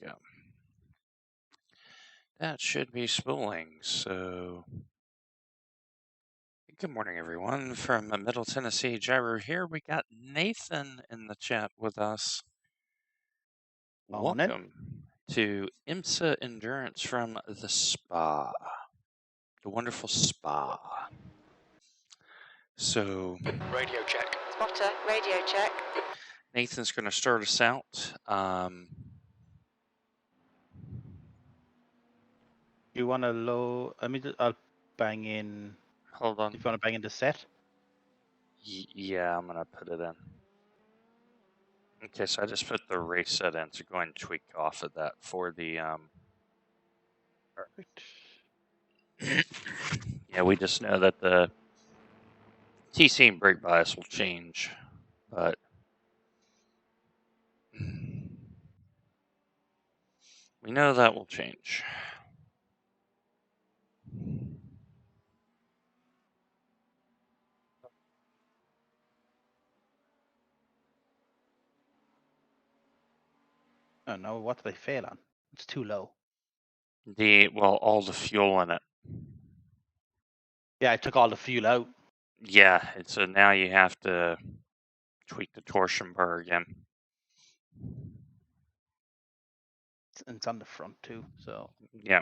go. That should be spooling, so... Good morning, everyone. From Middle Tennessee, Gyro here. We got Nathan in the chat with us. Morning. Welcome to IMSA Endurance from the spa. The wonderful spa. So... Radio check. Spotter, radio check. Nathan's going to start us out. You want to low? I'll bang in. Hold on. If you want to bang in the set. Yeah, I'm going to put it in. Okay, so I just put the race set in, so go ahead and tweak off of that for the... Perfect. Yeah, we just know that the TC and brake bias will change, but we know that will change. Oh no, what did I fail on? It's too low. All the fuel in it. Yeah, I took all the fuel out. Yeah, so now you have to tweak the torsion bar again. It's on the front too, so. Yeah.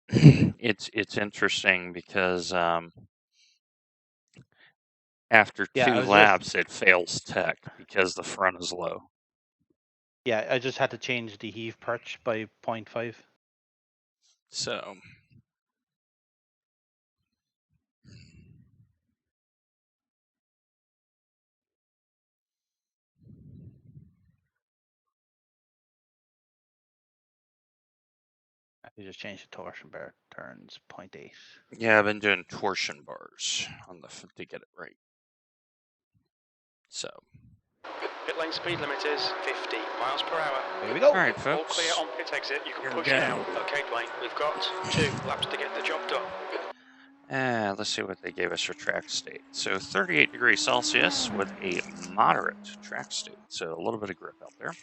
It's interesting because after two laps it fails tech because the front is low. Yeah, I just had to change the heave perch by 0.5. So I just changed the torsion bar. Turns 0.8. yeah, I've been doing torsion bars on to get it right. So pit lane speed limit is 50 miles per hour. Here we go. All right, All folks. clear on pit exit. You can Here push we go. now. Okay, Dwayne, we've got 2 laps to get the job done. Let's see what they gave us for track state. So 38 degrees Celsius with a moderate track state. So a little bit of grip out there.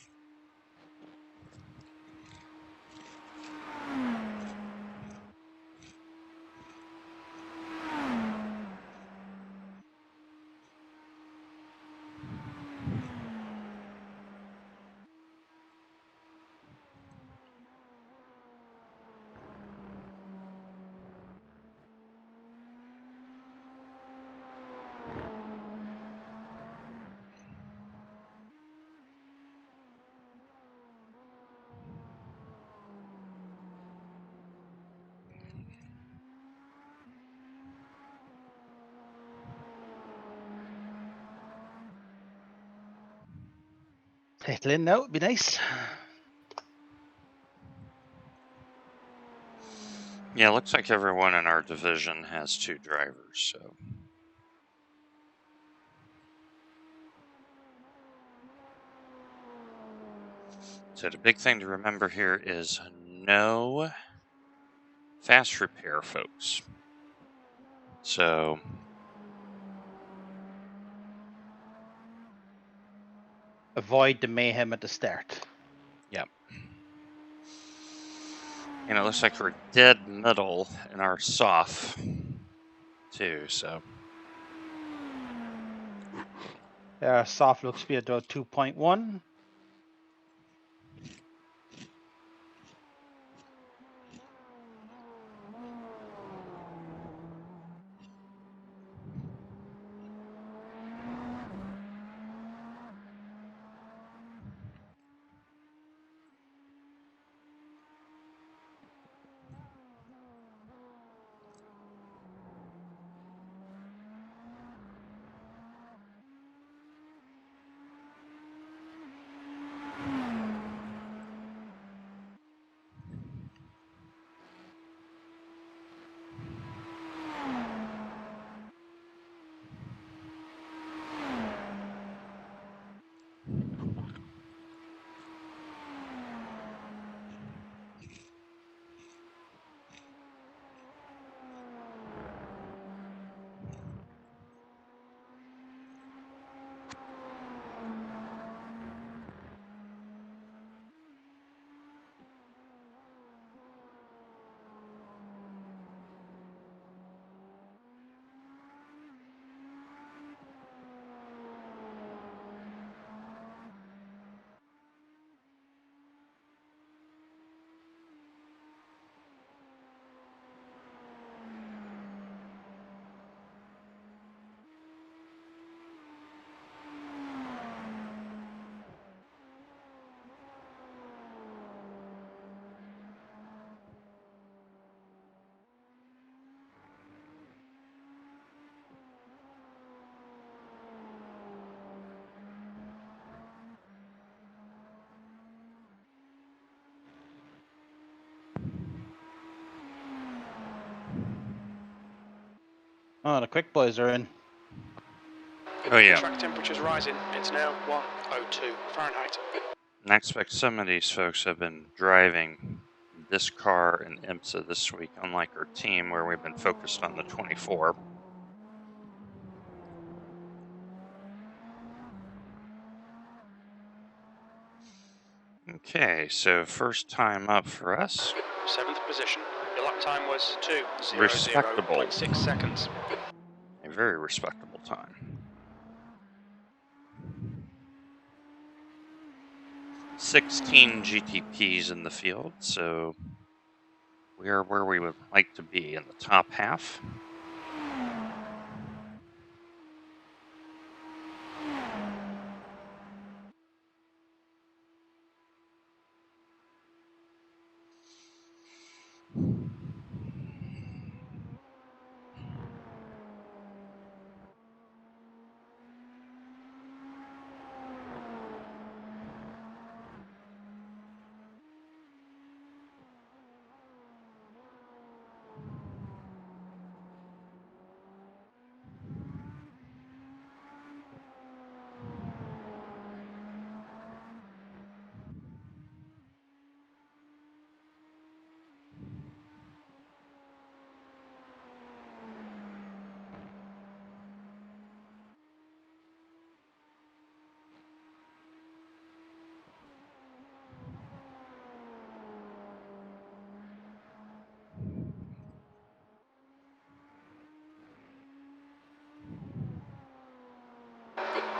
Settle in now, it'd be nice. Yeah, it looks like everyone in our division has 2 drivers, so. So the big thing to remember here is no fast repair, folks. So Avoid the mayhem at the start. yep. And it looks like we're dead middle in our soft too, so. Soft looks to be about 2.1. Oh, the quick boys are in. Oh, yeah. Track temperature's rising. It's now 102 Fahrenheit. And I expect some of these folks have been driving this car in IMSA this week, unlike our team where we've been focused on the 24. Okay, so first time up for us. 7th position. Your lap time was Respectable. 2:00.6 seconds. A very respectable time. 16 GTPs in the field, so we are where we would like to be in the top half.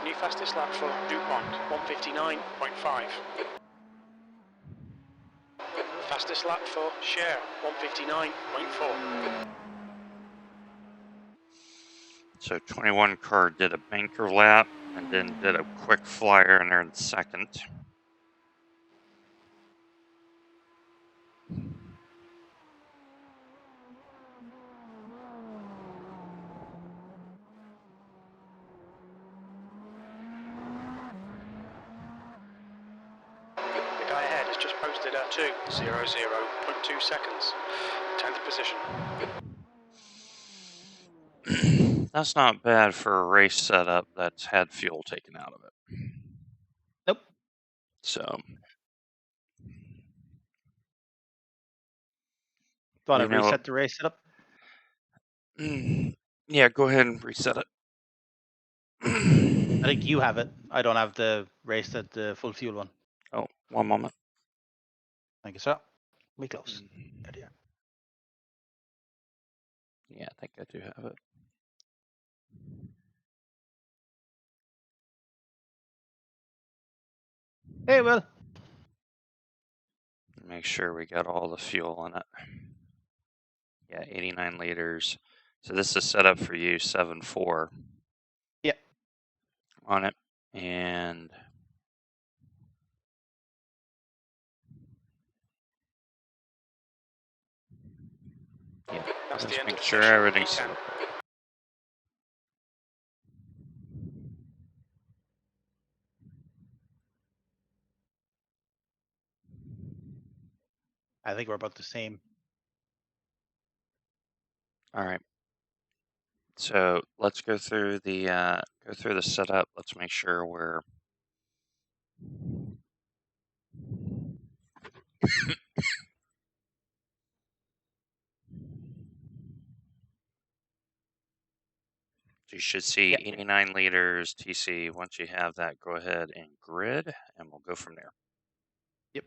New fastest lap for DuPont, 1:59.5. Fastest lap for Share, 1:59.4. So 21 car did a banker lap and then did a quick flyer in there in second. The guy ahead has just posted a 2:00.2 seconds. 10th position. That's not bad for a race setup that's had fuel taken out of it. Nope. So, Want to you know, reset the race setup? yeah, go ahead and reset it. I think you have it. I don't have the race that the full fuel one. Oh, one moment. Thank you, sir. We close. There you are. Yeah, I think I do have it. Hey, Will. Make sure we got all the fuel in it. Yeah, 89 liters. So this is set up for you 7.4. Yep. On it. And yeah, That's just the end make of the sure session. everything's P10. set up. I think we're about the same. All right. So let's go through the setup. Let's make sure we're you should see 89 liters TC. Once you have that, go ahead and grid, and we'll go from there. Yep.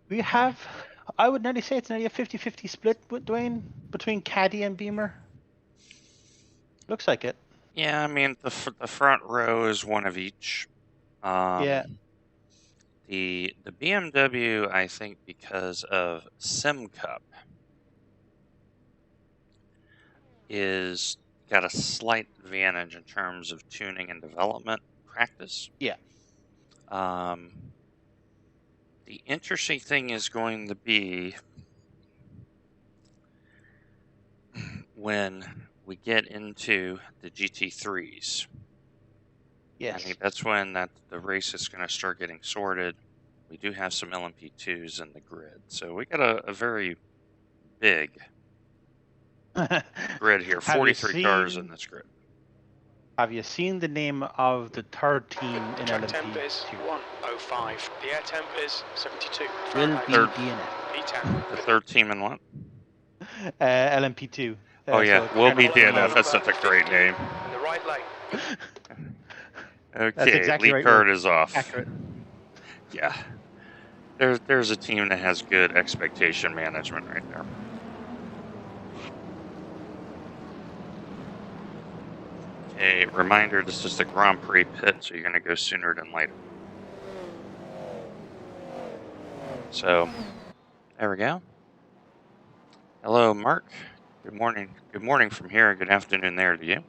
We have, I would nearly say it's nearly a 50-50 split with Dwayne between Caddy and Beamer. Looks like it. Yeah, I mean the front row is one of each. Yeah. The BMW, I think, because of Sim Cup, is got a slight advantage in terms of tuning and development practice. Yeah. The interesting thing is going to be when we get into the GT3s. Yes. I think that's when the race is going to start getting sorted. We do have some LMP2s in the grid. So we got a very big grid here, Have you 43 cars in seen? this grid. Have you seen the name of the third team in Track temp LMP2? is 105. The air temp is 72. Will Fahrenheit. be Third. DNF. P10. The third team in what? LMP2. Oh, yeah. So it's Will be Kenneth and DNF. Mo. That's such a great 50 name. in the right lane. That's Okay, exactly Lee right, Will. Card is off. Accurate. Yeah. There's a team that has good expectation management right there. Okay, reminder, this is the Grand Prix pit, so you're going to go sooner than later. So, there we go. Hello, Mark. Good morning. Good morning from here. Good afternoon there to you.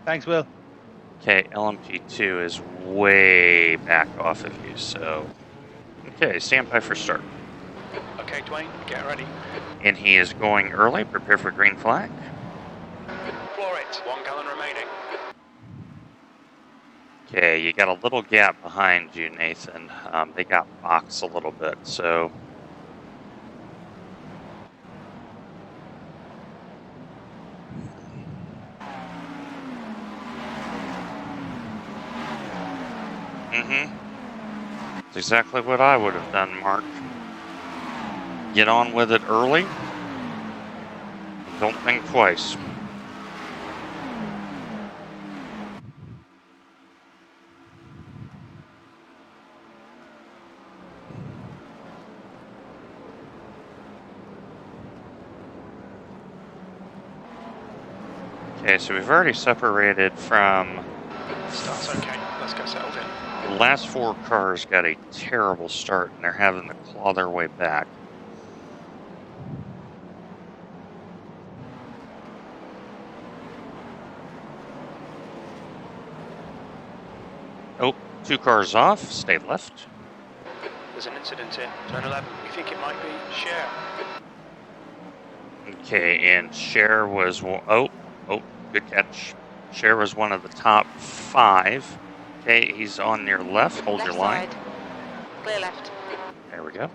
Thanks, Will. Okay, LMP2 is way back off of you, so... Okay, stand by for start. Okay, Dwayne, get ready. And he is going early. Prepare for green flag. Floor it. 1 gallon remaining. Okay, you got a little gap behind you, Nathan. They got boxed a little bit, so... That's exactly what I would have done, Mark. Get on with it early. Don't think twice. Okay, so we've already separated from... Start's okay. Let's get settled in. The last 4 cars got a terrible start, and they're having to claw their way back. Oh, 2 cars off. Stay left. There's an incident in turn 11. We think it might be Cher. Okay, and Cher was... Oh, good catch. Cher was one of the top 5. Okay, he's on your left. Hold Left your line. side. Clear left. There we go.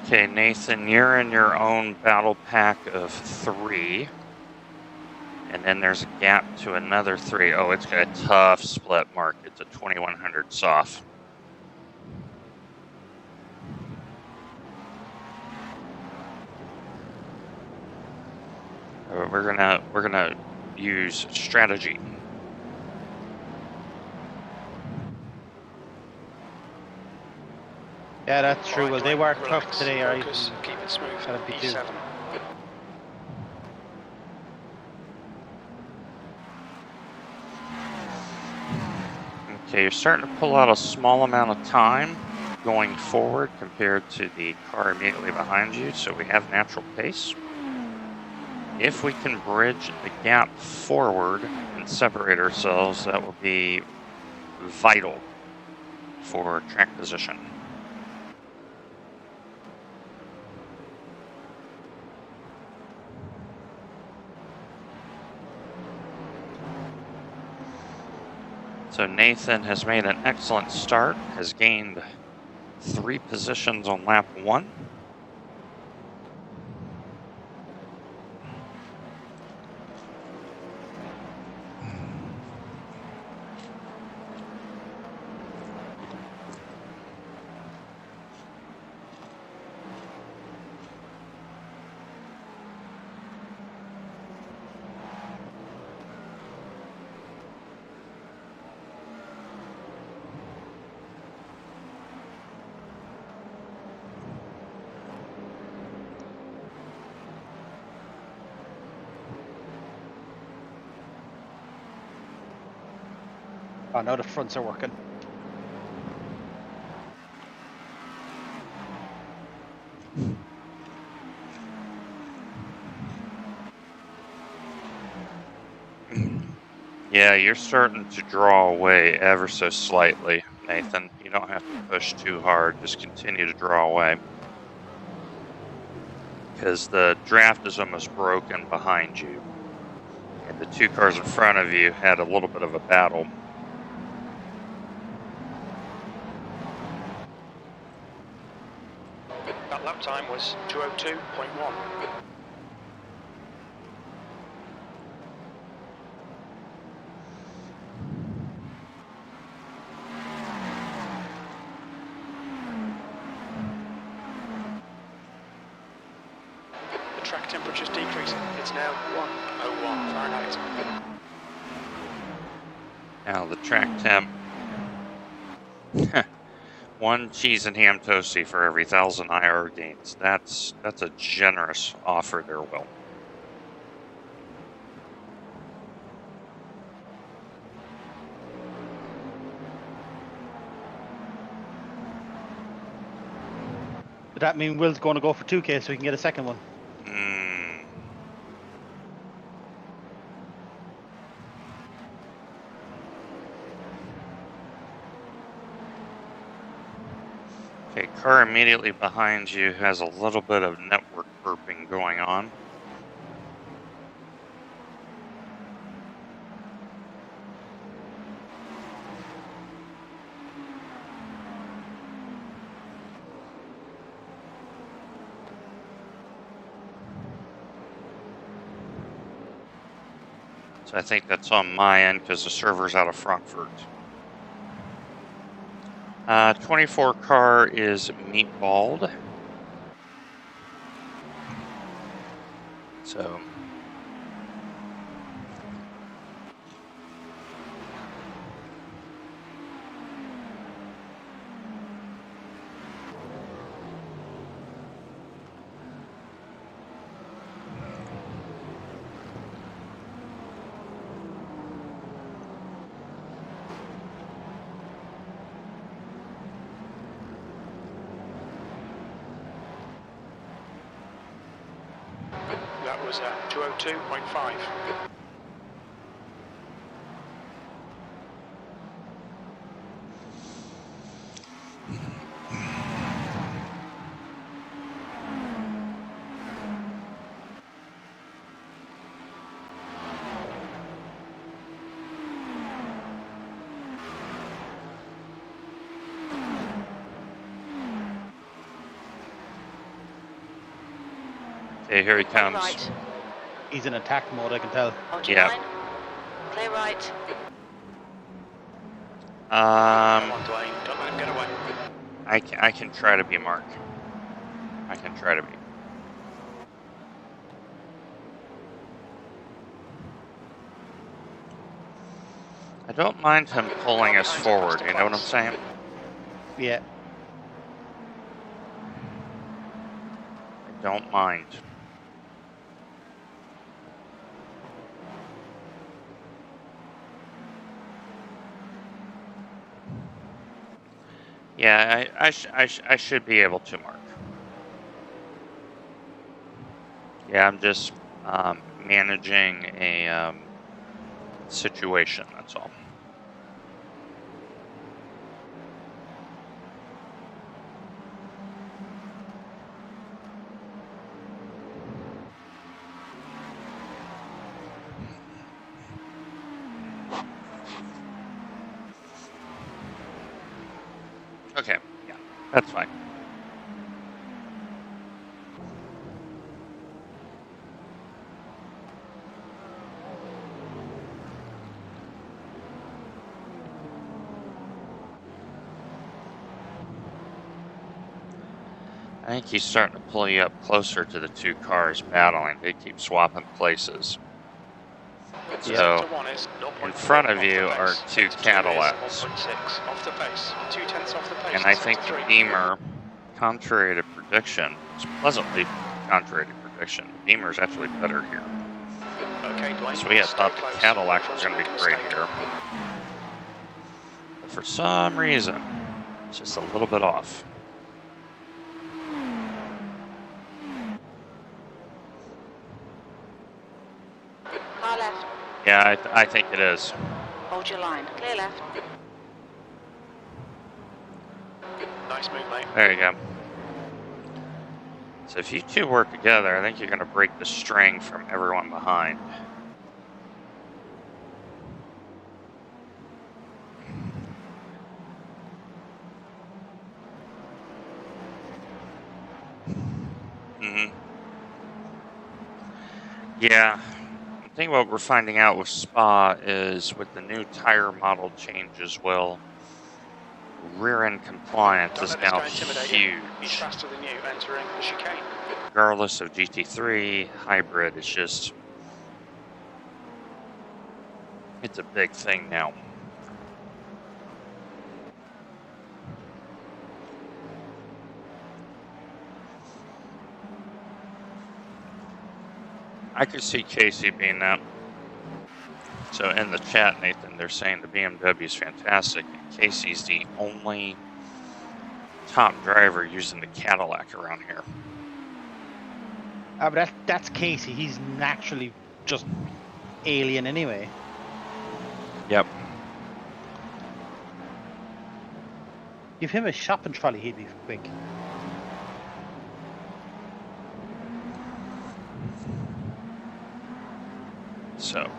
Okay, Nathan, you're in your own battle pack of 3. And then there's a gap to another 3. Oh, it's got a tough split, Mark. It's a 2100 soft. We're gonna use strategy. Yeah, that's true. All Well, right, they Dwayne, were relax, tough today, right? focus, keep it smooth. LMP2. P7. Okay, you're starting to pull out a small amount of time going forward compared to the car immediately behind you, so we have natural pace. If we can bridge the gap forward and separate ourselves, that will be vital for track position. So Nathan has made an excellent start, has gained 3 positions on lap 1. Oh, now the fronts are working. Yeah, you're starting to draw away ever so slightly, Nathan. You don't have to push too hard. Just continue to draw away. Because the draft is almost broken behind you. And the two cars in front of you had a little bit of a battle. That lap time was 2:02.1. The track temperature's decreasing. It's now 101 Fahrenheit. Now the track temp. 1 cheese and ham toasty for every 1,000 IR gains. That's a generous offer there, Will. Does that mean Will's going to go for 2K so we can get a second one? Okay, car immediately behind you has a little bit of network burping going on. So I think that's on my end because the server's out of Frankfurt. 24 car is meatballed. So That was 2:02.5. okay, here he comes. Right. He's in attack mode, I can tell. Hold Yeah. line. Clear right. Come on, Dwayne. Don't let him get away. I can try to be Mark. I can try to be. I don't mind him pulling us forward, you know what I'm saying? Yeah. I don't mind. Yeah, I should be able to, Mark. Yeah, I'm just managing a situation, that's all. Okay, yeah, that's fine. I think he's starting to pull you up closer to the two cars battling. They keep swapping places. So, in front of you are two Cadillacs. Off the pace. 0.2 off the pace. And I think the Beamer, contrary to prediction, is pleasantly contrary to prediction. The Beamer is actually better here. Okay, Dwayne. So we had thought the Cadillac was going to be great here. But for some reason, it's just a little bit off. Car left. Yeah, I think it is. Hold your line. Clear left. Nice move, mate. There you go. So if you two work together, I think you're going to break the string from everyone behind. Yeah. I think what we're finding out with Spa is with the new tire model change as well, rear end compliance Don't is let this now guy intimidate you. He's huge. faster than you entering the chicane. Regardless of GT3, hybrid, it's just, it's a big thing now. I could see Casey being that. So in the chat, Nathan, they're saying the BMW is fantastic, and Casey's the only top driver using the Cadillac around here. But that's Casey. He's naturally just alien anyway. Yep. Give him a shopping trolley, he'd be quick. So,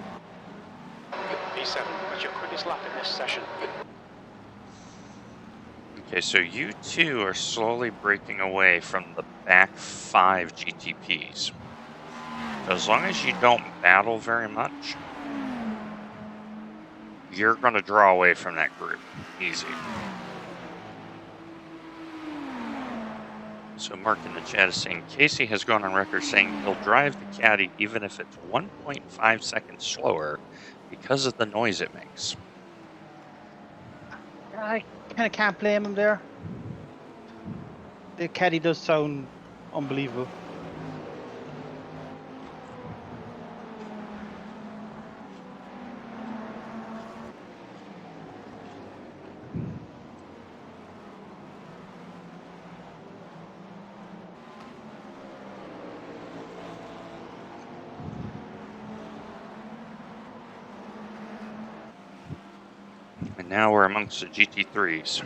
P7, that's your quickest lap in this session. okay, so you two are slowly breaking away from the back 5 GTPs. So as long as you don't battle very much, you're going to draw away from that group. Easy. So Mark in the chat is saying, Casey has gone on record saying he'll drive the Caddy even if it's 1.5 seconds slower because of the noise it makes. I kind of can't blame him there. The caddy does sound unbelievable. And now we're amongst the GT3s.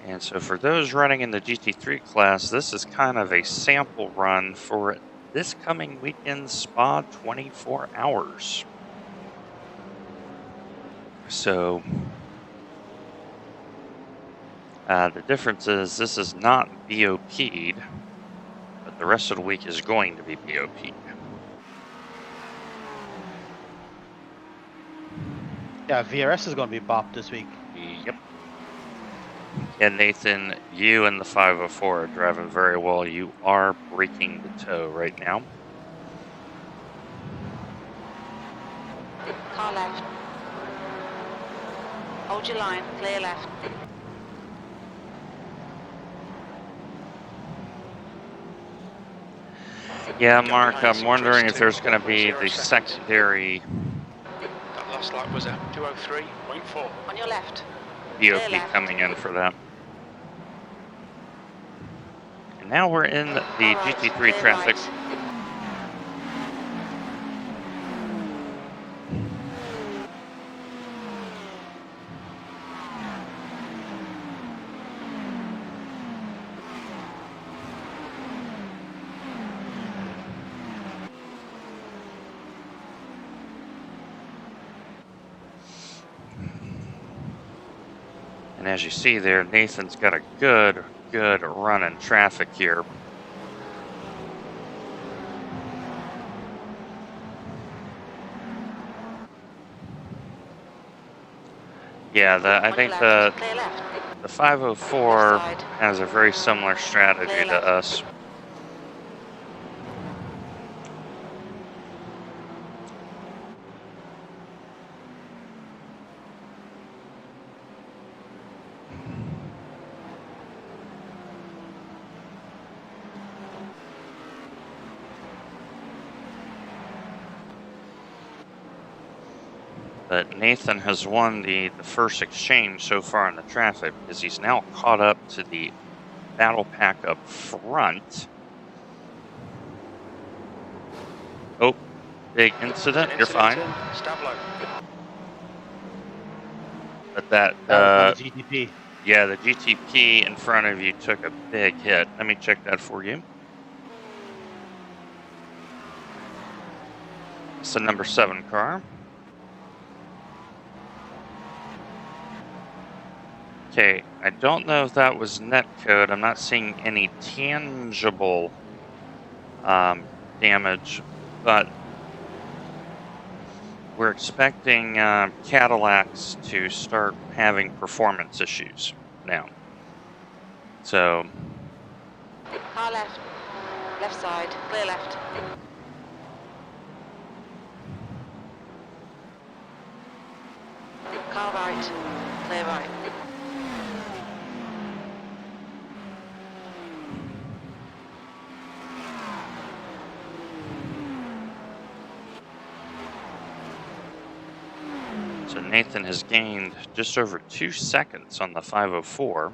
And so for those running in the GT3 class, this is kind of a sample run for this coming weekend's Spa 24 hours. So the difference is this is not BOP'd, but the rest of the week is going to be BOP'd. Yeah, VRS is going to be bopped this week. Yep. And Nathan, you and the 504 are driving very well. You are breaking the toe right now. Car left. Hold your line. Clear left. Yeah, Go Mark, behind I'm some wondering tricks if there's too. going to be 0 the seconds. secondary That last lap was a 2:03.4. On your left. BOP left. coming in for that. And now we're in the All right, GT3 clear traffic. right. And as you see there, Nathan's got a good run in traffic here. Yeah, I On think your left. Clear left. the 504 Left side. has a very similar strategy Clear to left. us. But Nathan has won the first exchange so far in the traffic because he's now caught up to the battle pack up front. Oh, big incident. You're fine. Stablo. But that was by the GTP. yeah, the GTP in front of you took a big hit. Let me check that for you. It's the number 7 car. Okay, I don't know if that was netcode. I'm not seeing any tangible damage, but we're expecting Cadillacs to start having performance issues now. So, Car left. Left side. Clear left. Car right. Clear right. so Nathan has gained just over 2 seconds on the 504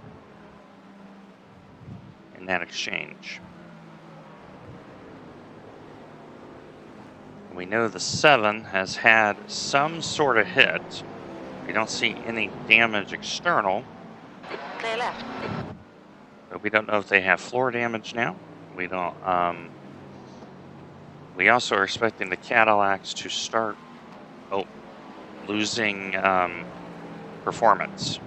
in that exchange. We know the 7 has had some sort of hit. We don't see any damage external, Clear left. but we don't know if they have floor damage now. We don't. We also are expecting the Cadillacs to start losing performance.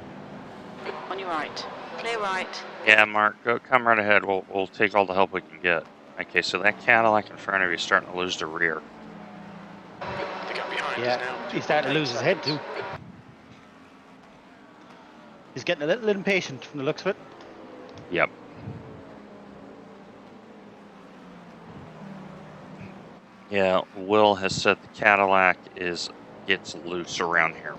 On your right. Clear right. Yeah, Mark, come right ahead. We'll take all the help we can get. Okay, so that Cadillac in front of you is starting to lose the rear. The gap behind Yeah, is now. he's starting to lose his head too. He's getting a little impatient from the looks of it. Yep. Yeah, Will has said the Cadillac gets loose around here.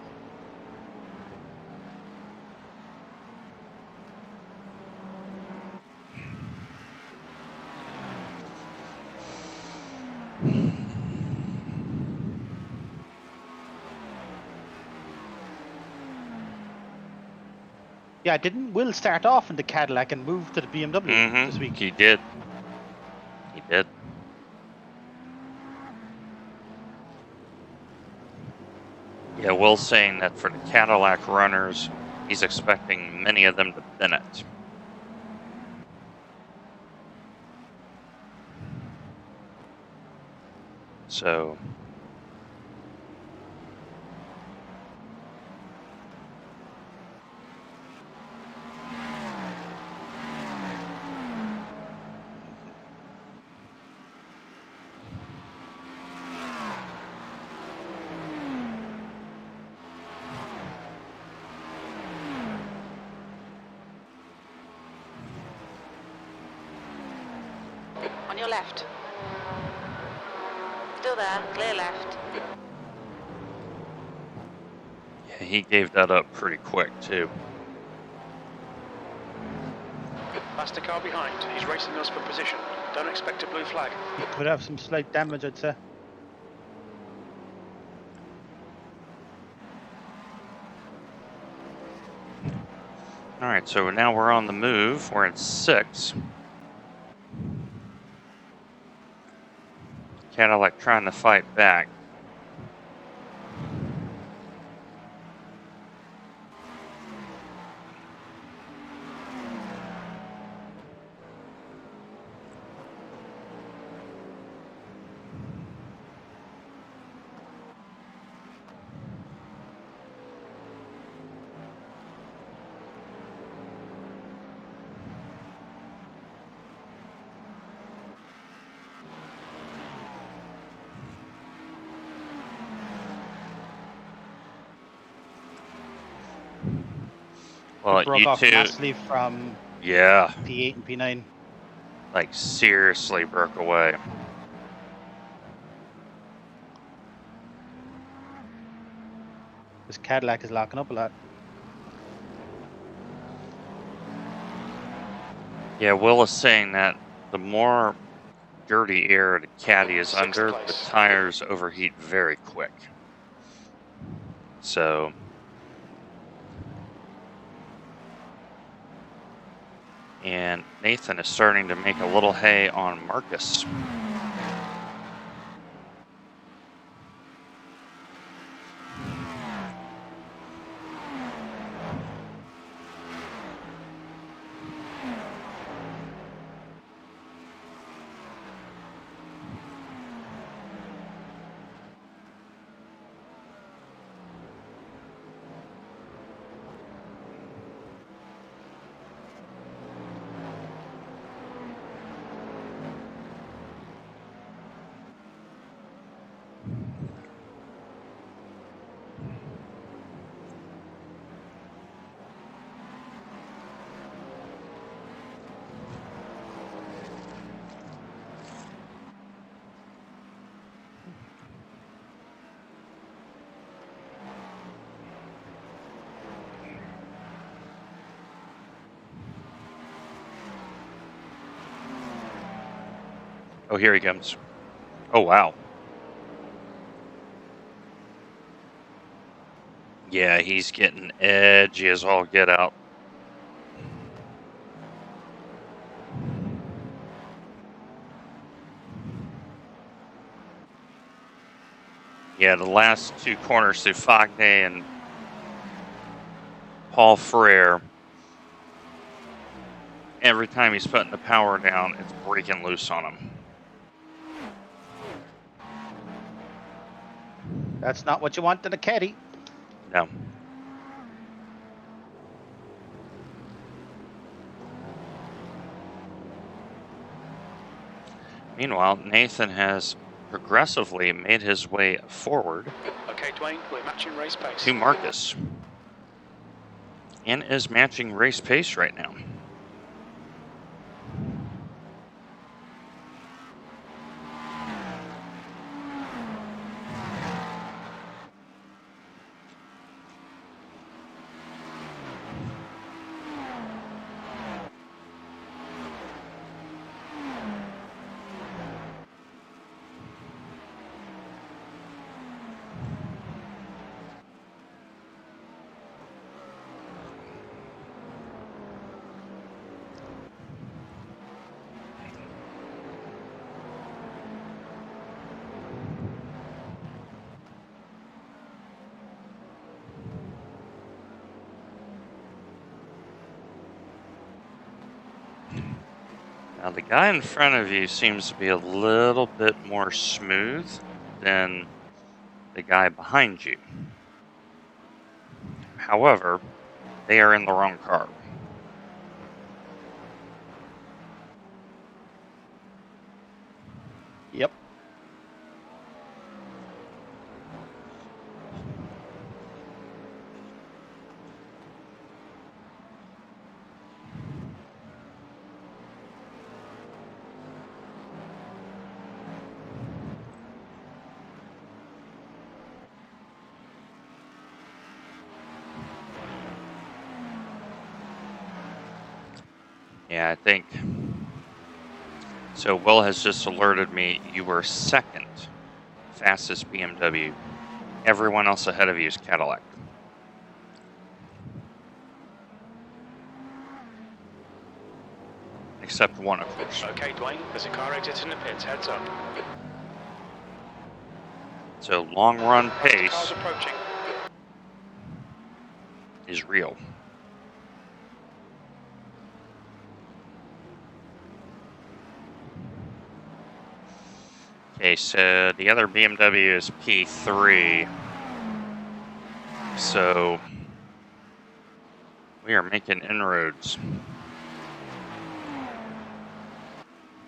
Yeah, didn't Will start off in the Cadillac and move to the BMW this week? He did. He did. Yeah, Will's saying that for the Cadillac runners, he's expecting many of them to Bennett. So, On your left. Still there. Clear left. yeah, he gave that up pretty quick, too. That's the car behind. He's racing us for position. Don't expect a blue flag. He could have some slight damage, I'd say. All right, so now we're on the move. We're in 6. Cadillac trying to fight back. Well, Broke you off two, massively from yeah, P8 and P9. like seriously broke away. This Cadillac is locking up a lot. Yeah, Will is saying that the more dirty air the Caddy is Sixth under, place. the tires overheat very quick. So, and Nathan is starting to make a little hay on Marcus. Oh, here he comes. Oh, wow. Yeah, he's getting edgy as all get out. Yeah, the last two corners through Fognay and Paul Frere, every time he's putting the power down, it's breaking loose on him. That's not what you want in a caddy. No. Meanwhile, Nathan has progressively made his way forward Okay, Dwayne, we're matching race pace. to Marcus and is matching race pace right now. Now, the guy in front of you seems to be a little bit more smooth than the guy behind you. However, they are in the wrong car. Yep. Yeah, I think. So Will has just alerted me you were second fastest BMW. Everyone else ahead of you is Cadillac. Except one, of course. Okay, Dwayne, there's a car exit in the pits. Heads up. So long run Car's pace approaching. is real. Okay, so the other BMW is P3. So we are making inroads.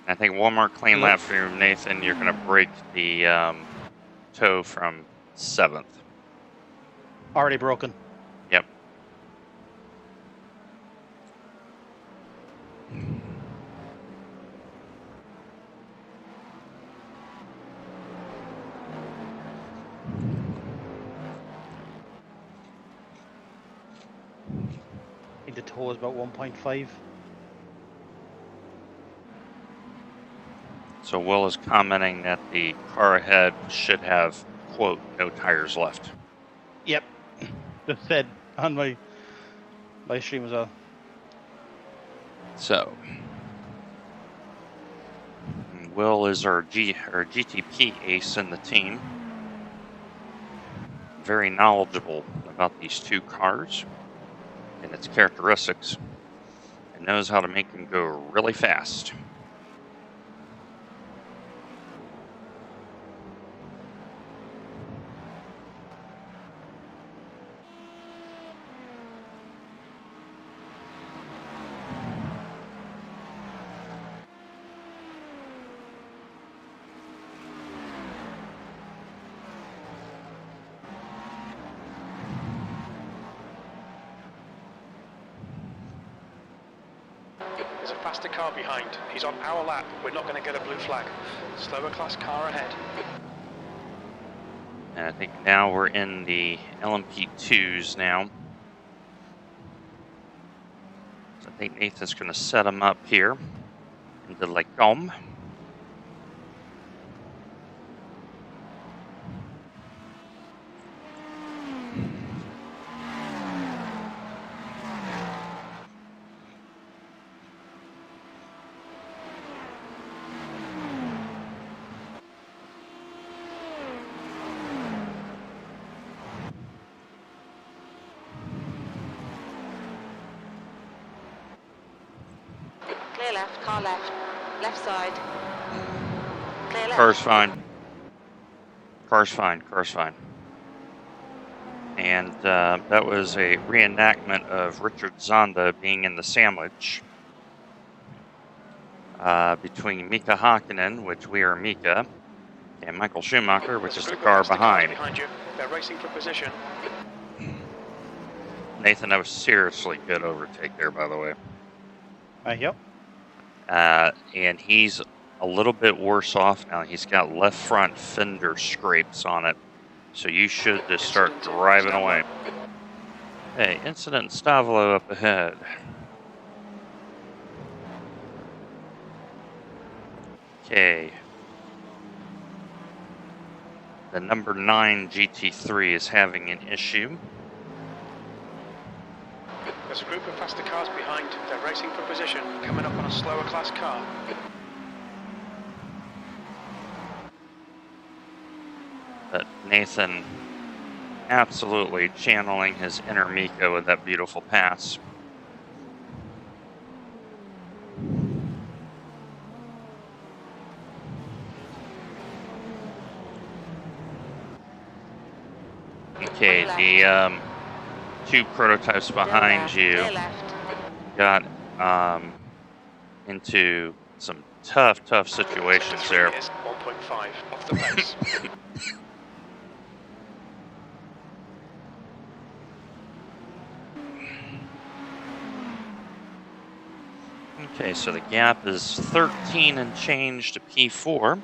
I think one more clean lap for you, Nathan. You're going to break the toe from 7th. Already broken. Yep. I think the toe is about 1.5. So Will is commenting that the car ahead should have, quote, no tires left. Yep. just said on my live stream as well. So, Will is our GTP ace in the team. Very knowledgeable about these two cars and its characteristics, and knows how to make them go really fast. There's a faster car behind. He's on our lap. We're not going to get a blue flag. Slower class car ahead. And I think now we're in the LMP2s now. So I think Nathan's going to set him up here into Lacombe. Clear left, car left. Left side. Clear left. Car's fine. Car's fine. Car's fine. And that was a reenactment of Richard Zonda being in the sandwich between Mika Hakkinen, which we are Mika, and Michael Schumacher, which is the car behind. You. They're racing for position. Nathan, that was seriously good overtake there, by the way. Yep. And he's a little bit worse off now. He's got left front fender scrapes on it. So you should just start driving away. Hey, incident in Stavlo up ahead. Okay. The number 9 GT3 is having an issue. There's a group of faster cars behind. They're racing for position, coming up on a slower class car. But Nathan absolutely channeling his inner Miko with that beautiful pass. Okay, the two prototypes behind you got into some tough situations there. 1.5 off the pace. Okay, so the gap is 13 and change to P4.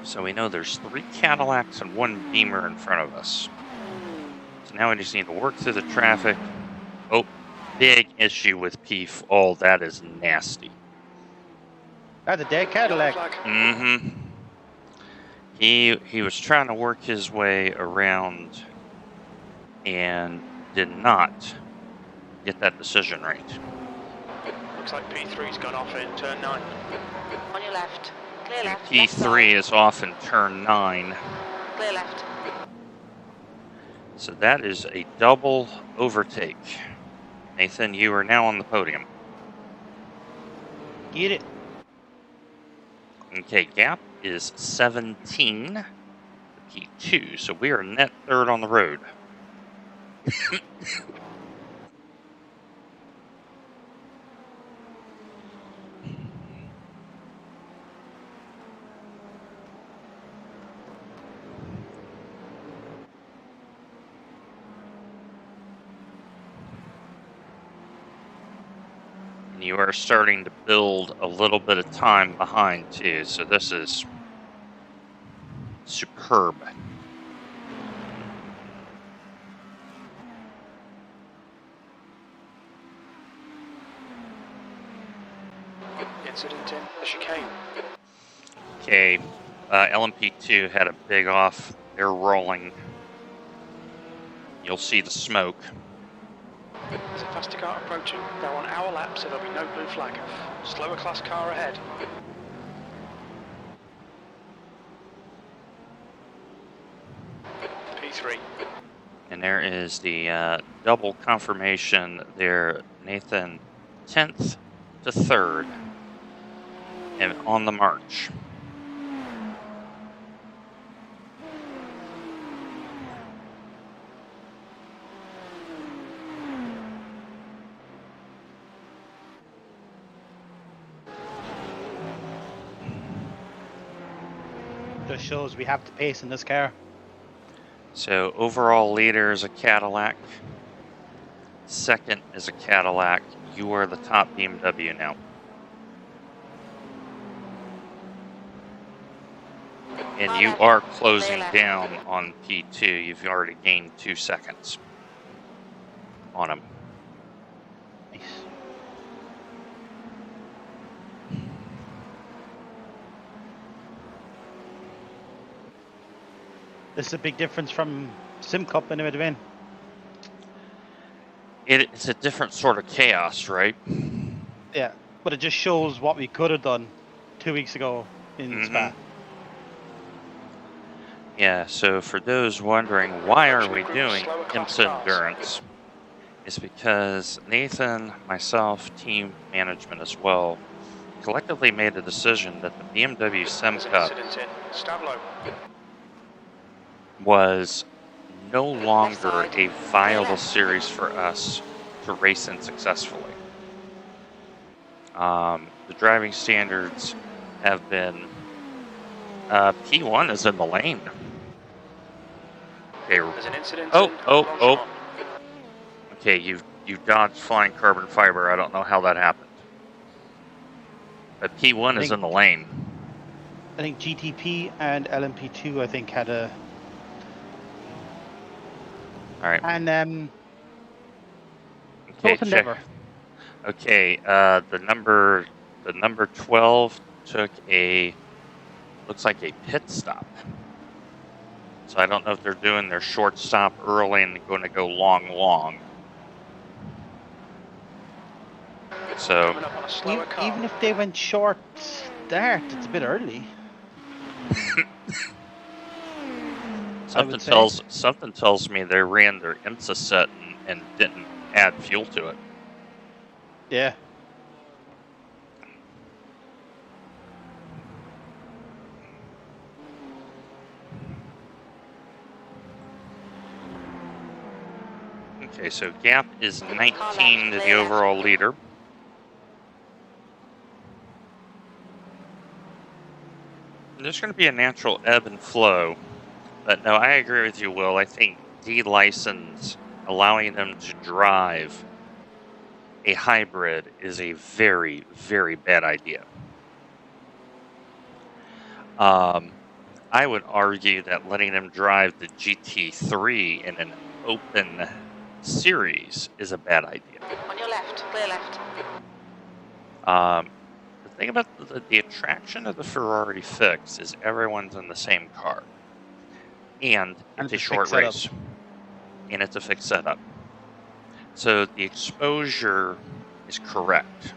So we know there's 3 Cadillacs and 1 Beamer in front of us. So now we just need to work through the traffic. Oh, big issue with P4. Oh, that is nasty. That's a dead Cadillac. Mm-hmm. He was trying to work his way around and did not get that decision right. Looks like P3's gone off in turn 9. On your left. Clear left. P3 is off in turn 9. Clear left. So that is a double overtake. Nathan, you are now on the podium. Get it. Okay, gap is 17 to P2, so we are net third on the road. You are starting to build a little bit of time behind too, so this is superb. Incident in the chicane. Okay, LMP2 had a big off. They're rolling. you'll see the smoke. There's a faster car approaching. They're on our lap, so there'll be no blue flag. Slower class car ahead. P3. And there is the double confirmation there, Nathan, 10th to 3rd, and on the march. Just shows we have the pace in this car. So overall leader is a Cadillac. Second is a Cadillac. You are the top BMW now. And you are closing down on P2. You've already gained 2 seconds on him. Nice. This is a big difference from Sim Cup in the win. It's a different sort of chaos, right? Yeah, but it just shows what we could have done 2 weeks ago in Spa. Yeah, so for those wondering, why are we doing IMSA Endurance? It's because Nathan, myself, team management as well, collectively made a decision that the BMW Sim Cup was no longer a viable series for us to race in successfully. The driving standards have been P1 is in the lane. Okay. There's an incident. Oh. Okay, you've dodged flying carbon fiber. I don't know how that happened. But P1 is in the lane. I think GTP and LMP2 I think had a. All right. And okay, both Endeavor. Okay, the number 12 took looks like a pit stop. So I don't know if they're doing their short stop early and going to go long. So even if they went short start, it's a bit early. Something tells me they ran their IMSA set and didn't add fuel to it. Yeah. Okay, so gap is 19 to the overall leader. There's going to be a natural ebb and flow. But no, I agree with you, Will. I think D-license, allowing them to drive a hybrid is a very, very bad idea. I would argue that letting them drive the GT3 in an open series is a bad idea. On your left, clear left. The thing about the attraction of the Ferrari Fix is everyone's in the same car. And it's a short race. And it's a fixed setup. So the exposure is correct.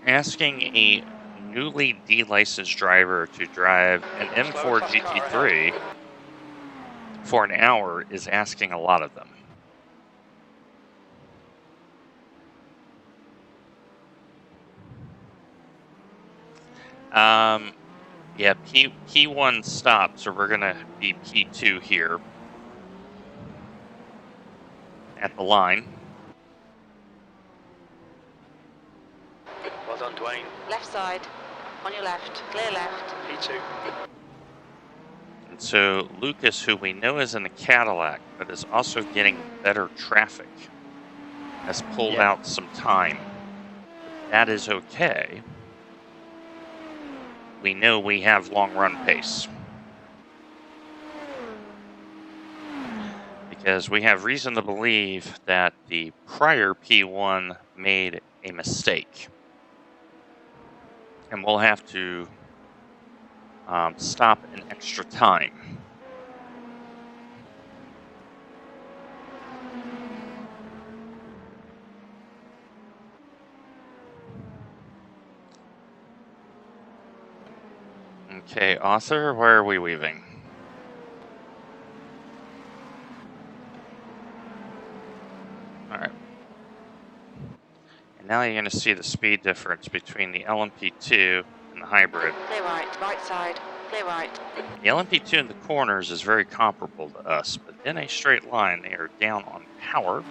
Asking a newly D-licensed driver to drive an M4 GT3 for an hour is asking a lot of them. Yeah, P1 stopped, so we're going to be P2 here at the line. Well done, Dwayne. Left side, on your left, clear left. P2. And so Lucas, who we know is in a Cadillac, but is also getting better traffic, has pulled out some time. That is okay. We know we have long run pace. Because we have reason to believe that the prior P1 made a mistake. And we'll have to stop an extra time. Okay, author, where are we weaving? Alright. And now you're going to see the speed difference between the LMP2 and the hybrid. Clear right, right side, clear right. The LMP2 in the corners is very comparable to us, but in a straight line, they are down on power.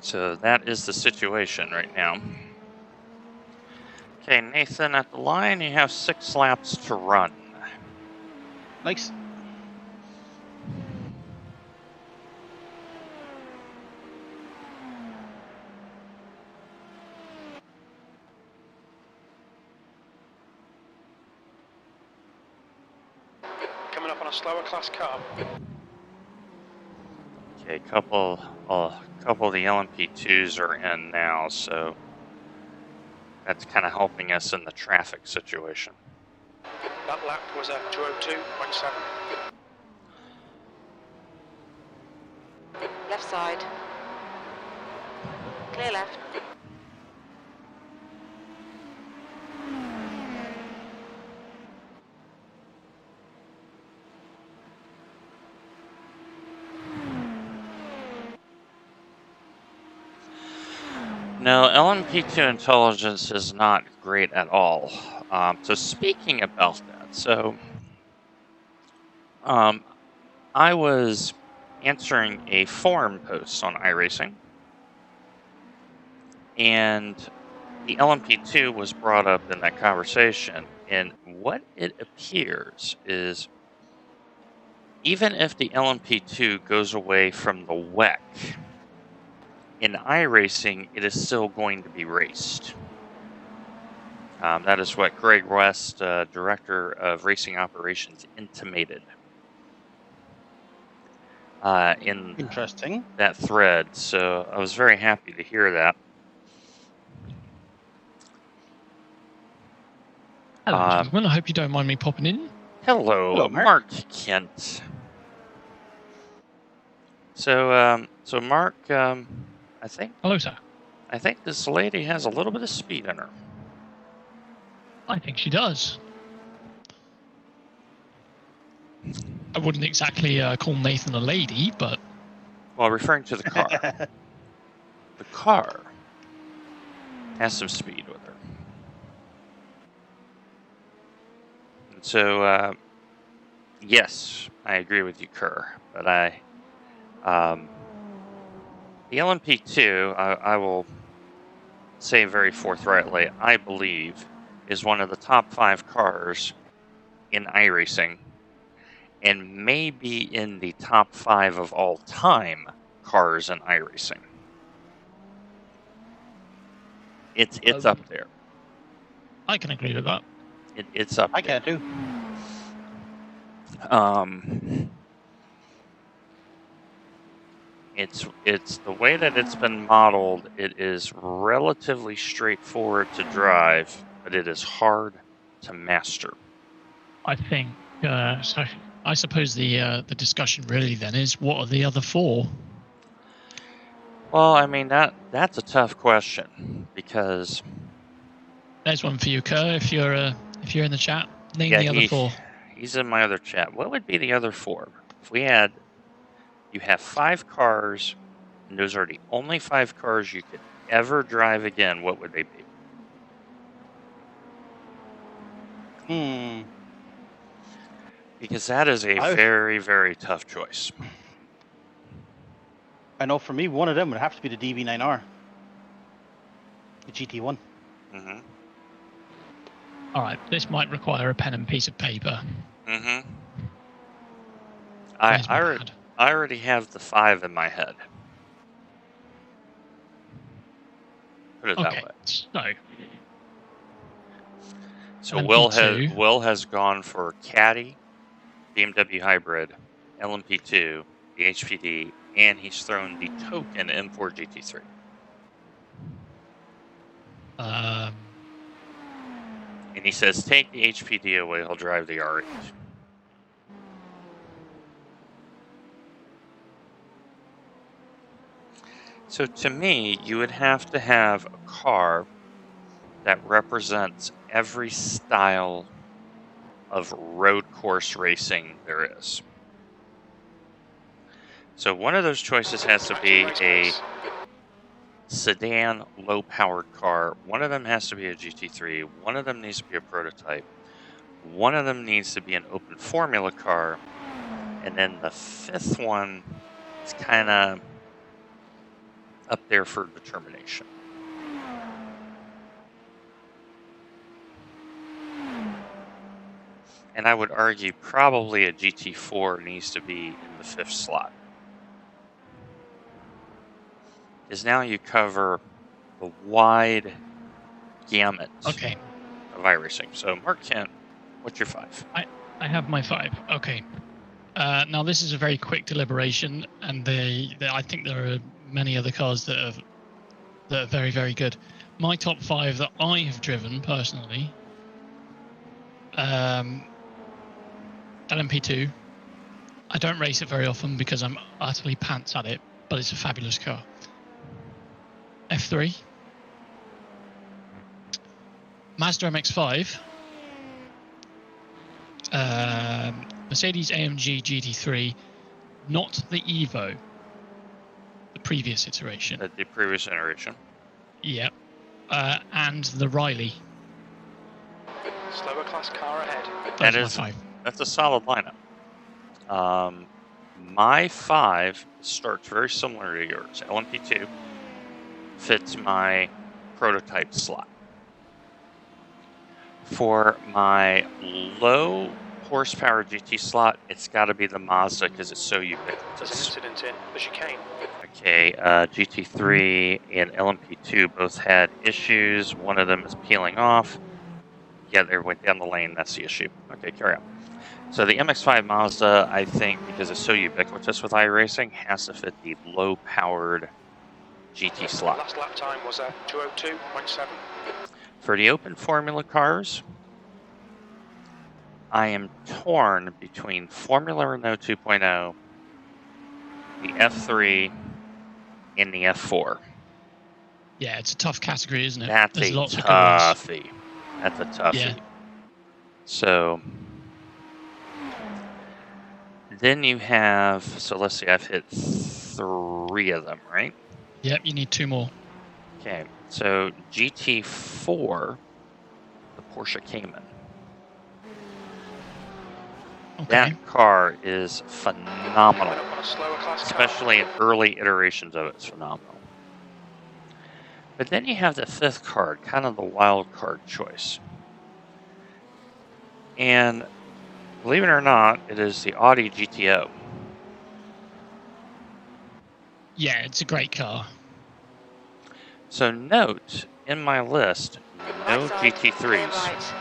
So that is the situation right now. Okay, Nathan, at the line, you have 6 laps to run. Nice. Coming up on a slower class car. Okay, a couple of the LMP2s are in now, so that's kind of helping us in the traffic situation. That lap was a 2:02.7. Left side. Clear left. No, LMP2 intelligence is not great at all. So speaking about that, so I was answering a forum post on iRacing, and the LMP2 was brought up in that conversation. And what it appears is, even if the LMP2 goes away from the WEC, in iRacing, it is still going to be raced. That is what Greg West, Director of Racing Operations, intimated in Interesting. that thread. So I was very happy to hear that. Hello, gentlemen. I hope you don't mind me popping in. Hello, Mark. Mark Kent. So, Mark, I Hello, sir. think this lady has a little bit of speed in her. I think she does. I wouldn't exactly call Nathan a lady, but... Well, referring to the car. The car has some speed with her. And so, yes, I agree with you, Kerr. But the LMP2, I will say very forthrightly, I believe, is one of the top 5 cars in iRacing, and maybe in the top 5 of all time cars in iRacing. It's up there. I can agree with that. It's up I there. can too. It's the way that it's been modeled. It is relatively straightforward to drive, but it is hard to master. I think, so I suppose the discussion really then is, what are the other 4? Well, I mean, that's a tough question, because There's one for you, Kerr, if you're in the chat. Name yeah, the other 4. he's in my other chat. What would be the other 4? If you have 5 cars, and those are the only 5 cars you could ever drive again, what would they be? Because that is a very, very tough choice. I know for me, one of them would have to be the DB9R. The GT1. Mm-hmm. All right, this might require a pen and piece of paper. Mm-hmm. There's my pad. I already have the 5 in my head. Put it that Okay, way. So LMP2. Will has gone for Caddy, BMW Hybrid, LMP2, the HPD, and he's thrown the token M4 GT3. And he says, take the HPD away, he'll drive the R8. So to me, you would have to have a car that represents every style of road course racing there is. So one of those choices has to be a sedan, low-powered car. One of them has to be a GT3. One of them needs to be a prototype. One of them needs to be an open formula car. And then the fifth one is kind of up there for determination. And I would argue probably a GT4 needs to be in the fifth slot. Because now you cover the wide gamut Okay, of iRacing. So, Mark Kent, what's your 5? I have my 5. Okay. Now this is a very quick deliberation, and I think there are many other cars that are very, very good. My top 5 that I have driven personally, LMP2. I don't race it very often because I'm utterly pants at it, but it's a fabulous car. F3, Mazda MX-5, Mercedes AMG GT3, not the Evo, the previous iteration. The previous iteration. Yep. And the Riley. Slower class car ahead. That's my 5. That's a solid lineup. My 5 starts very similar to yours. LMP2 fits my prototype slot. For my low horsepower GT slot, it's got to be the Mazda because it's so There's an ubiquitous. incident in the chicane. Okay, GT3 and LMP2 both had issues. One of them is peeling off. Yeah, they went down the lane. That's the issue. Okay, carry on. So the MX-5 Mazda, I think, because it's so ubiquitous with iRacing, has to fit the low-powered GT slot. Last lap time was 2:02.7. For the open formula cars, I am torn between Formula Renault 2.0, the F3, and the F4. Yeah, it's a tough category, isn't it? That's There's a lots of good ones. toughie. That's a toughie. Yeah. So then you have, so let's see, I've hit 3 of them, right? Yep, you need 2 more. Okay, so GT4, the Porsche Cayman. Okay. That car is phenomenal, Coming up on a slower class car. especially in early iterations of it. It's phenomenal. But then you have the 5th card, kind of the wild card choice. And believe it or not, it is the Audi GTO. Yeah, it's a great car. So note, in my list, no Right side, clear GT3s.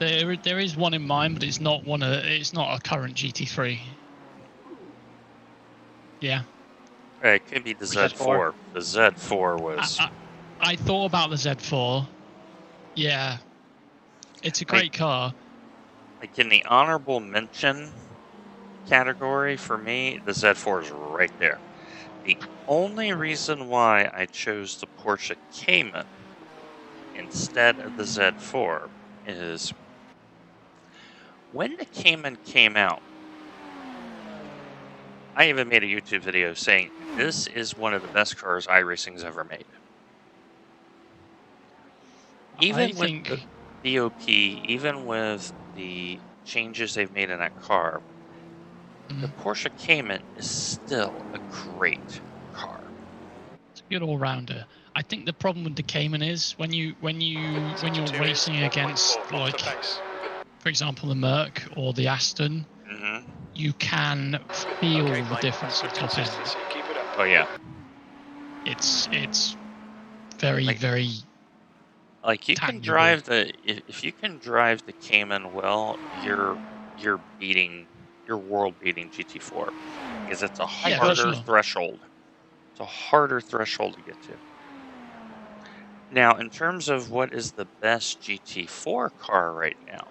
right. There is one in mind, but it's not it's not a current GT3. Yeah. It could be the Z4. The Z4 was... I thought about the Z4. Yeah. It's a great car. Like in the honorable mention category, for me, the Z4 is right there. The only reason why I chose the Porsche Cayman instead of the Z4 is when the Cayman came out, I even made a YouTube video saying this is one of the best cars iRacing's ever made. Even with the BOP, even with the changes they've made in that car, the Porsche Cayman is still a great car. It's a good all-rounder. I think the problem with the Cayman is when you're racing against, like, for example, the Merc or the Aston, you can feel the difference at top end. Oh yeah, it's very very. Like you can drive if you can drive the Cayman well, you're world beating GT4 because it's a harder threshold. It's a harder threshold to get to. Now, in terms of what is the best GT4 car right now,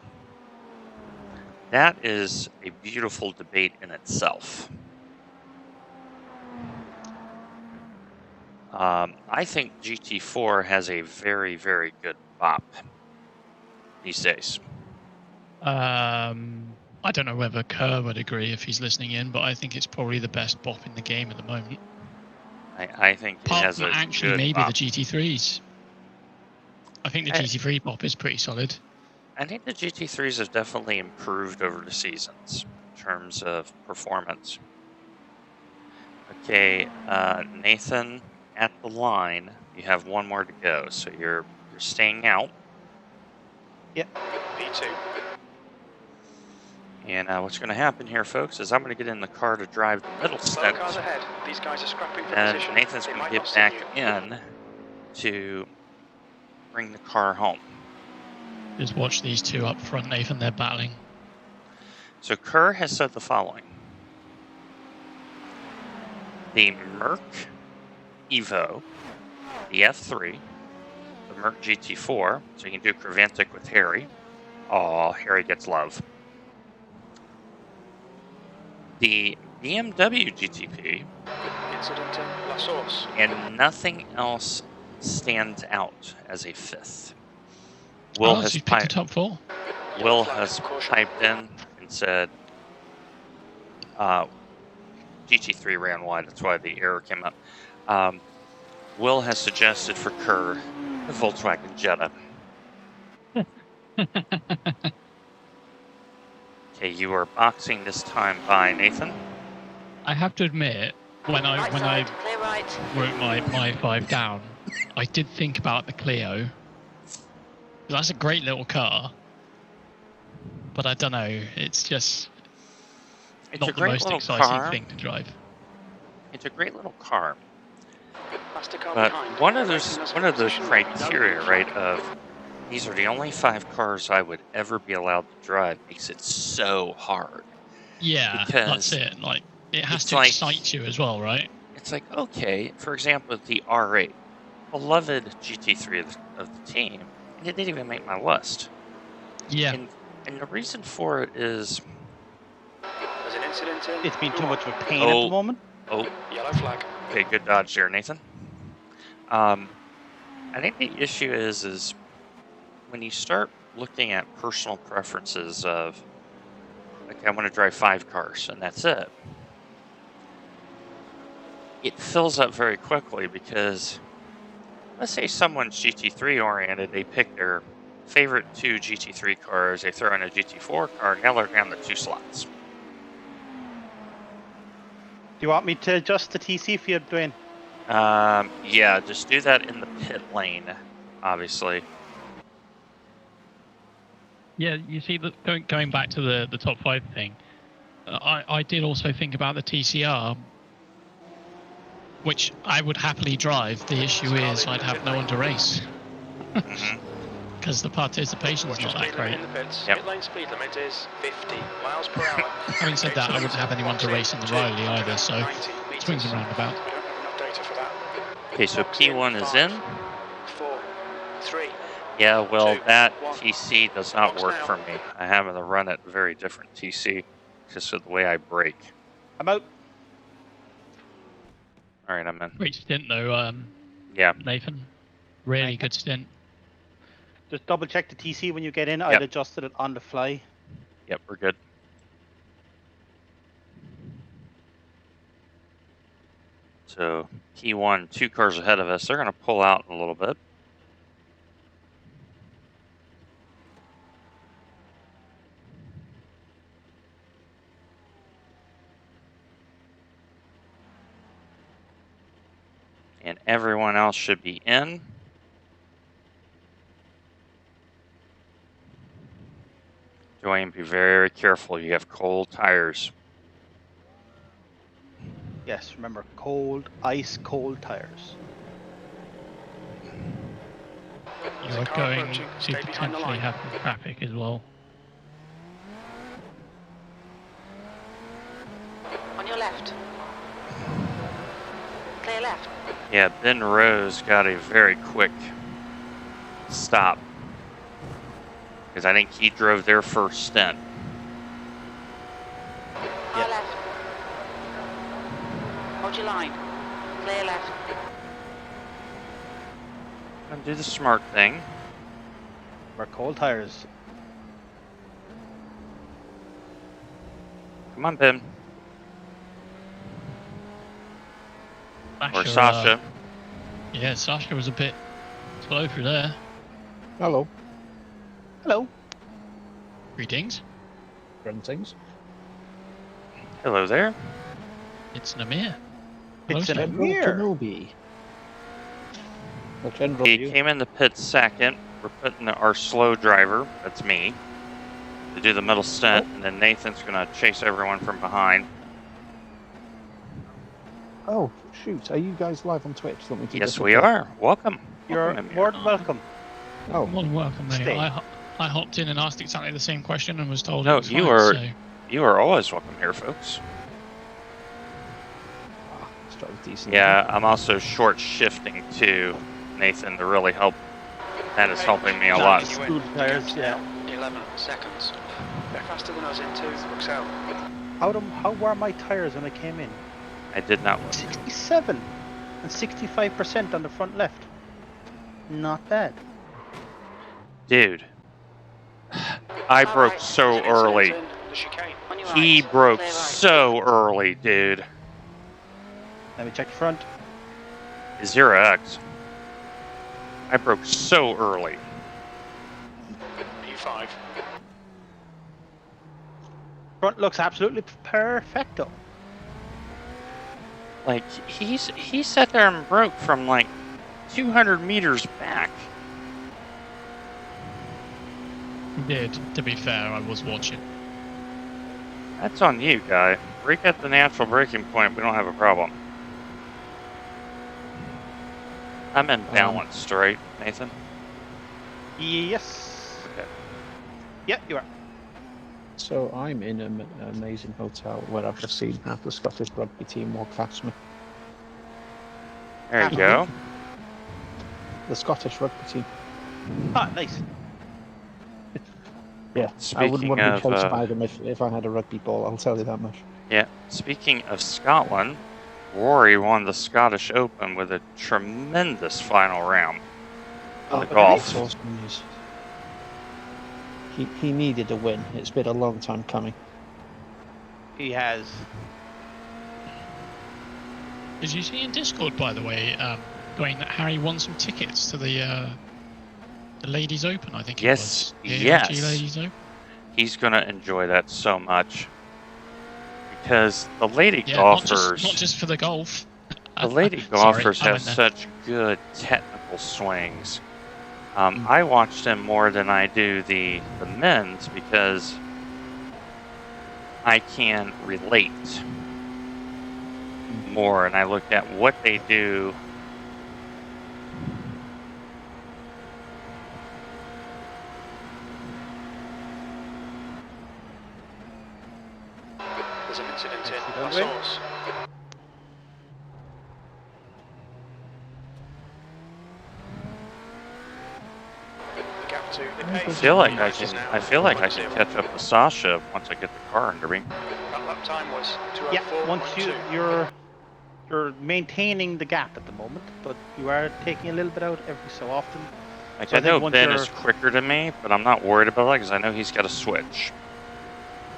that is a beautiful debate in itself. I think GT4 has a very, very good bop these days. I don't know whether Kerr would agree if he's listening in, but I think it's probably the best bop in the game at the moment. I think it Apart has from a actually good maybe bop. the GT3s. I think the GT3 bop is pretty solid. I think the GT3s have definitely improved over the seasons in terms of performance. Okay, Nathan, at the line, you have one more to go, so you're staying out. Yep. P2. And what's going to happen here, folks, is I'm going to get in the car to drive the middle Slow stint. cars ahead. These guys are scrapping for And position. Nathan's going to get back in to bring the car home. Just watch these two up front, Nathan. They're battling. So Kerr has said the following. The Merc Evo, the F3, the Merc GT4, so you can do Creventic with Harry. Oh, Harry gets love. The BMW GTP, Incident in La Source. and nothing else stands out as a fifth. Will has so you picked the top four. Will has piped in and said GT3 ran wide. That's why the error came up. Will has suggested for Kerr the Volkswagen Jetta. Okay, you are boxing this time by Nathan. I have to admit, when I Clear right. wrote my 5 down, I did think about the Clio. That's a great little car, but I don't know. It's just not the most exciting thing to drive. It's a great little car. Mastercard But behind. one of those criteria, right, of these are the only 5 cars I would ever be allowed to drive makes it so hard. Yeah, Because that's it. Like, it has to excite you as well, right? It's like, okay, for example, the R8, beloved GT3 of the team, and it didn't even make my list. Yeah. And the reason for it is... There's an incident in. It's been too much of a pain at the moment. Oh. Yellow flag. Okay, good dodge there, Nathan. I think the issue is when you start looking at personal preferences of, okay, I want to drive 5 cars, and that's it. It fills up very quickly because, let's say someone's GT3 oriented, they pick their favorite 2 GT3 cars, they throw in a GT4 car, now they're down to 2 slots. Do you want me to adjust the TC for you, Dwayne? Yeah, just do that in the pit lane, obviously. Yeah, you see, going back to the top 5 thing, I did also think about the TCR, which I would happily drive. The issue is I'd have no one to race. Because the participation is not that great. Yep. Pit lane speed limit is 50 miles per hour. Having said that, I wouldn't have anyone to race in the Riley either, so swings and roundabouts. We don't have enough data for that. Okay, so P1 is in. 4, 3. Yeah, well, 2, that 1. TC does not work for me. I have to run it very different TC, just with the way I brake. I'm out. All right, I'm in. Great stint though, Yeah. Nathan. Really good stint. Just double check the TC when you get in. I'd adjusted it on the fly. Yep, we're good. So P1, 2 cars ahead of us. They're going to pull out in a little bit. And everyone else should be in. Dwayne, be very careful. You have cold tires. Yes, remember, cold, ice cold tires. You're going to potentially have some traffic as well. On your left. Clear left. Yeah, Ben Rose got a very quick stop. Because I think he drove their first stint. Far left. Hold your line. Clear left. And do the smart thing. We're cold tires. Come on, Ben. Or Sasha. Yeah, Sasha was a bit slow through there. Hello. Hello. Greetings. Greetings. Hello there. It's Namir. It's Hello, an sir. Amir. Kenobi. The general He view. came in the pit second. We're putting our slow driver, that's me, to do the middle stint, and then Nathan's going to chase everyone from behind. Oh, shoot. Are you guys live on Twitch? Want me to Yes, get we the- are. Welcome. You're Welcome, Amir. more than welcome. Oh, More than welcome, mate. Stay. I hopped in and asked exactly the same question and was told No, it was you fine, are- so... You are always welcome here, folks. that was decent. Yeah, I'm also short shifting to Nathan to really help. That is helping me a lot. Smooth tires, yeah. 11 seconds. They're faster than us in twos. Looks out. How were my tires when I came in? I did not look. 67 and 65% on the front left. Not bad. Dude. I broke so early. The chicane. On your He right. broke Clear right. so early, dude. Let me check the front. 0x. I broke so early. P5. Front looks absolutely perfecto. Like, he sat there and broke from like 200 meters back. He did, to be fair, I was watching. That's on you, guy. Break at the natural braking point, we don't have a problem. I'm imbalanced, right, Nathan? Yes. Okay. Yeah, you are. So I'm in an amazing hotel where I've just seen half the Scottish rugby team walk past me. There you go. The Scottish rugby team. Ah, nice. Yeah, I wouldn't Speaking want to be of, chased by them if I had a rugby ball, I'll tell you that much. Yeah, speaking of Scotland, Rory won the Scottish Open with a tremendous final round. The golf. That's awesome news. He needed a win. It's been a long time coming. He has. Did you see in Discord, by the way, Dwayne, that Harry won some tickets to the Ladies Open, I think it Yes, was. The yes. AIG Ladies Open. He's going to enjoy that so much. Because the lady Yeah, golfers, not just for the golf. the lady Sorry, golfers I have went there. such good technical swings. I watched him more than I do the men's because I can relate more, and I looked at what they do. There's an incident in Don't our we? source. The gap to the I pace feel like I is can. now I feel like I can 1.0. catch up with Sasha once I get the car under me. That lap time was Yeah, 2:04.2. once you're maintaining the gap at the moment, but you are taking a little bit out every so often. Like So I I think know once Ben you're- is quicker than me, but I'm not worried about that because I know he's got a switch.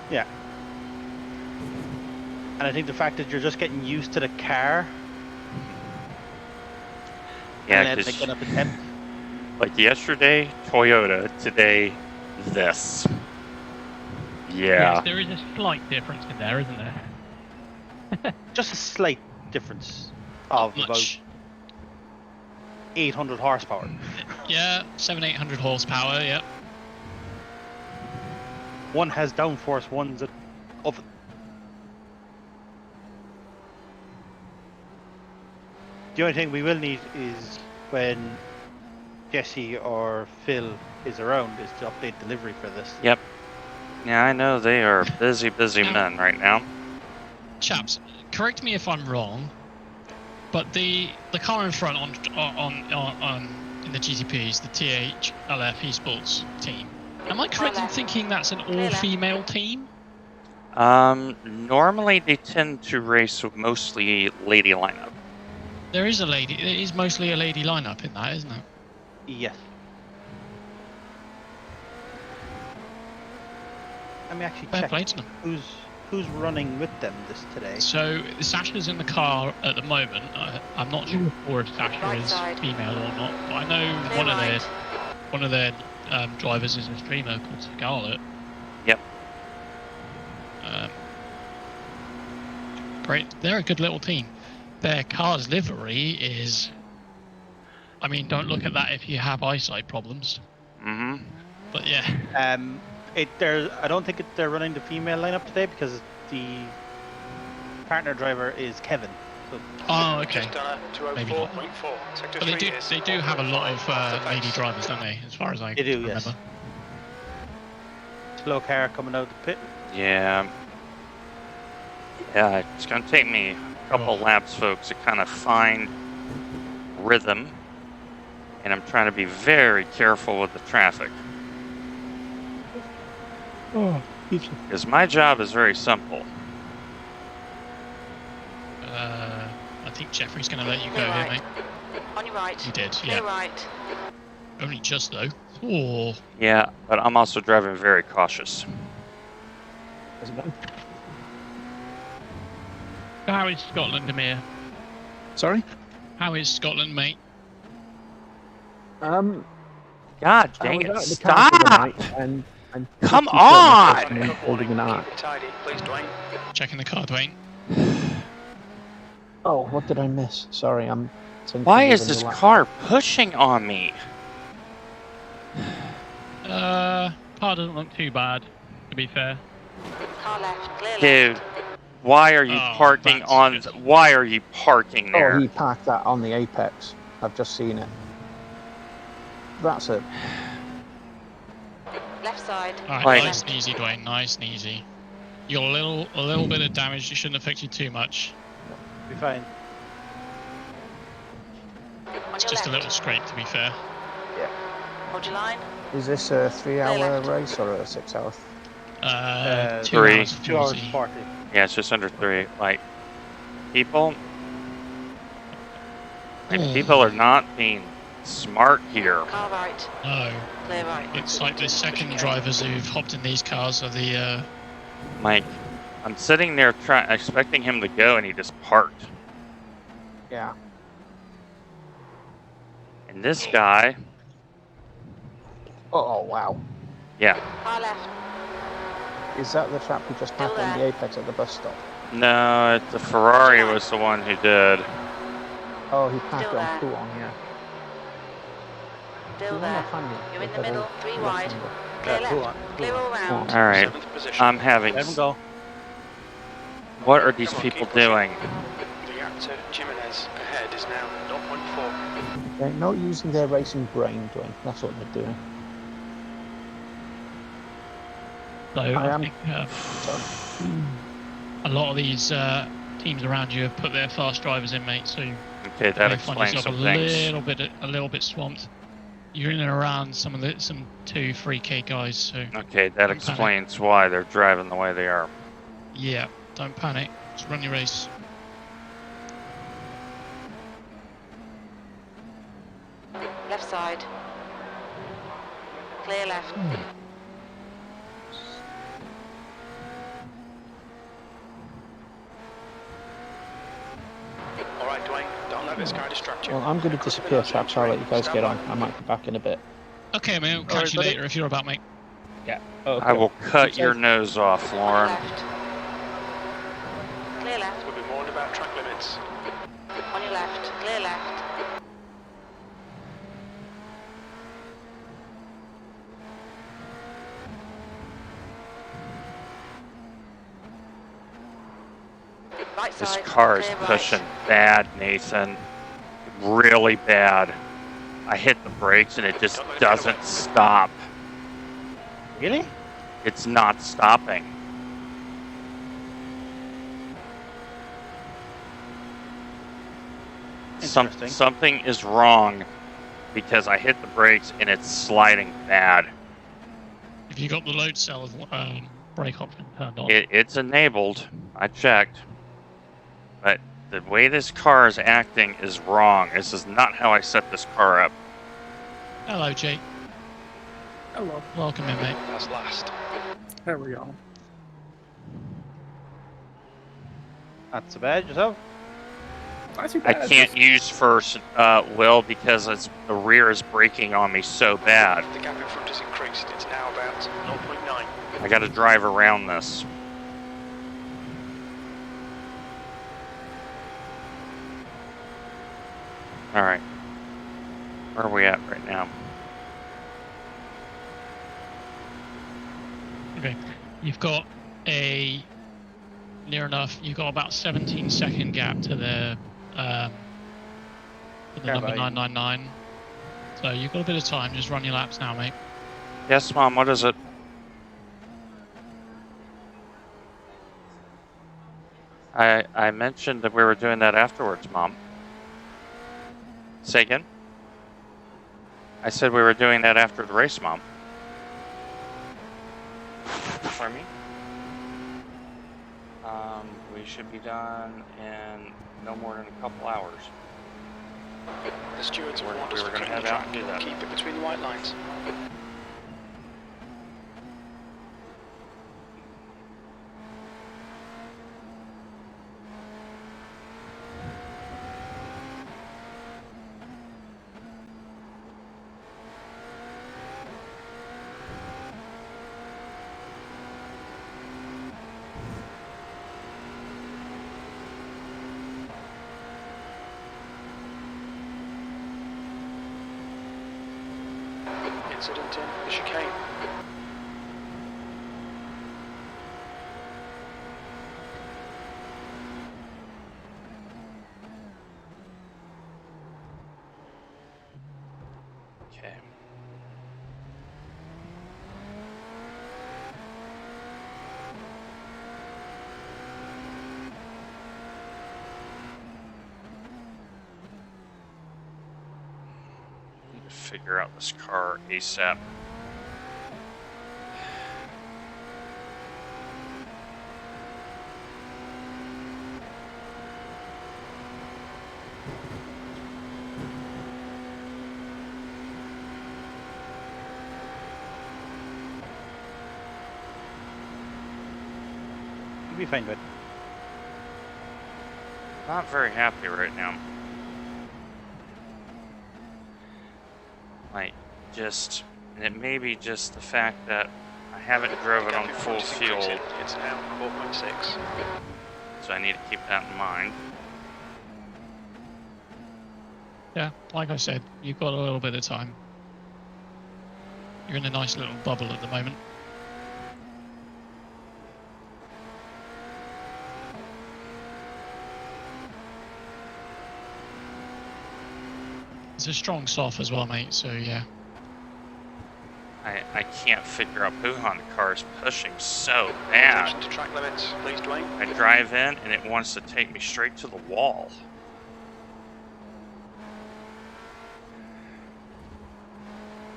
Yeah. And I think the fact that you're just getting used to the car Yeah, and then because picking up a temp. like yesterday, Toyota. Today, this. Yeah. Yes, there is a slight difference in there, isn't there? Just a slight difference of Not about much. 800 horsepower. Yeah, 700-800 horsepower, yeah. One has downforce, one's at oven. The only thing we will need is when Jesse or Phil is around is to update delivery for this. Yep. Yeah, I know they are busy men right now. Chaps, correct me if I'm wrong, but the car in front on in the GTPs, the THLF Esports team. Am I correct in thinking that's an all-female team? Normally they tend to race with mostly lady lineup. There is a lady. It is mostly a lady lineup in that, isn't it? Yes. Let me actually Fair check play to them. who's running with them today. So Sasha's in the car at the moment. I'm not sure if Sasha Right is side. female or not, but I know Clear right. one of their drivers is a streamer called Scarlett. Yep. Great. They're a good little team. Their car's livery is. I mean, don't look at that if you have eyesight problems. Mm-hmm. But yeah. I don't think they're running the female lineup today because the partner driver is Kevin. So Oh, okay. Just done a Maybe not. 204.4. Sector But they 3 do. is They do have a lot 1.5 of off the lady base. drivers, don't they? As far as I They do, remember. yes. Slow car coming out of the pit. Yeah. Yeah, it's going to take me a couple laps, folks, to kind of find rhythm. And I'm trying to be very careful with the traffic. Oh, Because my job is very simple. I think Jeffrey's going to let you go Clear here, right. mate. On your right. You did, Clear yeah. right. Only just though. Oh, Yeah, but I'm also driving very cautious. how is Scotland, Amir? Sorry? How is Scotland, mate? God I dang was it, out of the car for the stop! night and Come pretty certain on! the person was holding an arc. Keep it tidy, please, Dwayne. Checking the car, Dwayne. Oh, what did I miss? Sorry, I'm thinking Why of is a this new car pushing on me? Car doesn't look too bad, to be fair. Car left. Clear Dude, left. why are you Oh, parking that's on? good. Why are you parking Oh, there? he parked that on the apex. I've just seen it. That's it. Left side. Alright, Like- nice and easy, Dwayne. Nice and easy. You got a little bit of damage. It shouldn't affect you too much. Be fine. On It's your just a left. little scrape, to be fair. Hold your line. Is this a 3-hour left. race or a 6-hour? 2 3. hours 2 hours 40. 40. Yeah, it's just under 3. Like, people are not being smart here. Car right. No. Clear right. It's like the second drivers who've hopped in these cars are the. Like, I'm sitting there expecting him to go, and he just parked. Yeah. And this guy, Oh, wow. yeah. Car left. Is that the chap who just parked on the apex at the bus stop? No, the Ferrari was the one who did. Oh, he parked Still it on there. Kuon, yeah. Still there. You're in the middle. 3 wide. Clear Yeah, cool left. on. Clear all round. All right, 7th position. I'm having. Let him go. What are these Come on, people keep pushing. doing? The gap to Jimenez ahead is now 0.4. They're not using their racing brain, Dwayne. That's what they're doing. So I I am- think a lot of these teams around you have put their fast drivers in, mate. So Okay, that you find explains yourself some things. a little bit swamped. You're in and around some 2-3K guys. So Okay, that Don't explains why they're driving the way they are. yeah, don't panic. Just run your race. Left side. Clear left. All right, Dwayne, don't let this car distract you. Well, I'm going to disappear, chaps. I'll let you guys get on. I might be back in a bit. Okay, mate. I'll All catch right, you buddy. later if you're about, mate. Yeah. Okay. I will cut Keep your safe. nose off, On your Lauren. left. Clear left. We'll be warned about track limits. On your left. Clear left. Right This side. car is clear right. pushing bad, Nathan. Really bad. I hit the brakes and it just doesn't stop. Really? It's not stopping. Interesting. Something is wrong because I hit the brakes and it's sliding bad. If you got the load cell brake option turned on. It's enabled. I checked. But the way this car is acting is wrong. This is not how I set this car up. Hello, Jake. Hello. Welcome in, mate. That's last. There we go. Not so bad. Yourself? Not too I bad. can't use first, Will, because the rear is braking on me so bad. The gap in front has increased. It's now about 0.9. I got to drive around this. All right. Where are we at right now? Okay. You've got a near enough. You've got about 17-second gap to the number 999. So you've got a bit of time. Just run your laps now, mate. Yes, Mom. What is it? I mentioned that we were doing that afterwards, Mom. Say again? I said we were doing that after the race, Mom. Pardon me? We should be done in no more than a couple hours. The stewards have warned We us were to going to clean the head out track. and do that. Keep it between the white lines. Incident in the chicane. Okay. Need to figure out this car ASAP. You'll be fine, bud. Not very happy right now. Like, and it may be just the fact that I haven't driven on full fuel, It's now 4.6. so I need to keep that in mind. Yeah, like I said, you've got a little bit of time. You're in a nice little bubble at the moment. It's a strong soft as well, mate, so yeah. I can't figure out who on the car is pushing so bad. Attention to track limits, please, Dwayne. I drive in and it wants to take me straight to the wall.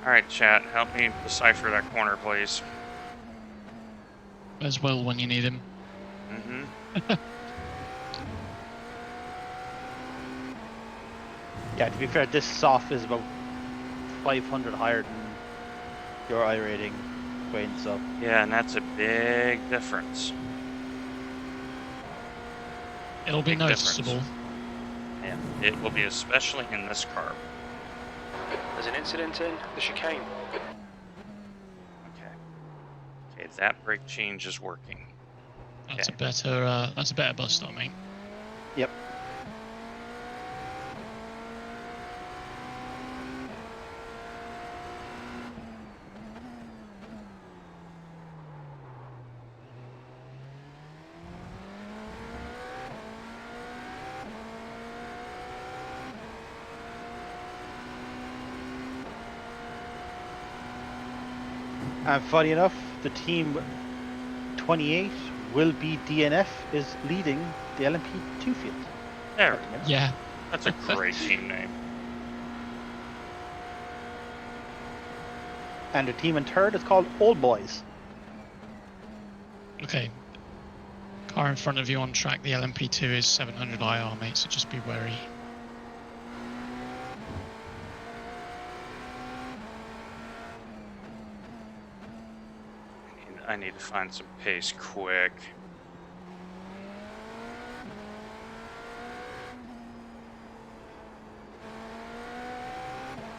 Alright, chat, help me decipher that corner, please. As well when you need him. Mm-hmm. Yeah, to be fair, this soft is about 500 higher than your I rating, Dwayne, so. Yeah, and that's a big difference. It'll be Big noticeable. difference. And it will be especially in this car. There's an incident in the chicane. Okay. Okay, that brake change is working. That's Okay. a better bus stop, mate. Yep. And funny enough, the team 28 will be DNF is leading the LMP2 field. There. Yeah. That's a great team name. And the team in third is called Old Boys. Okay. Car in front of you on track, the LMP2 is 700 IR, mate, so just be wary. I need to find some pace quick.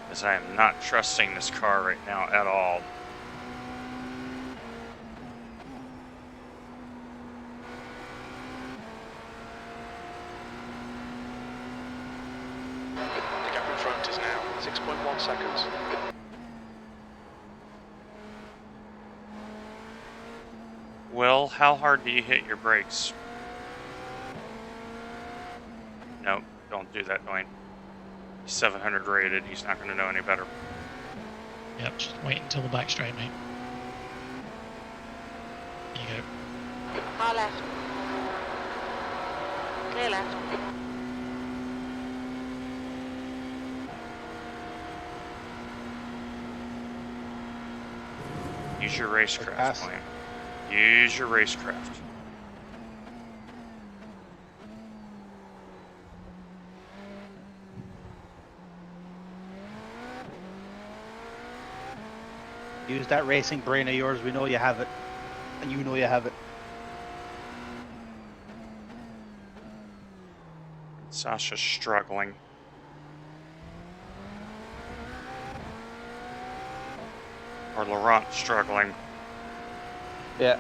Because I am not trusting this car right now at all. The gap in front is now 6.1 seconds. Will, how hard do you hit your brakes? No, don't do that, Dwayne. He's 700 rated. He's not going to know any better. Yep, just wait until the back straight, mate. There you go. Car left. Clear left. Use your racecraft, Pass. Dwayne. Use your racecraft. Use that racing brain of yours. We know you have it. And you know you have it. Sasha's struggling. Or Laurent struggling. Yeah.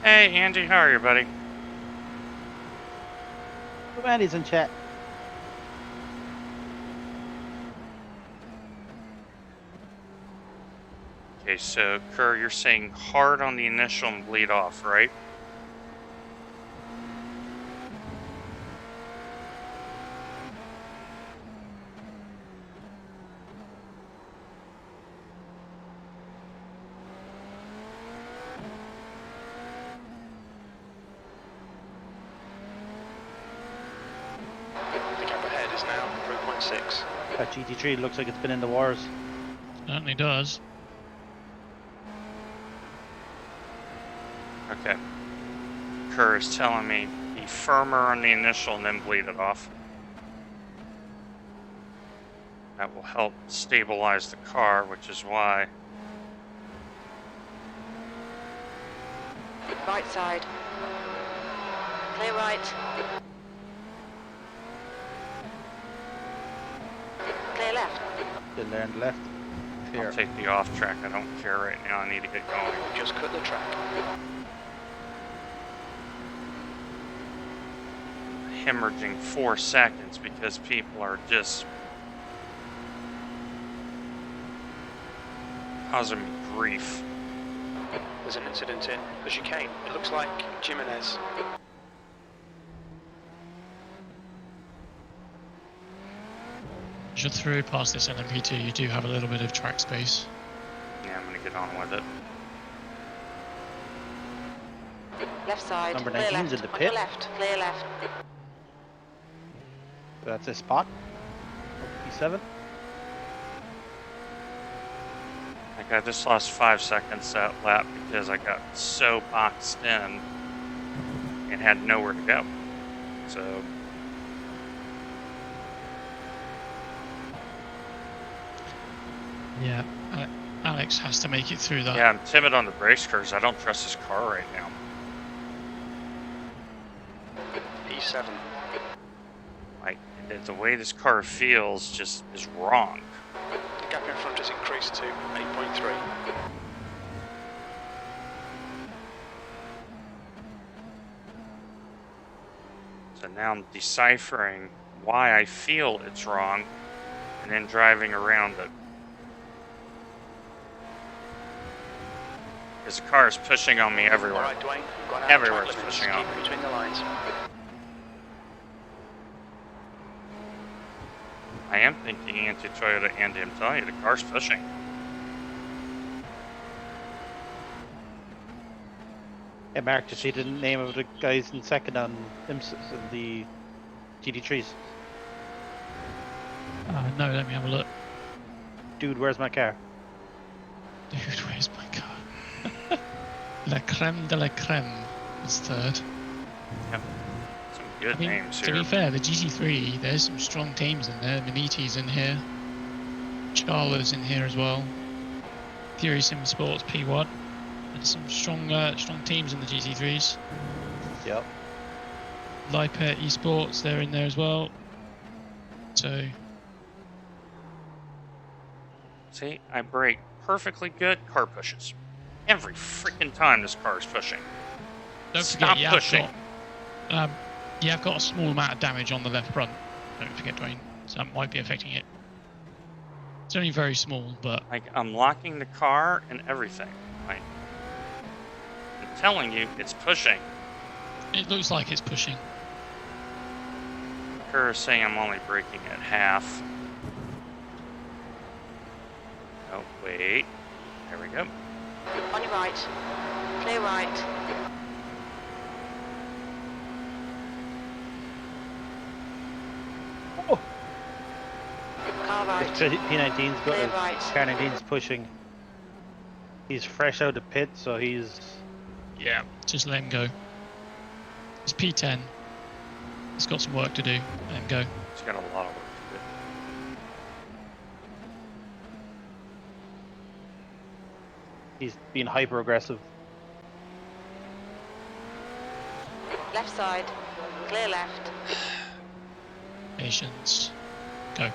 Hey, Andy, how are you, buddy? Andy's in chat. Okay, so Kerr, you're saying hard on the initial and bleed off, right? The gap ahead is now 3.6. That GT3 looks like it's been in the wars. Certainly does. Okay. Kerr is telling me be firmer on the initial and then bleed it off. That will help stabilize the car, which is why. Right side. Clear right. Clear left. Still there on the left. I'll Clear. take the off track. I don't care right now. I need to get going. Just cut the track. Hemorrhaging 4 seconds because people are just causing me grief. There's an incident in the chicane. It looks like Jimenez. As you're through past this LMP2, you do have a little bit of track space. Yeah, I'm gonna get on with it. Left side. Number Clear 19's left. in the On your pit. left. Clear left. That's a spot. P7. Like I just lost 5 seconds that lap because I got so boxed in and had nowhere to go. So Yeah, Alex has to make it through that. yeah, I'm timid on the brace curves. I don't trust this car right now. E7. Like the way this car feels just is wrong. The gap in front has increased to 8.3. So now I'm deciphering why I feel it's wrong and then driving around it. Because the car is pushing on me All everywhere. right, Dwayne. You've gone out Everywhere of it's track limits. pushing on Keep me. between the lines. I am thinking anti-Toyota and I'm telling you, the car's pushing. Hey Mark, did you see the name of the guys in second on IMSA and the GT3s? No, let me have a look. Dude, where's my car? Dude, where's my car? La creme de la creme is third. Yep. Some Good I mean, names to here. be fair, the GT3, there's some strong teams in there. Maniti's in here. Charlo's in here as well. Fury Sim Sports P1. There's some strong teams in the GT3s. Yep. Lipet Esports, they're in there as well. So, See, I brake perfectly good. Car pushes. Every freaking time this car is pushing. don't Stop forget pushing. you have got a small amount of damage on the left front. Don't forget, Dwayne. So that might be affecting it. It's only very small, but Like, I'm locking the car and everything. Like, I'm telling you, it's pushing. it looks like it's pushing. Her saying I'm only braking at half. Oh, wait. There we go. On your right. Clear right. Oh, Car right. P19's got Clear right. car 19's pushing. He's fresh out of pit, so he's Yeah. Just let him go. It's P10. He's got some work to do. Let him go. It's got a lot of work to do. he's being hyper aggressive. Left side. Clear left. Patience. Go.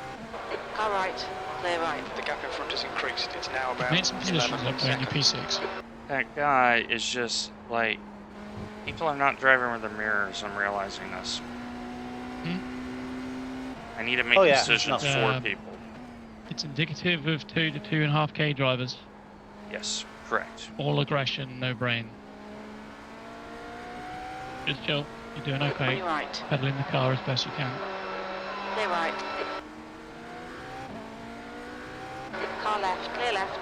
Car right. Clear right. The gap in front has increased. It's now You've about made some positions 11 up there in your seconds. P6. That guy is just like, people are not driving with their mirrors. I'm realizing this. I need to make Oh, yeah. decisions No. for people. It's indicative of 2 to 2.5k drivers. Yes, correct. All aggression, no brain. Just chill. You're doing On okay. your right. Pedaling the car as best you can. Clear right. Car left. Clear left.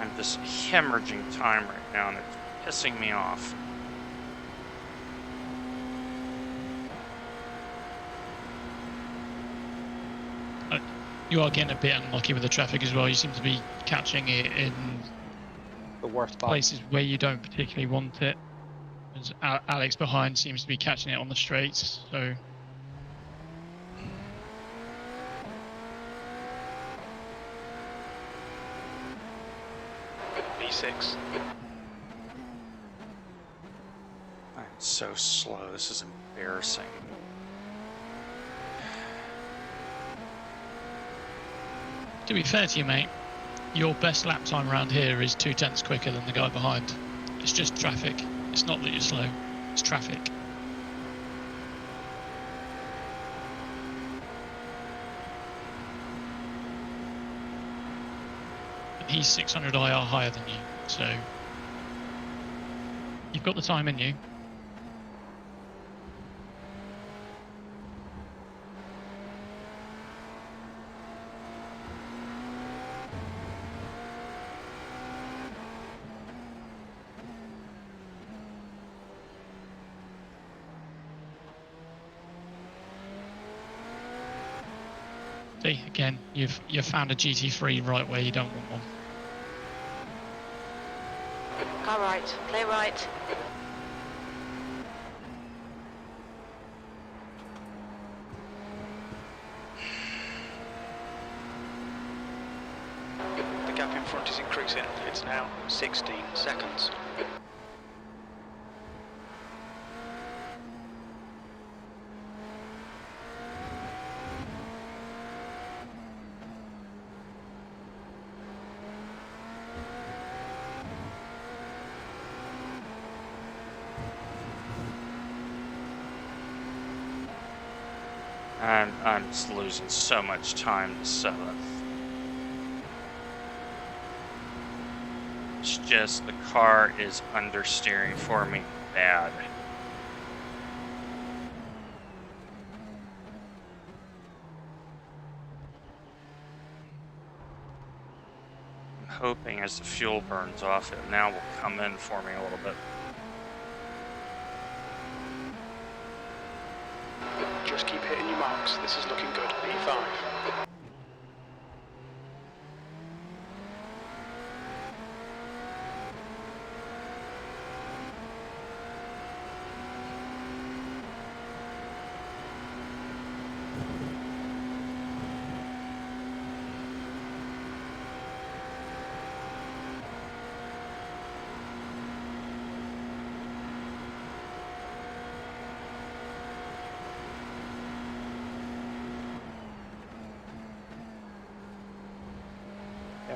I'm just hemorrhaging time right now, and it's pissing me off. You are getting a bit unlucky with the traffic as well. You seem to be catching it in The worst spot. places where you don't particularly want it. As Alex behind seems to be catching it on the straights, so B6. I'm so slow. This is embarrassing. to be fair to you, mate, your best lap time around here is 0.2 quicker than the guy behind. It's just traffic. It's not that you're slow. It's traffic. And he's 600 IR higher than you, so you've got the time in you. See, again, you've found a GT3 right where you don't want one. Car right. Clear right. The gap in front is increasing. It's now 16 seconds. I'm just losing so much time to 7th. It's just the car is understeering for me bad. I'm hoping as the fuel burns off, it now will come in for me a little bit. Just keep hitting your marks. This is looking good. P5.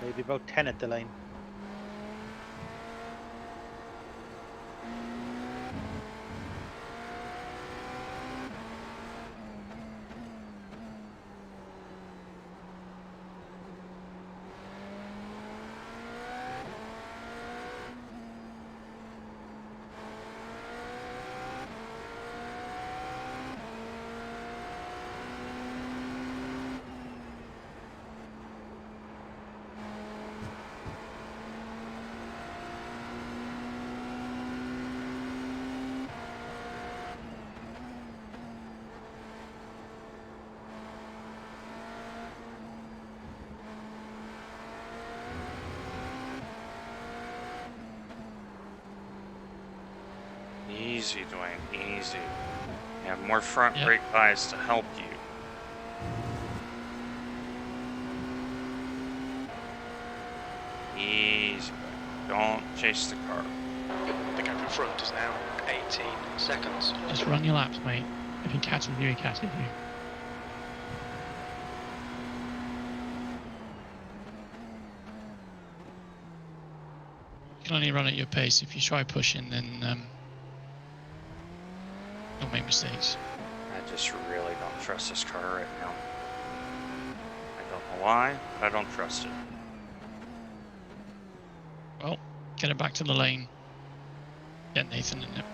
Maybe about 10 at the line. Easy, Dwayne, easy. You have more front Yep. brake bias to help you. Easy, Dwayne. Don't chase the car. The gap in front is now 18 seconds. Just run your laps, mate. If he catches you, he catches you. You can only run at your pace. If you try pushing, then you'll make mistakes. I just really don't trust this car right now. I don't know why, but I don't trust it. Well, get it back to the lane. Get Nathan in it.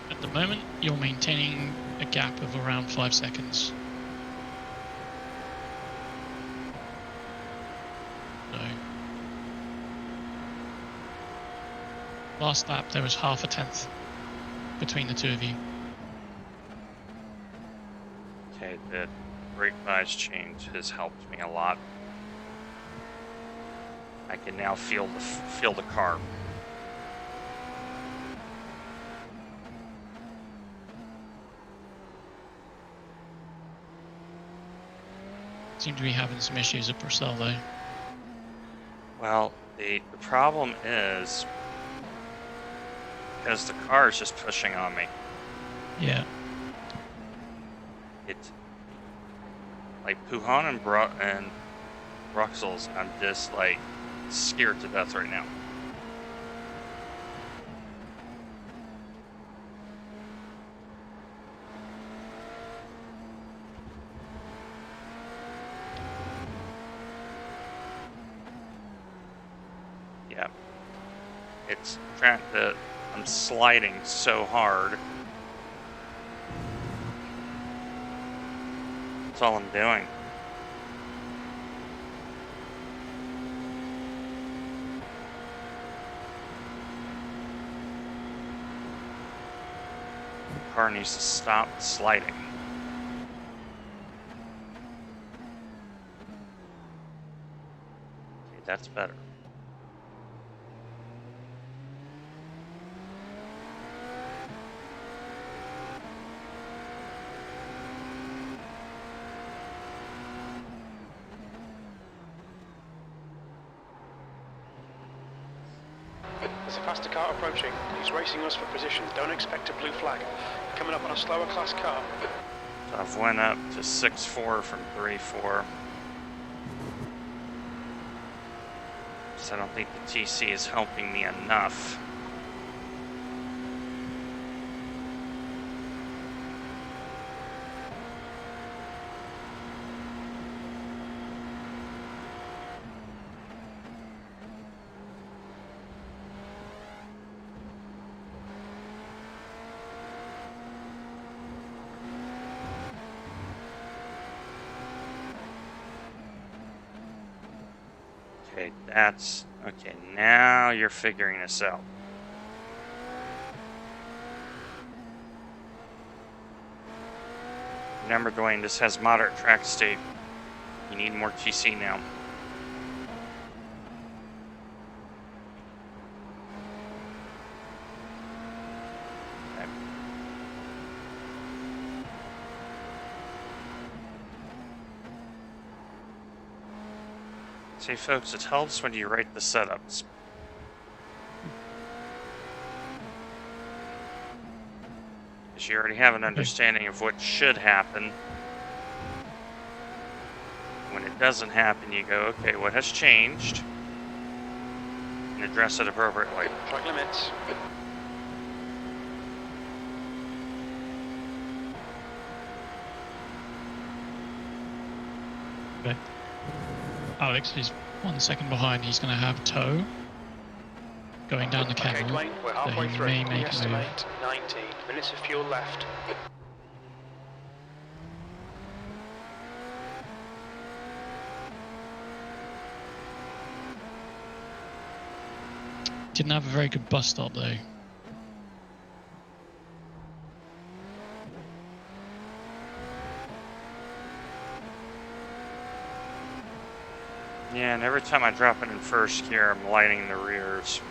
At the moment, you're maintaining a gap of around 5 seconds. So, last lap there was half a tenth between the two of you. Okay, the brake bias change has helped me a lot. I can now feel the car. Seem to be having some issues at Purcell though. Well, the problem is because the car is just pushing on me. Yeah. It's like Puhan and Bruxelles. I'm just like scared to death right now. Yeah. It's trying to. I'm sliding so hard. That's all I'm doing. The car needs to stop sliding. Okay, that's better. There's a faster car approaching. He's racing us for position. Don't expect a blue flag. Coming up on a slower class car. So I've went up to 6.4 from 3.4. So I don't think the TC is helping me enough. Okay, that's okay. Now you're figuring this out. Remember, Dwayne, this has moderate track state. You need more TC now. Okay. See, folks, it helps when you write the setups. So you already have an understanding of what should happen. When it doesn't happen, you go, okay, what has changed? And address it appropriately. Track limits. Okay. Alex is 1 second behind. He's going to have tow going down the Okay, canal. Dwayne, we're So halfway he through. may We make a move. estimate 19 minutes of fuel left. Didn't have a very good bus stop though. Yeah, and every time I drop it in first gear, I'm lighting the rears.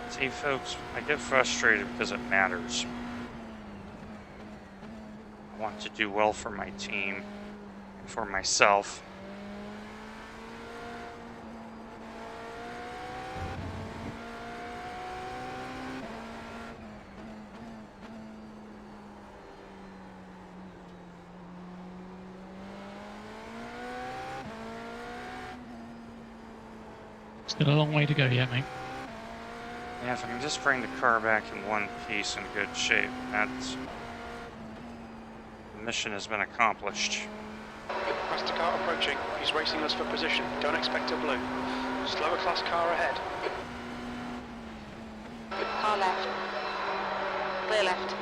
See, folks, I get frustrated because it matters. I want to do well for my team and for myself. Still a long way to go yet, mate. Yeah, if I can just bring the car back in one piece in good shape, that's... the mission has been accomplished. Faster car approaching. He's racing us for position. Don't expect a blue. Slower class car ahead. Car left. Clear left.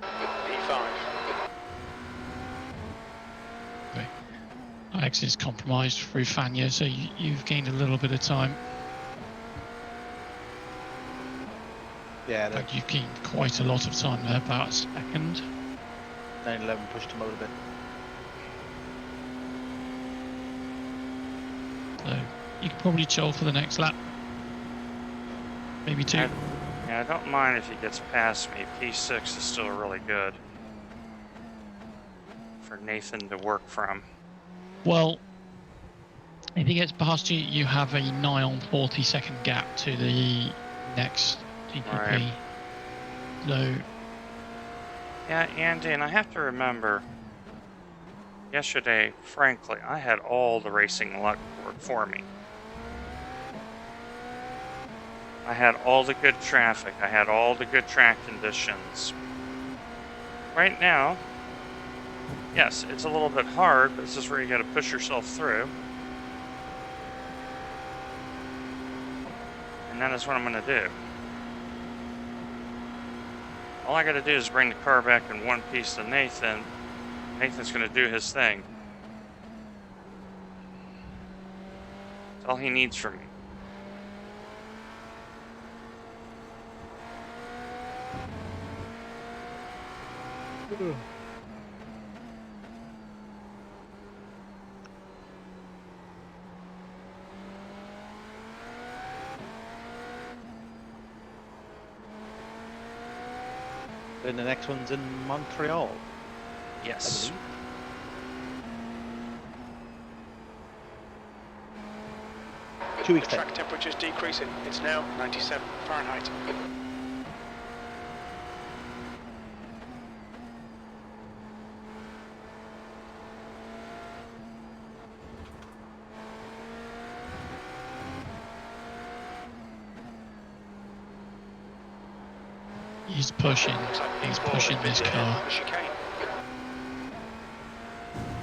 P5. Okay. Alex is compromised through Fania, so you've gained a little bit of time. Yeah, But you've gained quite a lot of time there, about a second. 911 pushed him out a bit. So you can probably chill for the next lap. Maybe two. Yeah, I don't mind if he gets past me. P6 is still really good for Nathan to work from. Well, if he gets past you, you have a nigh on 40-second gap to the next GPP. Right. So, Yeah, Andy, and I have to remember, yesterday, frankly, I had all the racing luck work for me. I had all the good traffic. I had all the good track conditions. Right now, yes, it's a little bit hard, but this is where you got to push yourself through. And that is what I'm going to do. All I got to do is bring the car back in one piece to Nathan. Nathan's going to do his thing. That's all he needs from me. Then the next one's in Montreal. Yes. 2 weeks The time. track temperature's decreasing. It's now 97 Fahrenheit. he's pushing. He's pushing this car. The chicane.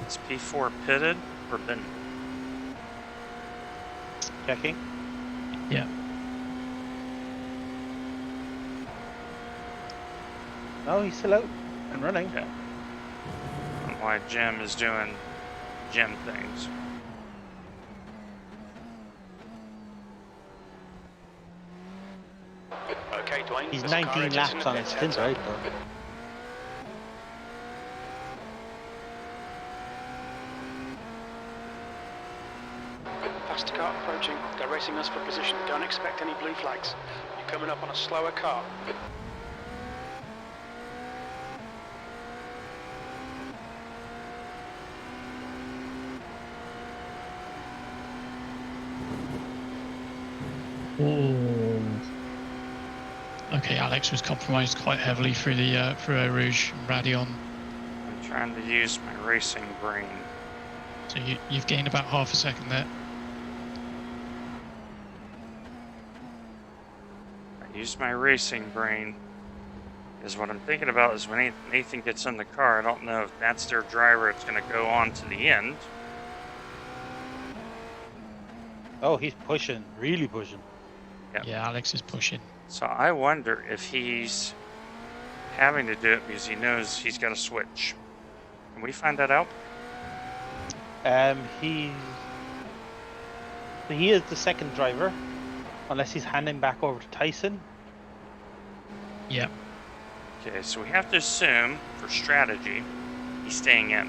Is P4 pitted or been? Checking. Yeah. No, he's still out and running. Okay. Why Jim is doing Jim things. Okay, Dwayne. He's there's a car 19 exiting laps the on pit. his Heads stint, up. right? Faster car approaching. They're racing us for position. Don't expect any blue flags. You're coming up on a slower car. Oh. Okay, Alex was compromised quite heavily through the through Eau Rouge and Radion. I'm trying to use my racing brain. So you've gained about half a second there. I use my racing brain. Is what I'm thinking about is when Nathan gets in the car, I don't know if that's their driver. It's going to go on to the end. Oh, he's pushing, really pushing. Yep. Yeah, Alex is pushing. So I wonder if he's having to do it because he knows he's got to switch. Can we find that out? He is the second driver, unless he's handing back over to Tyson. Yeah. Okay, so we have to assume, for strategy, he's staying in.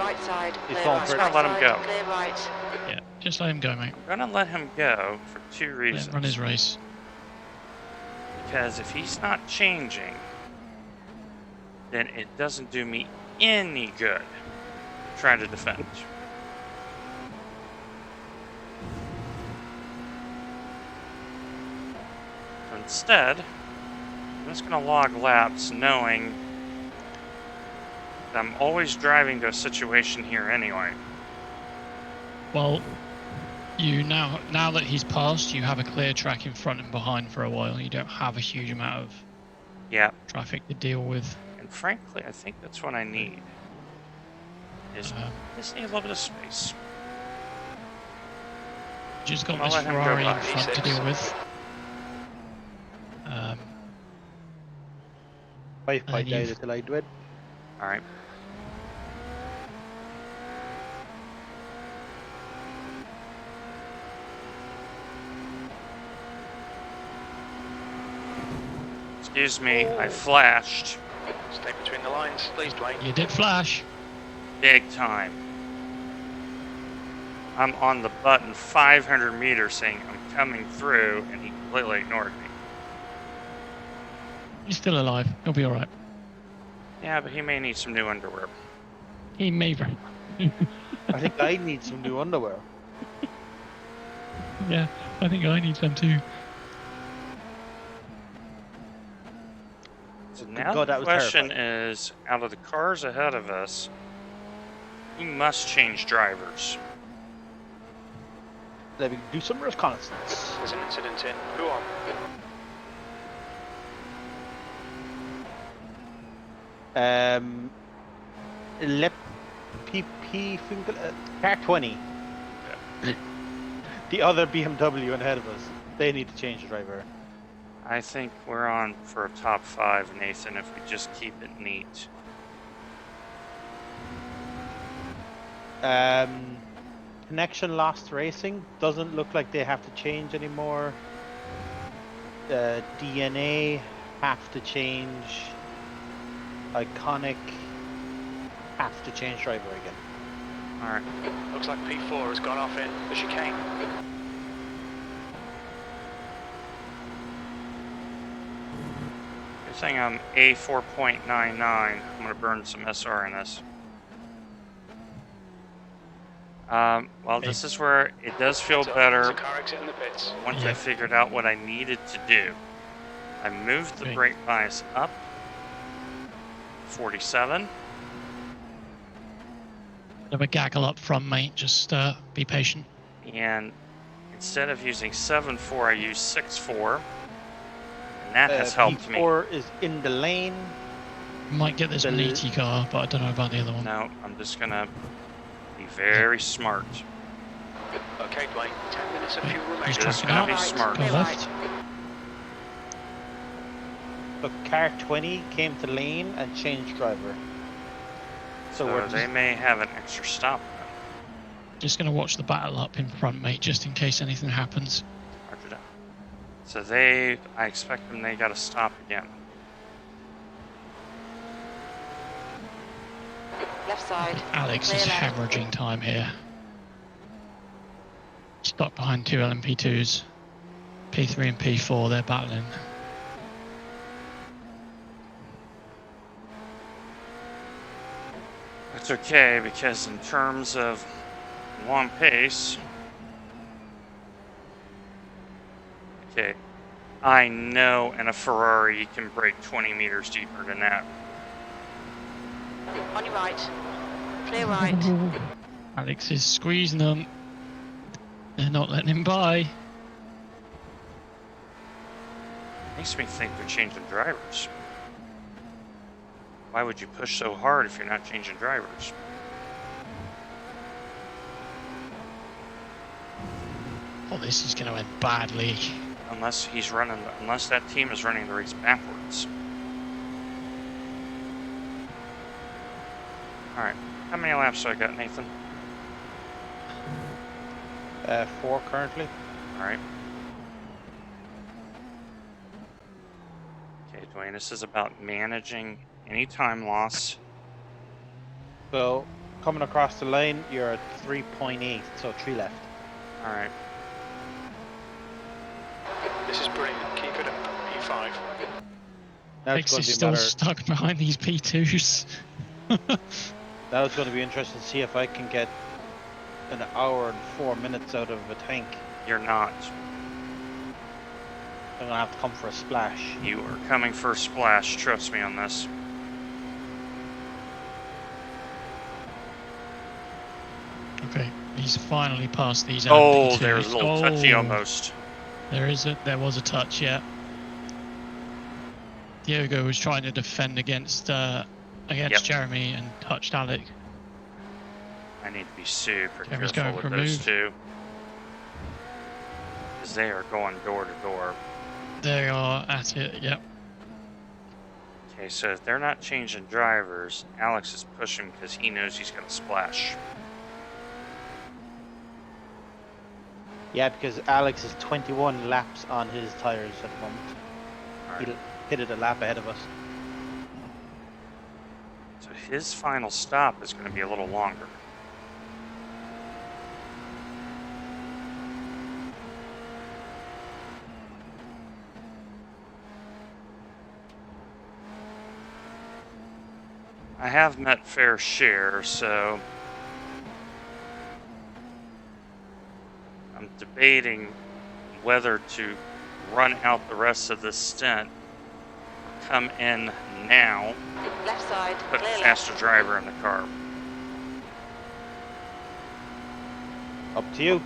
Right side, He's clear going right. for it. Just gonna let him go. Clear right. Yeah, just let him go, mate. I'm going to let him go for two Let reasons. him run his race. Because if he's not changing, then it doesn't do me any good trying to defend. So instead, I'm just going to log laps knowing that I'm always driving to a situation here anyway. Well, you now that he's passed, you have a clear track in front and behind for a while. You don't have a huge amount of Yeah, traffic to deal with. and frankly, I think that's what I need. Is just need a little bit of space. You just got I'll this let him go Ferrari in by. front to deal with. Five And point you've- data till I do it. All right. Excuse me, I flashed Stay between the lines, please, Dwayne. You did flash. big time. I'm on the button 500 meters saying I'm coming through, and he completely ignored me. He's still alive. He'll be all right. Yeah, but he may need some new underwear. He may very. I think I need some new underwear. Yeah, I think I need some too. So Good now God, the that was question terrifying. is, out of the cars ahead of us, who must change drivers? Let me do some reconnaissance. There's an incident in. Who on? Lep PP car 20. The other BMW ahead of us. They need to change the driver. I think we're on for a top 5, Nathan, if we just keep it neat. Connection Lost Racing doesn't look like they have to change anymore. DNA have to change. Iconic have to change driver again. Alright. Looks like P4 has gone off in the chicane. You're saying I'm A4.99. I'm going to burn some SR in this. Well, this is where it does feel So, better there's a car exit in the pits. once Yeah. I figured out what I needed to do. I moved the Great. brake bias up 47. Bit of a gaggle up front, mate. Just be patient. And instead of using 7.4, I use 6.4. And that has helped me. P4 is in the lane. Might get this The- meaty car, but I don't know about the other one. No, I'm just going to be very smart. Okay, Dwayne, 10 minutes of fuel remaining. Just Just track it gonna out. be Right, smart. Go clear left. Look, car 20 came to lane and changed driver. So we're they may have an extra stop. Just gonna watch the battle up in front, mate, just in case anything happens. Roger that. So I expect them, they got to stop again. Left side. Alex Clear is left. hemorrhaging time here. Stuck behind 2 LMP2s. P3 and P4, they're battling. It's okay because in terms of long pace, Okay. I know in a Ferrari you can brake 20 meters deeper than that. On your right. Clear right. Alex is squeezing them. They're not letting him by. Makes me think they're changing drivers. Why would you push so hard if you're not changing drivers? Oh, this is going to end badly. Unless that team is running the race backwards. Alright, how many laps do I got, Nathan? 4 currently. Alright. Okay, Dwayne, this is about managing any time loss. So, coming across the lane, you're at 3.8, so 3 left. Alright. This is brilliant. Keep it up. P5. Now Alex it's is going to be still matter. stuck behind these P2s. Now it's going to be interesting to see if I can get an hour and 4 minutes out of a tank. You're not. I'm going to have to come for a splash. You are coming for a splash, trust me on this. Okay, he's finally passed these. Oh, P2s. there's a little touchy almost. There was a touch, yeah. Diogo was trying to defend against Jeremy and touched Alec. I need to be super Jeremy's careful going with for a those move. two. Because they are going door to door. They are at it, yep. Okay, so if they're not changing drivers, Alex is pushing because he knows he's going to splash. Yeah, because Alex is 21 laps on his tires at the moment. Alright. He'll hit it a lap ahead of us. So his final stop is going to be a little longer. I have met fair share, so I'm debating whether to run out the rest of this stint, come in now, Left side. put a Clear faster left. driver in the car. Up to you.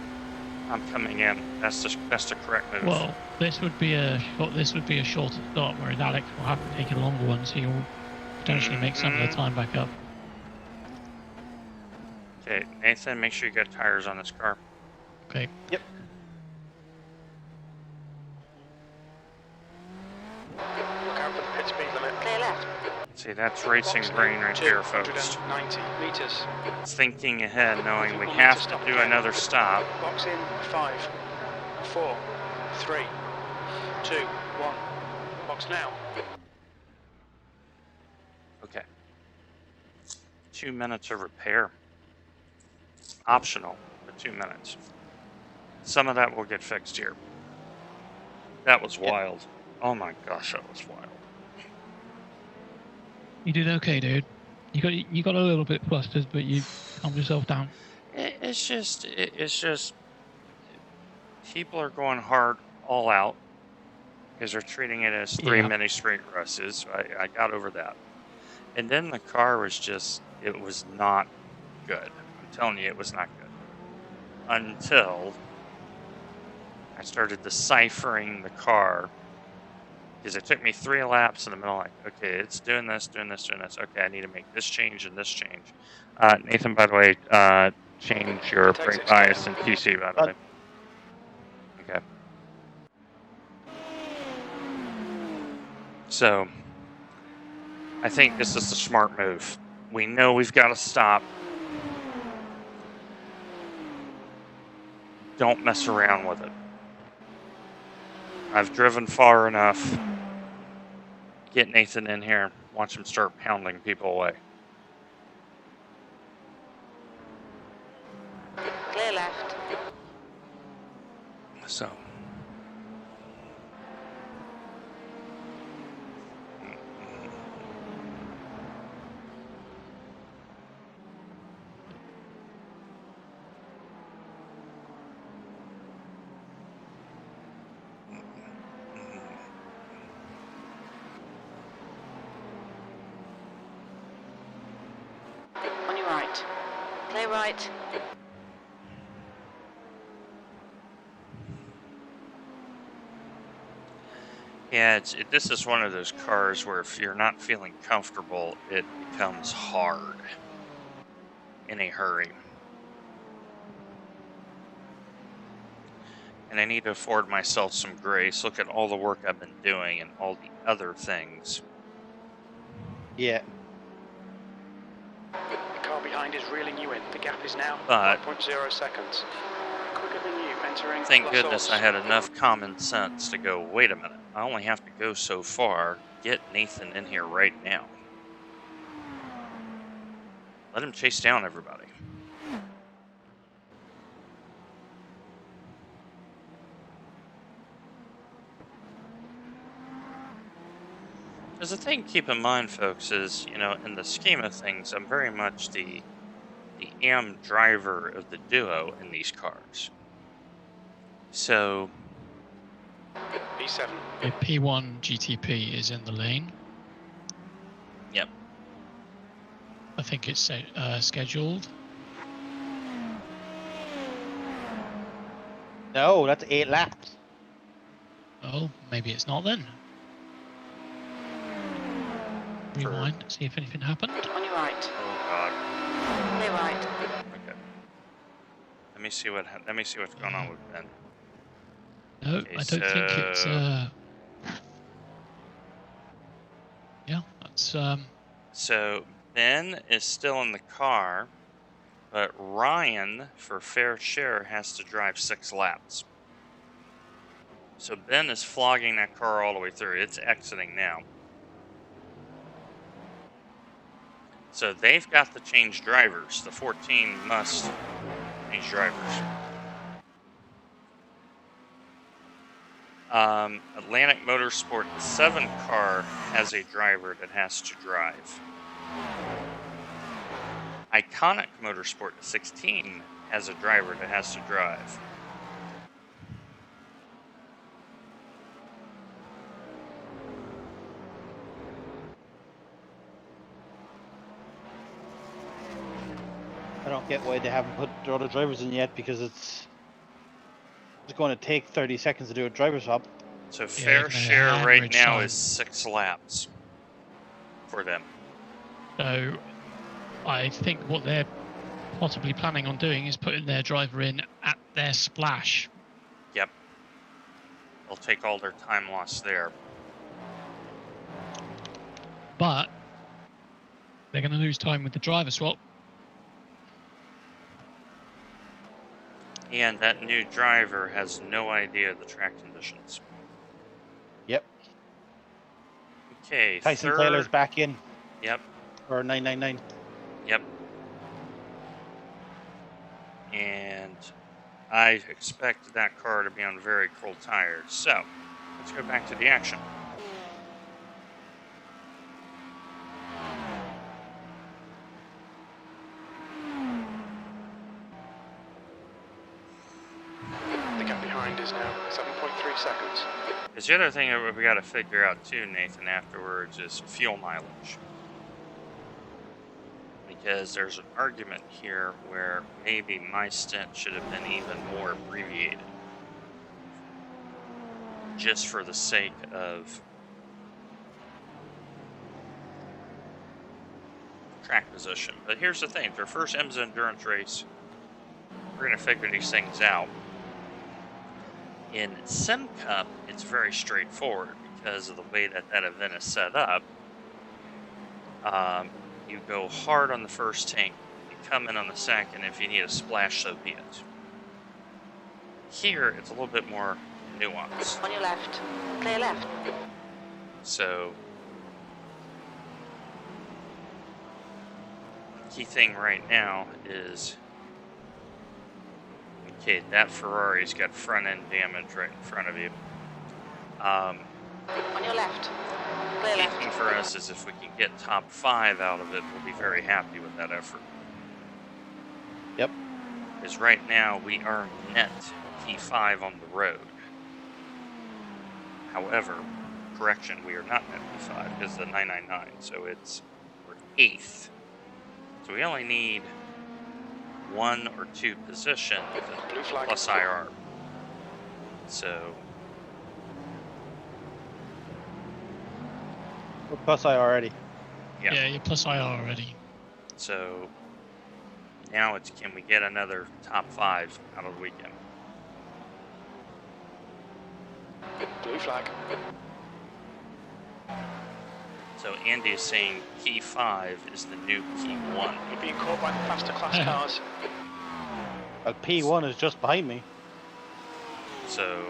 I'm coming in. That's the correct move. Well, this would be a shorter start, whereas Alex will have to take a longer one, so you'll potentially make some of the time back up. Okay, Nathan, make sure you got tires on this car. Okay. Yep. Look out for the pit speed limit. Clear left. See, that's racing brain right there, folks. 290 meters. Thinking ahead, knowing we have to do another stop. Box in 5, 4, 3, 2, 1. Box now. Okay. 2 minutes of repair. Optional, but 2 minutes. Some of that will get fixed here. That was wild. Oh my gosh, that was wild. You did okay, dude. You got a little bit flustered, but you calmed yourself down. It's just people are going hard all out because they're treating it as 3 mini sprint races. I got over that. And then the car was it was not good. I'm telling you, it was not good. Until I started deciphering the car. Because it took me 3 laps in the middle, like, okay, it's doing this, doing this, doing this. Okay, I need to make this change and this change. Nathan, by the way, change your brake bias and TC, by the way. Okay. So, I think this is the smart move. We know we've got to stop. Don't mess around with it. I've driven far enough. Get Nathan in here. Watch him start pounding people away. Clear left. So. Clear right. Yeah, this is one of those cars where if you're not feeling comfortable, it becomes hard in a hurry. And I need to afford myself some grace. Look at all the work I've been doing and all the other things. Yeah. The car behind is reeling you in. The gap is now But 5.0 seconds. Quicker than you entering. thank plus goodness odds. I had enough common sense to go, wait a minute, I only have to go so far. Get Nathan in here right now. Let him chase down everybody. Because the thing to keep in mind, folks, is, in the scheme of things, I'm very much the AM driver of the duo in these cars. So P7. The P1 GTP is in the lane. Yep. I think it's scheduled. No, that's 8 laps. Oh, maybe it's not then. Rewind, see if anything happened. On your right. Oh God. Clear right. Okay. Let me see what's going on with Ben. No, Okay, I don't think it's. Yeah, that's. So Ben is still in the car, but Ryan, for fair share, has to drive 6 laps. So Ben is flogging that car all the way through. It's exiting now. So they've got to change drivers. The 14 must change drivers. Atlantic Motorsport 7 car has a driver that has to drive. Iconic Motorsport 16 has a driver that has to drive. I don't get why they haven't put the other drivers in yet, because it's going to take 30 seconds to do a driver swap. So fair share right now is 6 laps for them. So I think what they're possibly planning on doing is putting their driver in at their splash. Yep. They'll take all their time lost there. But they're going to lose time with the driver swap. And that new driver has no idea of the track conditions. Yep. Okay, Tyson third. Taylor's back in. Yep. Or 999. Yep. And I expect that car to be on very cold tires. So, let's go back to the action. The gap behind is now 7.3 seconds. Because the other thing that we got to figure out too, Nathan, afterwards is fuel mileage. Because there's an argument here where maybe my stint should have been even more abbreviated. Just for the sake of track position. But here's the thing, it's our first IMSA Endurance race. We're going to figure these things out. In Sim Cup, it's very straightforward because of the way that event is set up. You go hard on the first tank, you come in on the second. If you need a splash, so be it. Here, it's a little bit more nuanced. On your left. Clear left. So, the key thing right now is, okay, that Ferrari's got front end damage right in front of you. On your left. Clear Key left. thing for us is if we can get top 5 out of it, we'll be very happy with that effort. Yep. Because right now we are net P5 on the road. However, correction, we are not net P5 because the 999, so we're 8th. So we only need 1 or 2 position Blue flag. plus IR. So We're plus I already. yeah. You're plus IR already. So now it's, can we get another top 5 out of the weekend? Blue flag. So Andy is saying P5 is the new P1. You're being caught by the faster class cars. Well, P1 is just behind me. So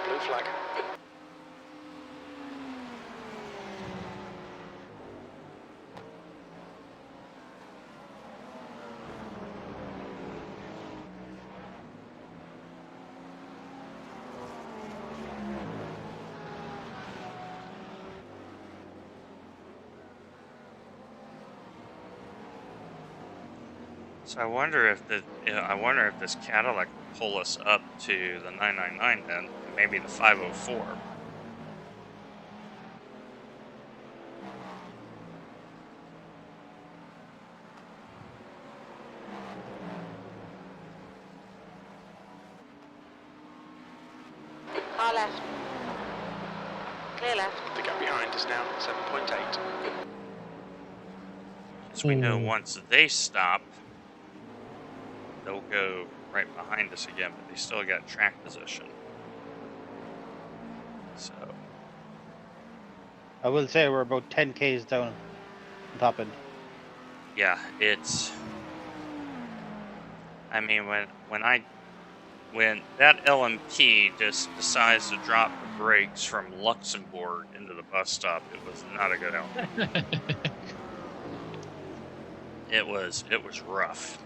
Blue flag. I wonder if this Cadillac will pull us up to the 999 then, and maybe the 504. Car left. Clear left. The gap behind is now 7.8. As we know, once they stop, they'll go right behind us again, but they still got track position. So I will say we're about 10 Ks down top end. yeah, it's. I mean, when that LMP just decides to drop the brakes from Luxembourg into the bus stop, it was not a good outcome. It was rough.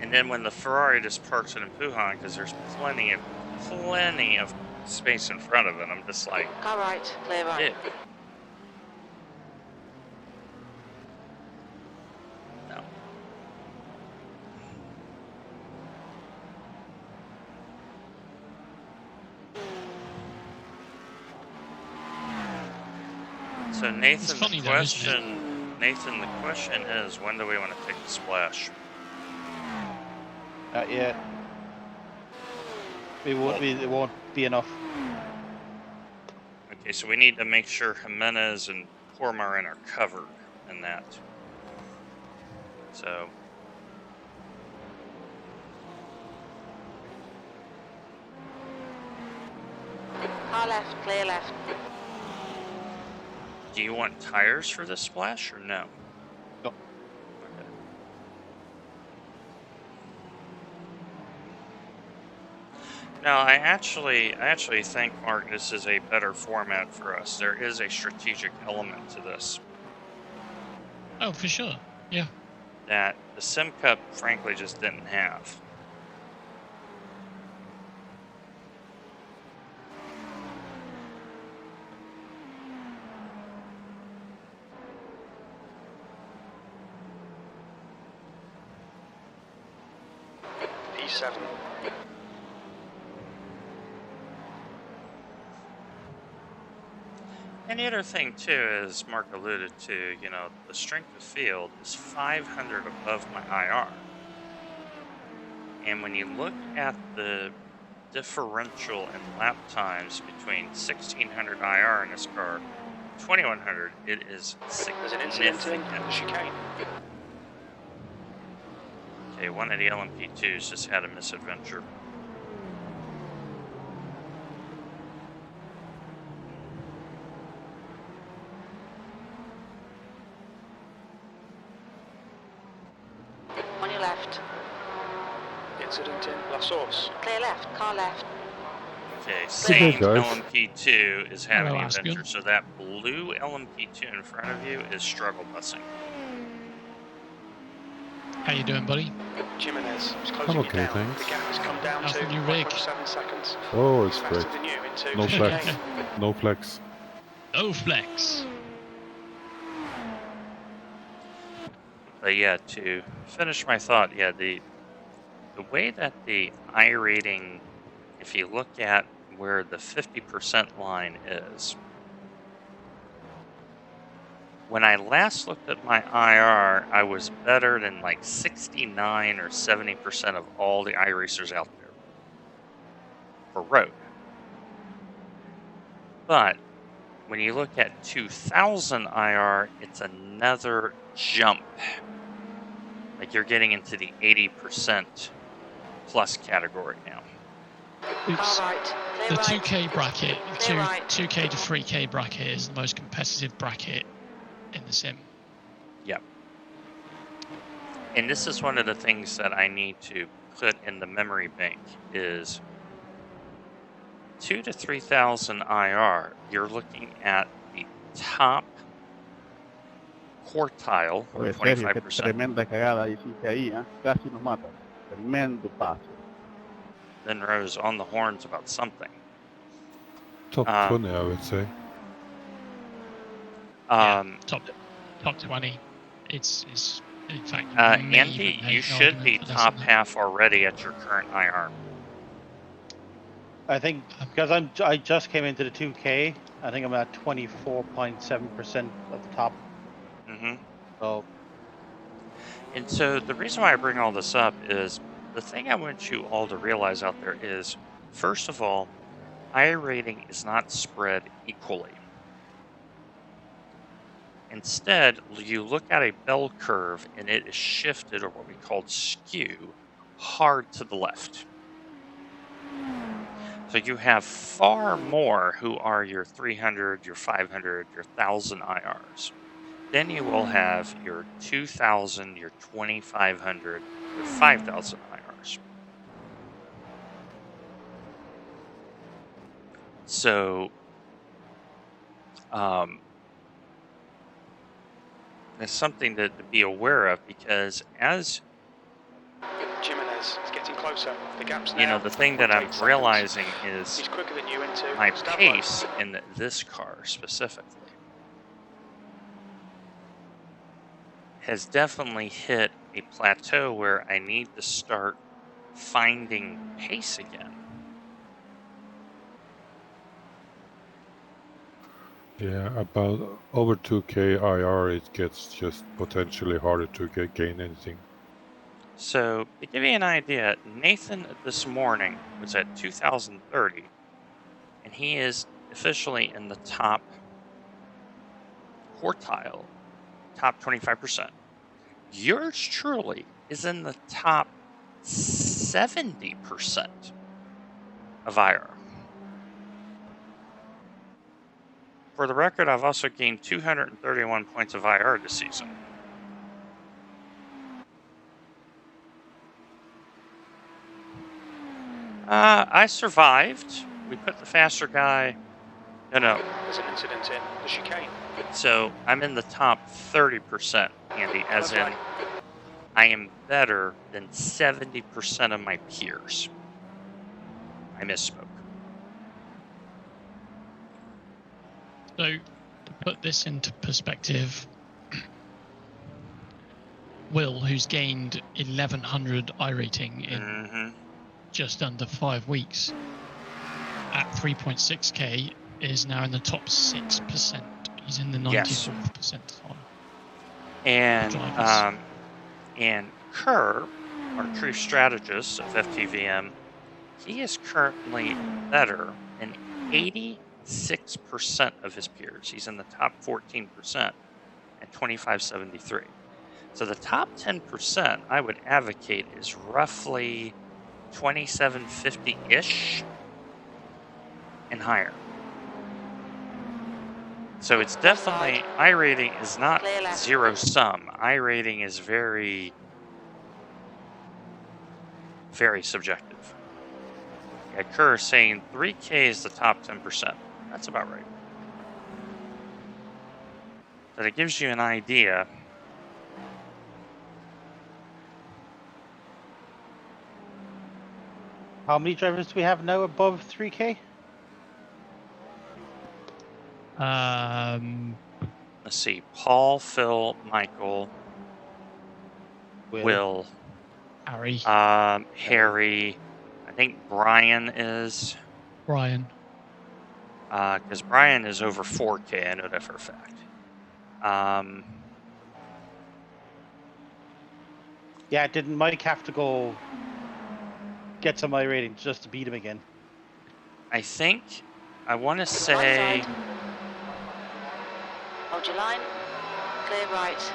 And then when the Ferrari just parks in Pujan, because there's plenty of space in front of it, I'm just like, Car right. Clear right. ew. No. So Nathan, funny the though, isn't it? question is, when do we want to take the splash? Not yet. It won't be enough. Okay, so we need to make sure Jimenez and Pormarin are covered in that. So Car left. Clear left. do you want tires for this splash or no? No. Okay. No, I actually think, Mark, this is a better format for us. There is a strategic element to this Oh, for sure. Yeah. that the Sim Cup, frankly, just didn't have. P7. And the other thing, too, as Mark alluded to, you know, the strength of field is 500 above my IR. And when you look at the differential in lap times between 1600 IR in this car, 2100, it is There's an incident in significant. the chicane. Okay, one of the LMP2s just had a misadventure. On your left. Incident in La Source. Clear left. Car left. Okay, same guys. LMP2 is having Hello, an Aspen. adventure, so that blue LMP2 in front of you is struggle busing. How you doing, buddy? Jimenez is closing okay, you down. thanks. The gap has come down How's to the new rig? 1.7 seconds. Oh, it's Faster great. than you into No the flex. chicane. No flex. Oh, flex. But yeah, to finish my thought, yeah, the way that the I rating, if you look at where the 50% line is. When I last looked at my IR, I was better than like 69 or 70% of all the iRacers out there for road. But when you look at 2000 IR, it's another jump. Like you're getting into the 80% plus category now. Oops. Car right. Clear The right. 2K bracket, the Clear right. 2K to 3K bracket is the most competitive bracket in the sim. Yep. And this is one of the things that I need to put in the memory bank is 2 to 3,000 IR. You're looking at the top quartile, Oye, Sergio, qué 25%. tremenda cagada hiciste ahí, ¿eh? Casi nos mata. Tremendo paso. Then Rose on the horns about something. Top 20, I would say. Top 20. It's in fact. Andy, you should be top half already at your current IR. I think because I just came into the 2K, I think I'm at 24.7% of the top. Mm-hmm. So. And so the reason why I bring all this up is the thing I want you all to realize out there is, first of all, iRating is not spread equally. Instead, you look at a bell curve and it is shifted, or what we call skew, hard to the left. So you have far more who are your 300, your 500, your 1,000 IRs. Then you will have your 2,000, your 2,500, your 5,000 IRs. So, it's something to be aware of, because as Jimenez is getting closer. The gap's now. you know, the thing that I'm realizing is he's quicker than you into my Stavro. pace in this car specifically has definitely hit a plateau where I need to start finding pace again. Yeah, about over 2K IR, it gets just potentially harder to gain anything. So, to give you an idea, Nathan this morning was at 2030, and he is officially in the top quartile, top 25%. Yours truly is in the top 70% of IR. For the record, I've also gained 231 points of IR this season. I survived. We put the faster guy. No. There's an incident in the chicane. So I'm in the top 30%, Andy, as in I am better than 70% of my peers. I misspoke. So, to put this into perspective, Will, who's gained 1,100 iRating in just under 5 weeks, at 3.6k, is now in the top 6%. He's in the 94th percentile. And Kerr, our chief strategist of FTVM, he is currently better than 86% of his peers. He's in the top 14% at 2573. So the top 10%, I would advocate, is roughly 2750-ish and higher. So it's definitely, iRating is not zero sum. iRating is very, very subjective. Yeah, Kerr is saying 3K is the top 10%. That's about right. But it gives you an idea. How many drivers do we have now above 3K? Let's see. Paul, Phil, Michael, Will, Harry. Harry. I think Brian is. Brian. Because Brian is over 4K. I know that for a fact. Yeah, didn't Mike have to go get some ratings just to beat him again? I think I want to Right say. side. Hold your line. Clear right.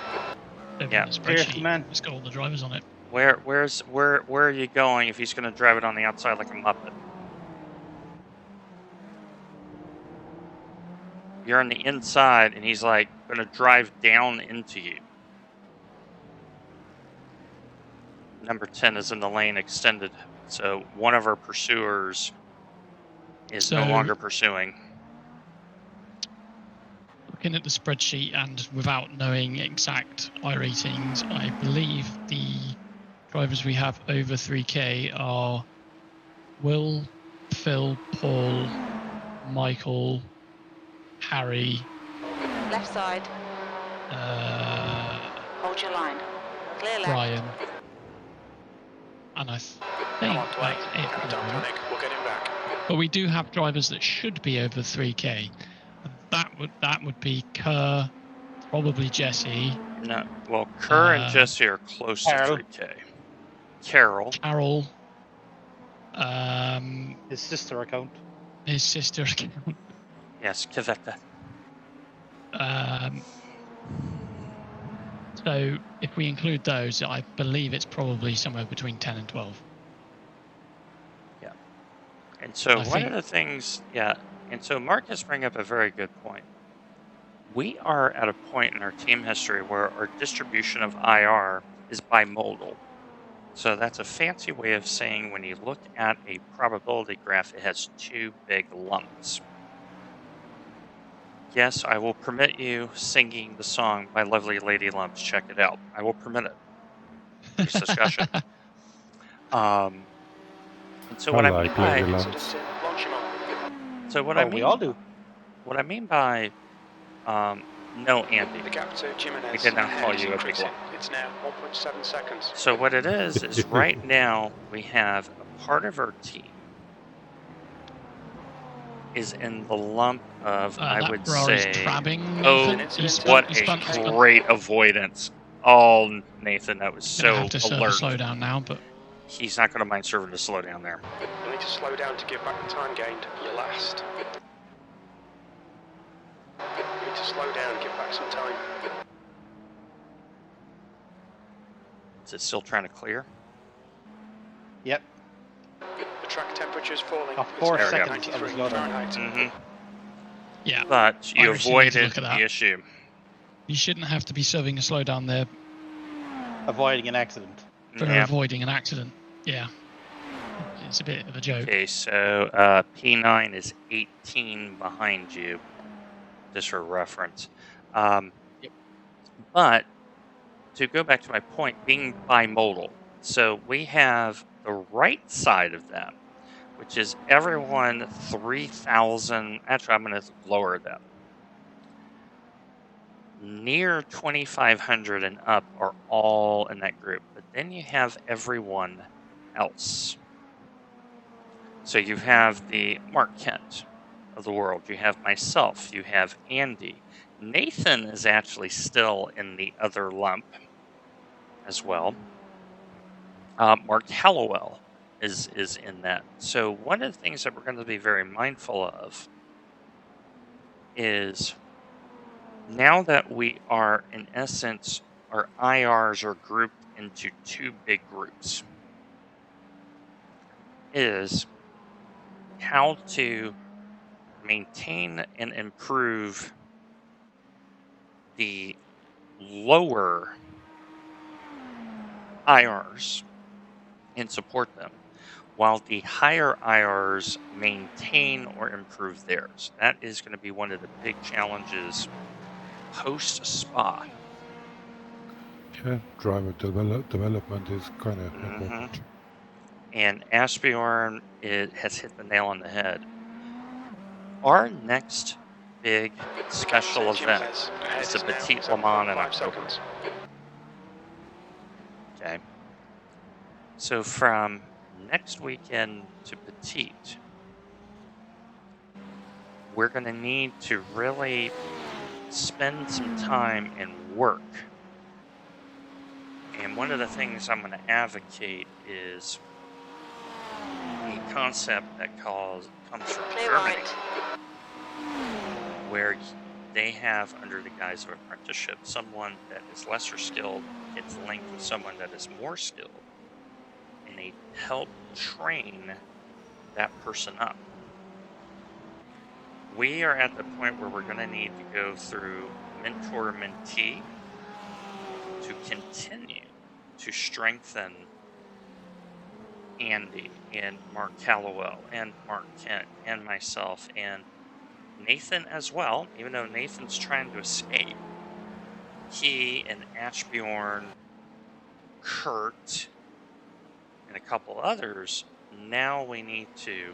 Yeah. The Here's spreadsheet. the man. It's got all the drivers on it. Where are you going if he's going to drive it on the outside like a Muppet? You're on the inside, and he's like going to drive down into you. Number 10 is in the lane extended, so one of our pursuers is no longer pursuing. Looking at the spreadsheet and without knowing exact iRatings, I believe the drivers we have over 3K are Will, Phil, Paul, Michael, Harry. Left side. Hold your line. Clear left. Brian. And I think Come on, Dwayne. that's it. Don't panic. We'll get him back. But we do have drivers that should be over 3K. That would be Kerr, probably Jesse. No, well, Kerr and Jesse are close to 3K. Carol. His sister account. His sister account. Yes, Kaveta. So if we include those, I believe it's probably somewhere between 10 and 12. Yeah. And so one of the things, and so Marcus bring up a very good point. We are at a point in our team history where our distribution of IR is bimodal. So that's a fancy way of saying when you look at a probability graph, it has two big lumps. Yes, I will permit you singing the song by Lovely Lady Lumps. Check it out. I will permit it. This discussion. And so what I mean by we all do. What I mean by no, Andy. The gap to Jimenez. We did not call you a big lump. It's now 1.7 seconds. So what it is right now we have a part of our team is in the lump of, I would say, what a great avoidance. Oh, Nathan, that was so have to alert. Slow down now, but he's not going to mind serving to slow down there. You need to slow down to give back the time gained. You're last. You need to slow down and give back some time. Is it still trying to clear? Yep. The track temperature is falling. 4 seconds. 93 Fahrenheit. Mm-hmm. Yeah. But you avoided the issue. You shouldn't have to be serving a slowdown there. Avoiding an accident. For avoiding an accident. Yeah. It's a bit of a joke. Okay, so P9 is 18 behind you, just for reference. But to go back to my point, being bimodal, so we have the right side of them, which is everyone 3,000. Actually, I'm going to lower that. Near 2,500 and up are all in that group. But then you have everyone else. So you have the Mark Kent of the world. You have myself. You have Andy. Nathan is actually still in the other lump as well. Mark Hallowell is in that. So one of the things that we're going to be very mindful of is now that we are, in essence, our IRs are grouped into two big groups, is how to maintain and improve the lower IRs and support them, while the higher IRs maintain or improve theirs. That is going to be one of the big challenges post-SPA. Yeah, driver development is kind of important. And Asbjorn has hit the nail on the head. Our next big special event is the Petite Le Mans in October. Okay. So from next weekend to Petite, we're going to need to really spend some time and work. And one of the things I'm going to advocate is a concept that comes from Clear Germany, right. where they have, under the guise of apprenticeship, someone that is lesser skilled gets linked with someone that is more skilled, and they help train that person up. We are at the point where we're going to need to go through mentor-mentee to continue to strengthen Andy and Mark Callowell and Mark Kent and myself and Nathan as well, even though Nathan's trying to escape. He and Ashbjorn, Kurt, and a couple others, now we need to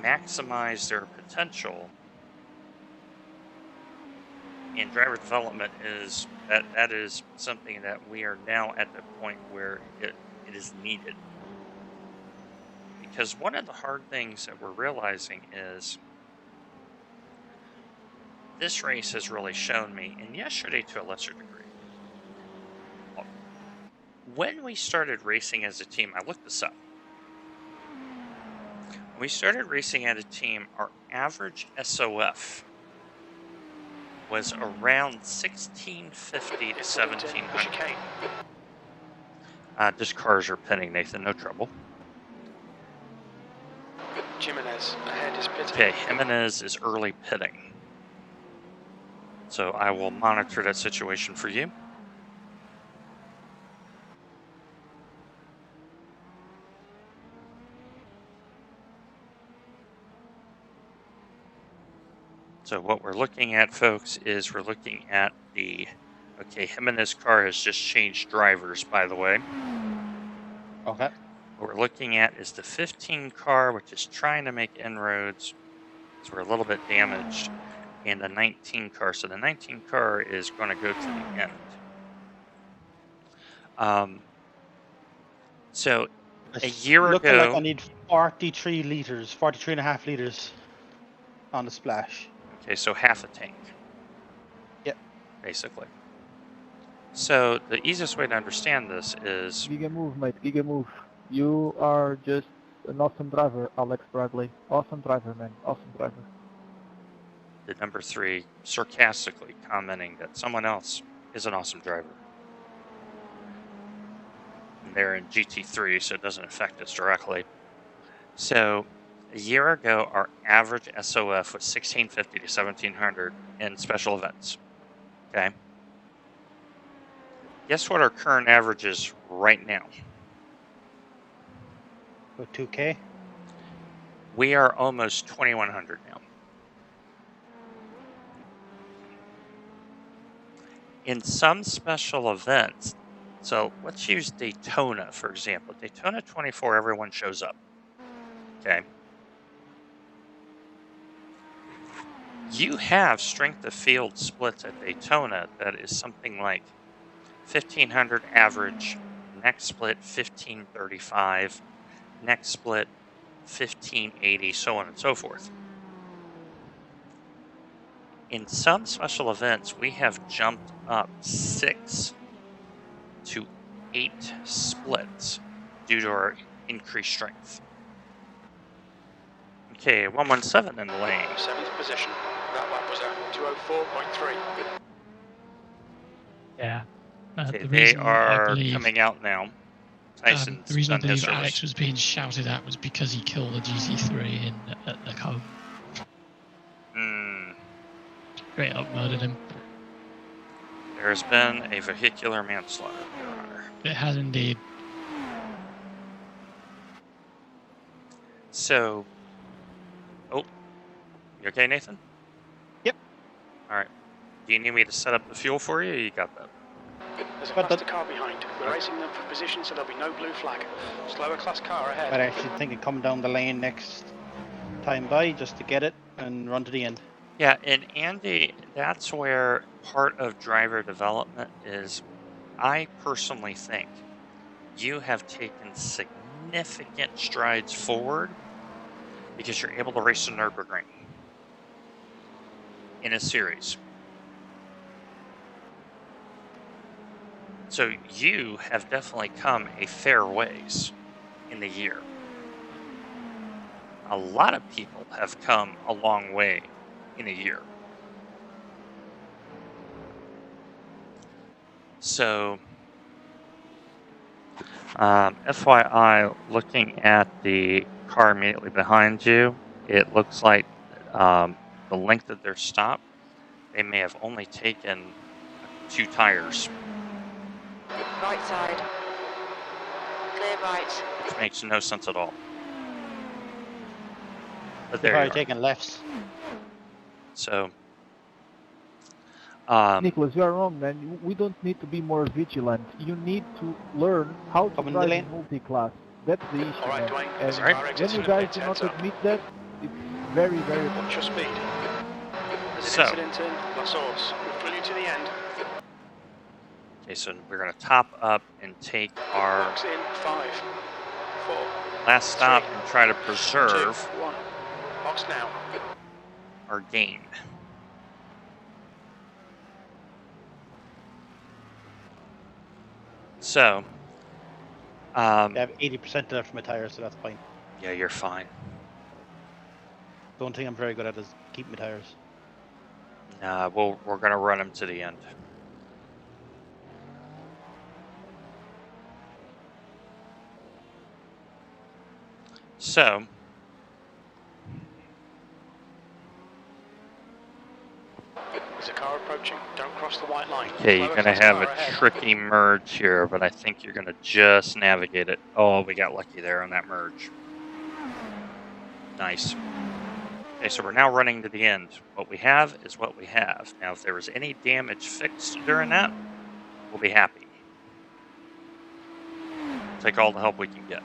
maximize their potential. And driver development is that is something that we are now at the point where it is needed. Because one of the hard things that we're realizing is this race has really shown me, and yesterday to a lesser degree, when we started racing as a team, I looked this up. When we started racing as a team, our average SOF was around 1650 to 1700. Just cars are pinning, Nathan, no trouble. Jimenez ahead is pitting. Okay, Jimenez is early pitting. So I will monitor that situation for you. So what we're looking at, folks, is we're looking at the... Okay, Jimenez car has just changed drivers, by the way. Okay. What we're looking at is the 15 car, which is trying to make inroads, because we're a little bit damaged, and the 19 car. So the 19 car is going to go to the end. So a year looking ago... like I need 43 liters, 43 and a half liters on the splash. Okay, so half a tank. Yep. Basically. So the easiest way to understand this is... Giga move, mate. Giga move. You are just an awesome driver, Alex Bradley. Awesome driver, man. Awesome driver. The number 3 sarcastically commenting that someone else is an awesome driver. And they're in GT3, so it doesn't affect us directly. So a year ago, our average SOF was 1650 to 1700 in special events. Okay. Guess what our current average is right now? So 2K? We are almost 2100 now. In some special events, so let's use Daytona, for example. Daytona 24, everyone shows up. Okay. You have strength of field splits at Daytona that is something like 1500 average, next split 1535, next split 1580, so on and so forth. In some special events, we have jumped up 6 to 8 splits due to our increased strength. Okay, 117 in the lane. 7th position. That lap was at 204.3. Yeah. Okay, The they reason I are believe, coming out now. Tyson's the reason I done his believe service. Alex was being shouted at was because he killed a GT3 at the home. Straight up murdered him. There has been a vehicular manslaughter, Your Honor. It has indeed. So, oh, you okay, Nathan? Yep. All right. Do you need me to set up the fuel for you, or you got that? There's a faster car behind. We're racing them for position, so there'll be no blue flag. Slower class car ahead. But I actually think of coming down the lane next time by just to get it and run to the end. Yeah, and Andy, that's where part of driver development is. I personally think you have taken significant strides forward because you're able to race the Nürburgring in a series. So you have definitely come a fair ways in the year. A lot of people have come a long way in a year. So, FYI, looking at the car immediately behind you, it looks like the length of their stop, they may have only taken 2 tires. Right side. Clear right. Which makes no sense at all. But They're there you probably are. taking lefts. So, Nicholas, you are wrong, man. We don't need to be more vigilant. You need to learn how to Come in the drive lane. in multi-class. That's the issue, All right, man. Dwayne, And there's a car when exiting you the guys pits, do heads not up. admit that, it's very, very bad. Watch your speed. There's So. an incident in La Source. We'll pull you to the end. Okay, so we're going to top up and take our Box in 5, 4, last stop 3, and try to 2, preserve 1. Box now. our gain. So, I have 80% left from my tires, so that's fine. yeah, you're fine. The one thing I'm very good at is keep my tires. Nah, we're going to run them to the end. So, There's a car approaching. Don't cross the white line. okay, you're Slower going to class have car a ahead. tricky merge here, but I think you're going to just navigate it. Oh, we got lucky there on that merge. Nice. Okay, so we're now running to the end. What we have is what we have. Now, if there was any damage fixed during that, we'll be happy. Take all the help we can get.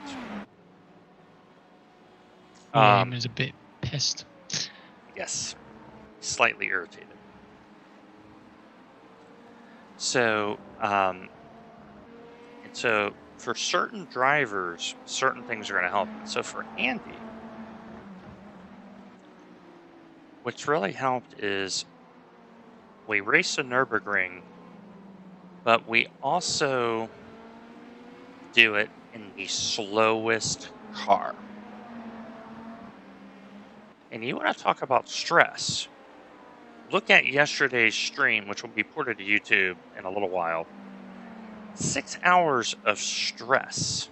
William is a bit pissed. Yes, slightly irritated. So, and so for certain drivers, certain things are going to help. So for Andy, what's really helped is we race the Nürburgring, but we also do it in the slowest car. And you want to talk about stress. Look at yesterday's stream, which will be ported to YouTube in a little while. 6 hours of stress.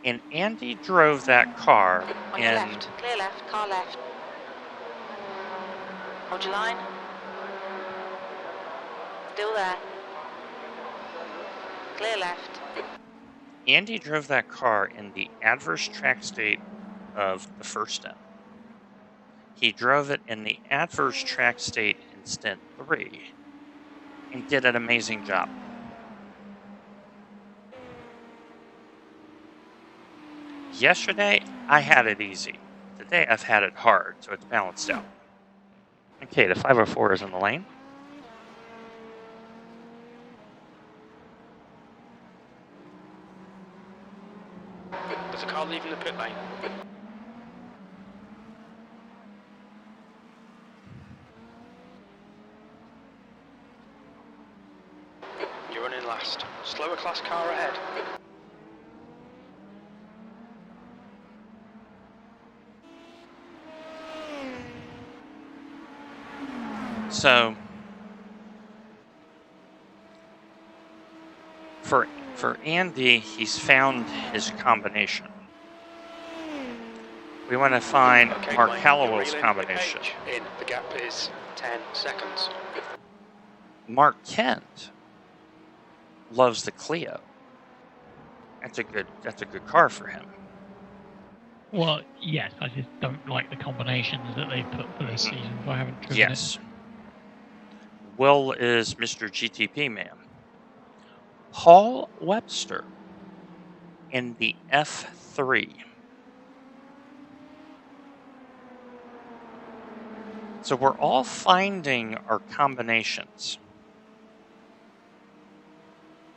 And Andy drove that car On your left. Clear left. Car left. Hold your line. Still there. Clear left. Andy drove that car in the adverse track state of the first stint. He drove it in the adverse track state in stint 3 and did an amazing job. Yesterday, I had it easy. Today, I've had it hard, so it's balanced out. Okay, the 504 is in the lane. There's a car leaving the pit lane. You're running last. Slower class car ahead. So, for Andy, he's found his combination. We want to find Mark Callowell's combination. The gap is 10 seconds. Mark Kent loves the Clio. That's a good car for him. Well, yes, I just don't like the combinations that they put for this season, so I haven't driven Yes. it. Will is Mr. GTP man. Paul Webster in the F3. So we're all finding our combinations.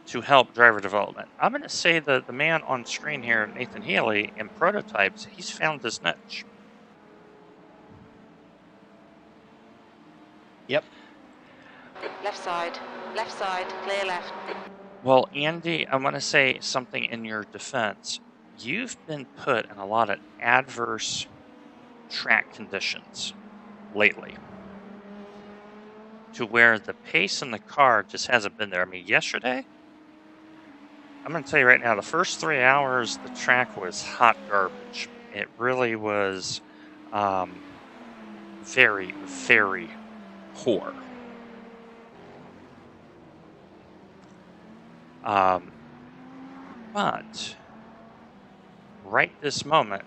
to help driver development. I'm going to say that the man on screen here, Nathan Healy, in prototypes, he's found his niche. Yep. Left side, clear left. Well, Andy, I want to say something in your defense. You've been put in a lot of adverse track conditions lately, to where the pace in the car just hasn't been there. I mean, yesterday, I'm going to tell you right now, the first 3 hours, the track was hot garbage. It really was very, very poor. But right this moment,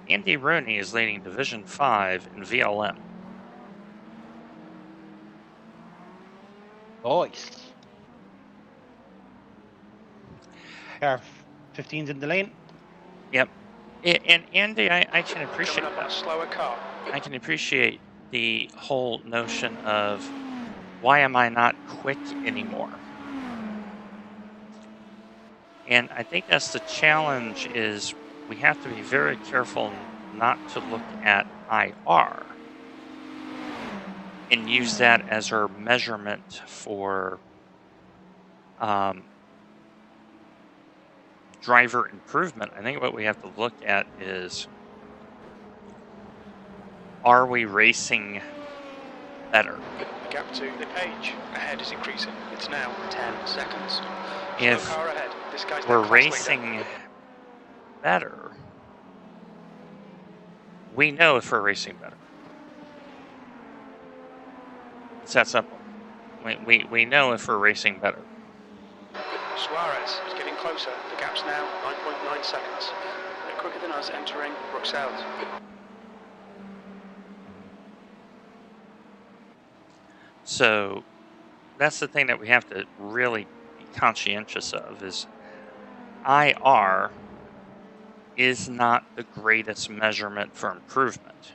Andy Rooney is leading Division 5 in VLM. Nice. Car 15's in the lane. Yep. And Andy, I can appreciate Coming up on a that. slower car. I can appreciate the whole notion of why am I not quick anymore? And I think that's the challenge, is we have to be very careful not to look at IR and use that as our measurement for driver improvement. I think what we have to look at is, are we racing better? The gap to the page ahead is increasing. It's now 10 seconds. If Slow car ahead. This guy's we're the class racing leader. better, we know if we're racing better. It's that simple. We know if we're racing better. Suarez is getting closer. The gap's now 9.9 seconds. They're quicker than us entering Bruxelles. So that's the thing that we have to really be conscientious of, is IR is not the greatest measurement for improvement.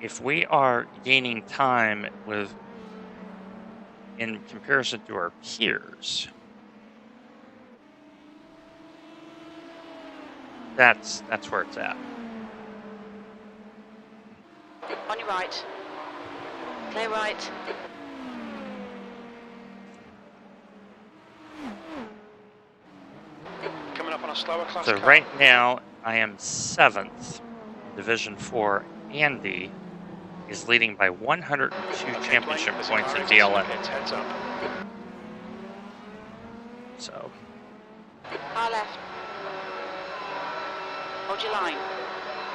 If we are gaining time in comparison to our peers, that's where it's at. On your right. Clear right. Coming up on a slower class So car. right now, I am 7th in Division 4. Andy is leading by 102 championship points in VLM. Heads up. So, Car left. Hold your line.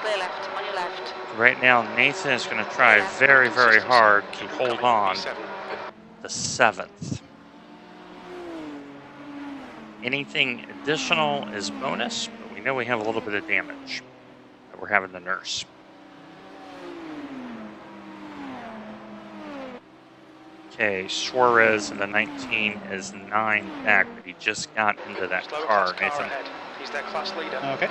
Clear left, on your left. right now, Nathan is going to try very, very hard to hold on to 7th. Anything additional is bonus, but we know we have a little bit of damage that we're having to nurse. Okay, Suarez in the 19 is 9 back, but he just got into that Slower car, class car Nathan. ahead. He's their class leader. Okay.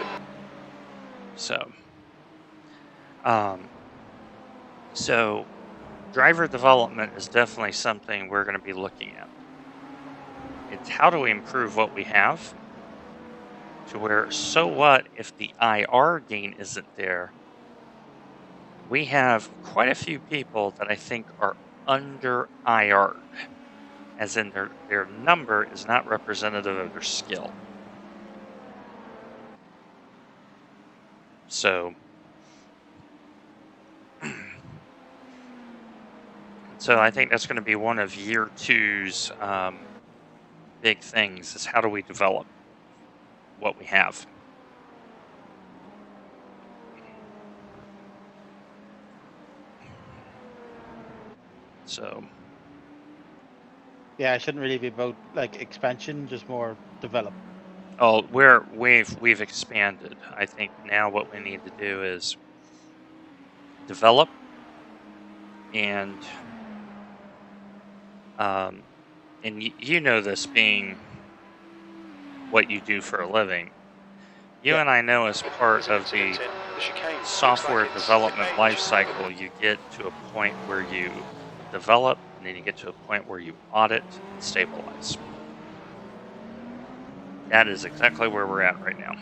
So driver development is definitely something we're going to be looking at. It's how do we improve what we have to where, so what if the IR gain isn't there? We have quite a few people that I think are under IR'd, as in their number is not representative of their skill. So I think that's going to be one of year 2's big things, is how do we develop what we have. So Yeah, it shouldn't really be about like expansion, just more develop. oh, we've expanded. I think now what we need to do is develop and you know this being what you do for a living. You and I know, as part of the software development life cycle, you get to a point where you develop, and then you get to a point where you audit and stabilize. That is exactly where we're at right now.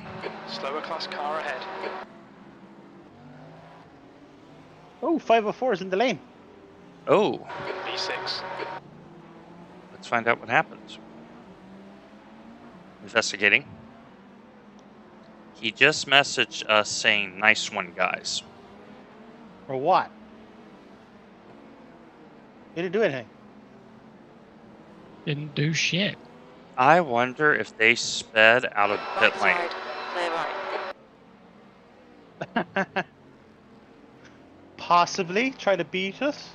Slower class car ahead. Oh, 504 is in the lane. Oh, B6. let's find out what happens. Investigating. He just messaged us saying, "Nice one, guys." Or what? He didn't do anything. Didn't do shit. I wonder if they sped out of the Right pit lane. side. Clear right. Possibly try to beat us.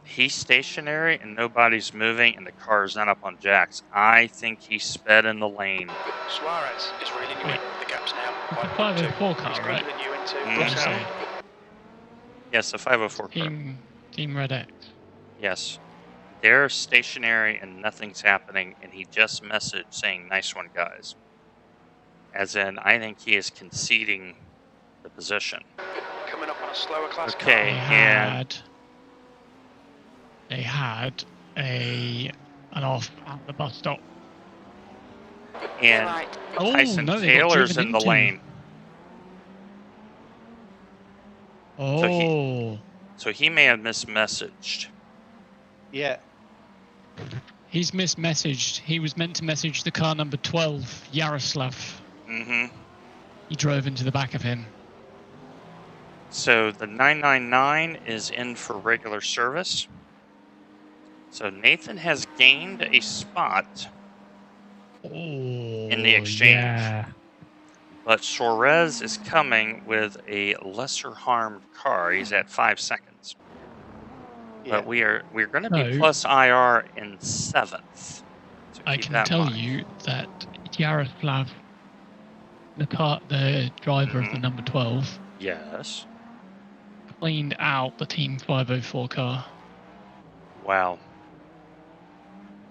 He's stationary and nobody's moving and the car's not up on jacks. I think he sped in the lane. Suarez is reeling you in. The gap's now It's a 5.2. 504 car, He's right? quicker than you into Mm. What did you Brooks say? Out. Yes, a 504 car. Team Red X. Yes. They're stationary and nothing's happening, and he just messaged saying, "Nice one, guys." As in, I think he is conceding the position. Coming up on a slower class Okay, car. They had an off at the bus stop. And right. Oh Tyson no, they got Taylor's driven in the into. lane. Oh, So he may have mismessaged. Yeah. he's mismessaged. He was meant to message the car number 12, Yaroslav. Mm-hmm. He drove into the back of him. So the 999 is in for regular service. So Nathan has gained a spot in the exchange. Yeah. But Suarez is coming with a lesser harmed car. He's at 5 seconds. Yeah. But we're going to be No. plus IR in 7th. So I keep can that in tell mind. you that Yaroslav, the driver of the number 12, Yes. cleaned out the Team 504 car. Wow.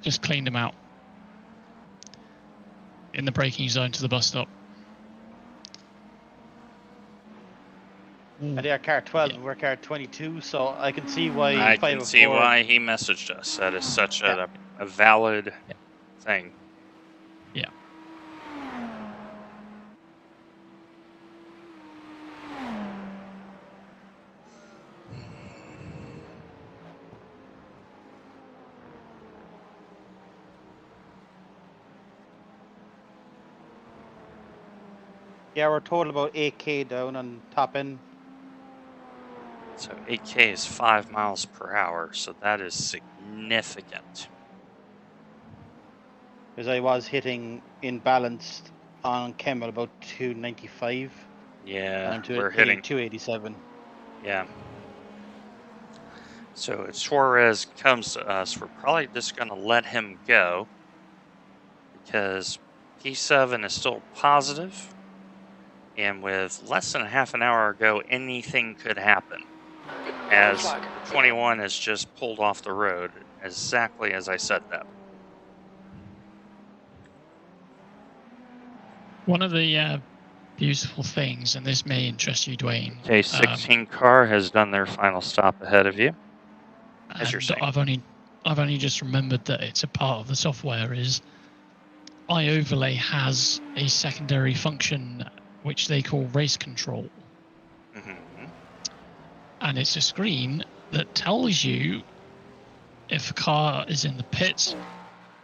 Just cleaned him out. In the braking zone to the bus stop. And they're car 12 and we're car 22, so I can see why I 504... can see why he messaged us. That is such a valid thing. Yeah. Yeah, we're total about 8k down on top end. So 8K is 5 miles per hour, so that is significant. Because I was hitting in balanced on Kemmel about 295. Yeah, and I'm we're hitting hitting 287. Yeah. So if Suarez comes to us, we're probably just going to let him go because P7 is still positive, and with less than a half an hour ago, anything could happen. As the 21 has just pulled off the road, exactly as I said that. One of the beautiful things, and this may interest you, Dwayne. K16 car has done their final stop ahead of you. As you're saying. I've only just remembered that it's a part of the software. Is iOverlay has a secondary function which they call race control. And it's a screen that tells you if a car is in the pits,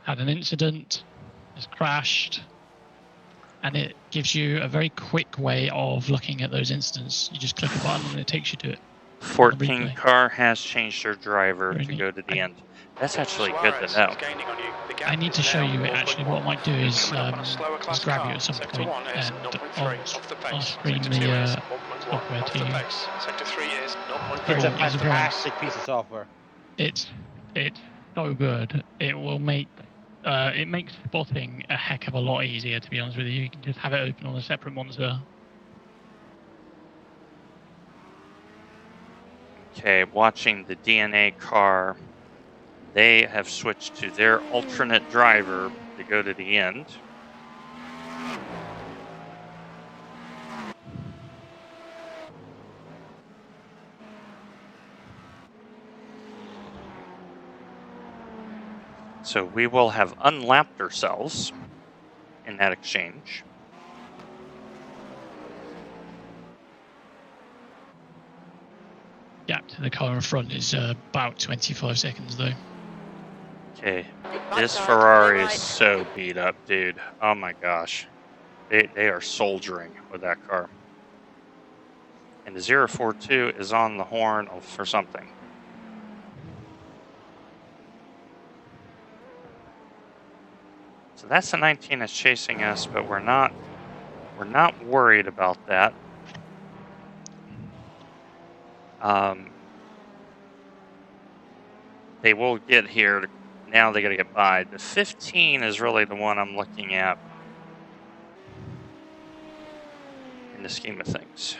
had an incident, has crashed, and it gives you a very quick way of looking at those incidents. You just click a button and it takes you to it. 14 car has changed their driver to go to the end. That's actually good to know. I need to show you it actually. What I might do is grab you at some point and I'll stream the software to you. It's a fantastic piece of software. It's so good. It will make it makes spotting a heck of a lot easier, to be honest with you. You can just have it open on a separate monitor. Okay, watching the DNA car, they have switched to their alternate driver to go to the end. So we will have unlapped ourselves in that exchange. Gap to the car in front is about 25 seconds though. Okay, Right this side, Ferrari clear is right. so beat up, dude. Oh my gosh. They are soldiering with that car. And the 042 is on the horn for something. So that's the 19 that's chasing us, but we're not worried about that. They will get here. Now they got to get by. The 15 is really the one I'm looking at in the scheme of things.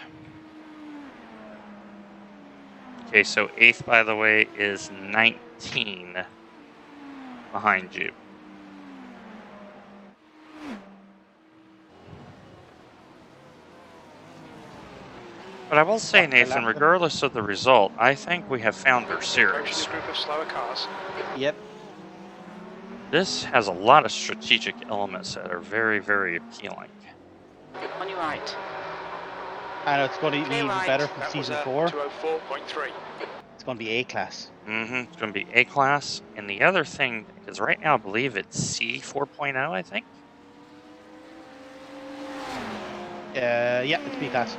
Okay, so 8th, by the way, is 19 behind you. But I will say, Nathan, regardless of the result, I think we have found our series. Approaching a group of slower cars. Yep. This has a lot of strategic elements that are very, very appealing. On your right. I know it's going to be even right. better from That was season 4. 204.3. It's going to be A-class. It's going to be A-class. And the other thing, because right now I believe it's C 4.0, I think. Yeah, it's B-class.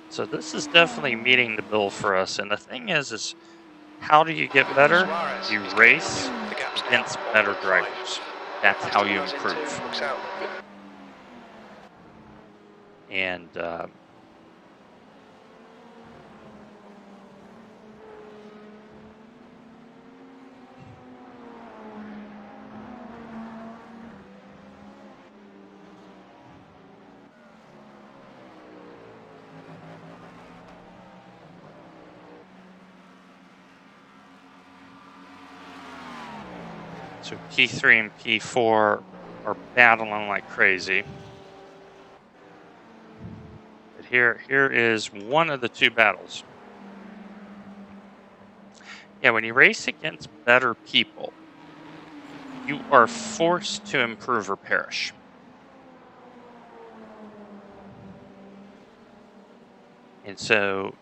So this is definitely meeting the bill for us. And the thing is how do you get better? You race against better drivers. That's how you improve. And so P3 and P4 are battling like crazy. But here is one of the two battles. Yeah, when you race against better people, you are forced to improve or perish. And so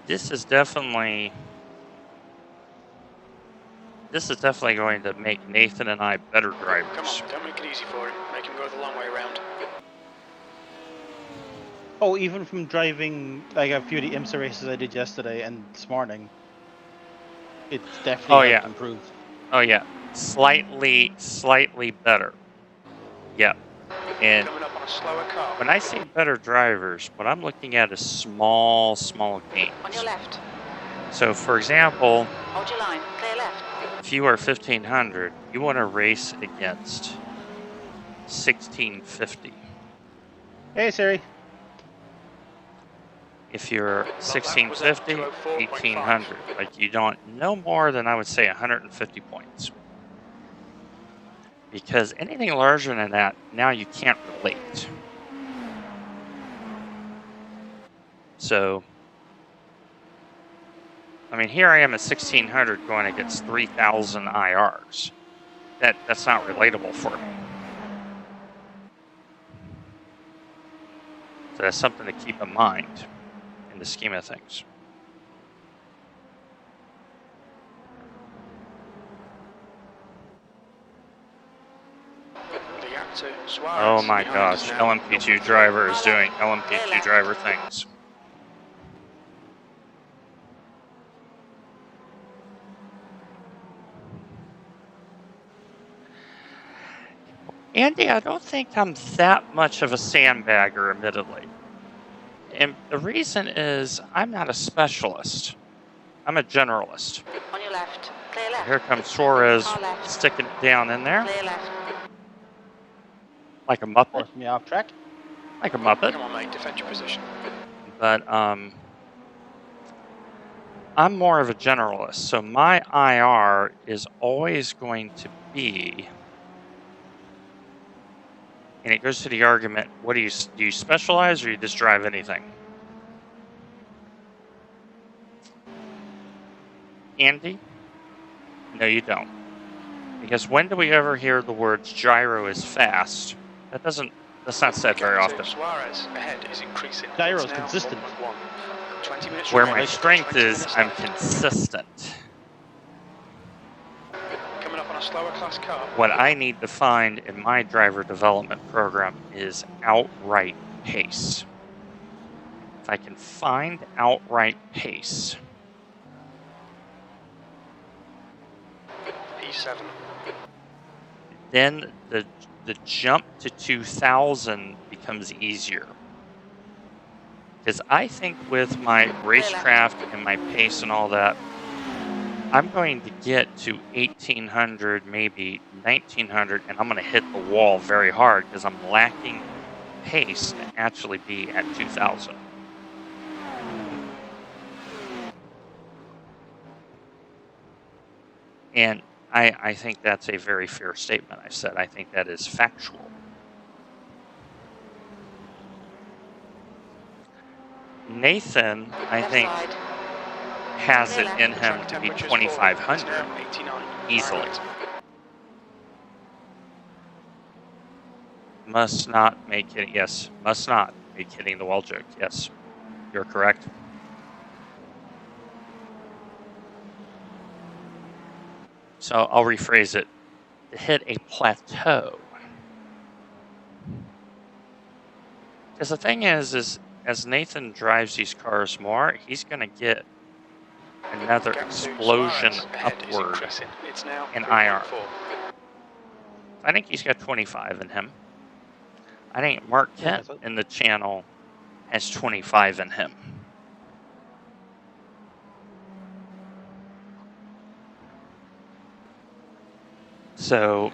this is definitely going to make Nathan and I better drivers. Come on, don't make it easy for him. Make him go the long way around. Oh, even from driving like a few of the IMSA races I did yesterday and this morning, it's definitely improved. Oh yeah, slightly better. Yeah, and Coming up on a slower car. When I say better drivers, what I'm looking at is small gains. On your left. So, for example, hold your line. Clear left. If you are 1500, you want to race against 1650. Hey Siri. If you're 1650, 1800. Like you don't no more than I would say 150 points. Because anything larger than that, now you can't relate. So, I mean, here I am at 1600 going against 3000 IRs. That's not relatable for me. So that's something to keep in mind in the scheme of things. Oh my gosh, LMP2 driver is doing LMP2 driver things. Andy, I don't think I'm that much of a sandbagger, admittedly. And the reason is I'm not a specialist. I'm a generalist. On your left. Clear left. Here comes Suarez sticking it down in there. Clear left. Like a Muppet. Force me off track. Like a Muppet. Come on, mate. Defend your position. But I'm more of a generalist. So my IR is always going to be... And it goes to the argument, what do you specialize or you just drive anything? Andy? No, you don't. Because when do we ever hear the words gyro is fast? That's not said very often. Suarez ahead is increasing. Gyro's It's now consistent. 1.1. 20 minutes Where remaining. my strength 20 is, minutes I'm left. consistent. Coming up on a slower class car. What I need to find in my driver development program is outright pace. If I can find outright pace, E7. then the jump to 2000 becomes easier. Because I think with my racecraft and my pace and all that, I'm going to get to 1800, maybe 1900, and I'm going to hit the wall very hard because I'm lacking pace to actually be at 2000. And I think that's a very fair statement I said. I think that is factual. Nathan, I think, has it in him to be 2500 easily. Must not make it, yes, must not make hitting the wall joke. Yes, you're correct. So I'll rephrase it. To hit a plateau. Because the thing is as Nathan drives these cars more, he's going to get another explosion upward in IR. I think he's got 25 in him. I think Mark Kent in the channel has 25 in him. So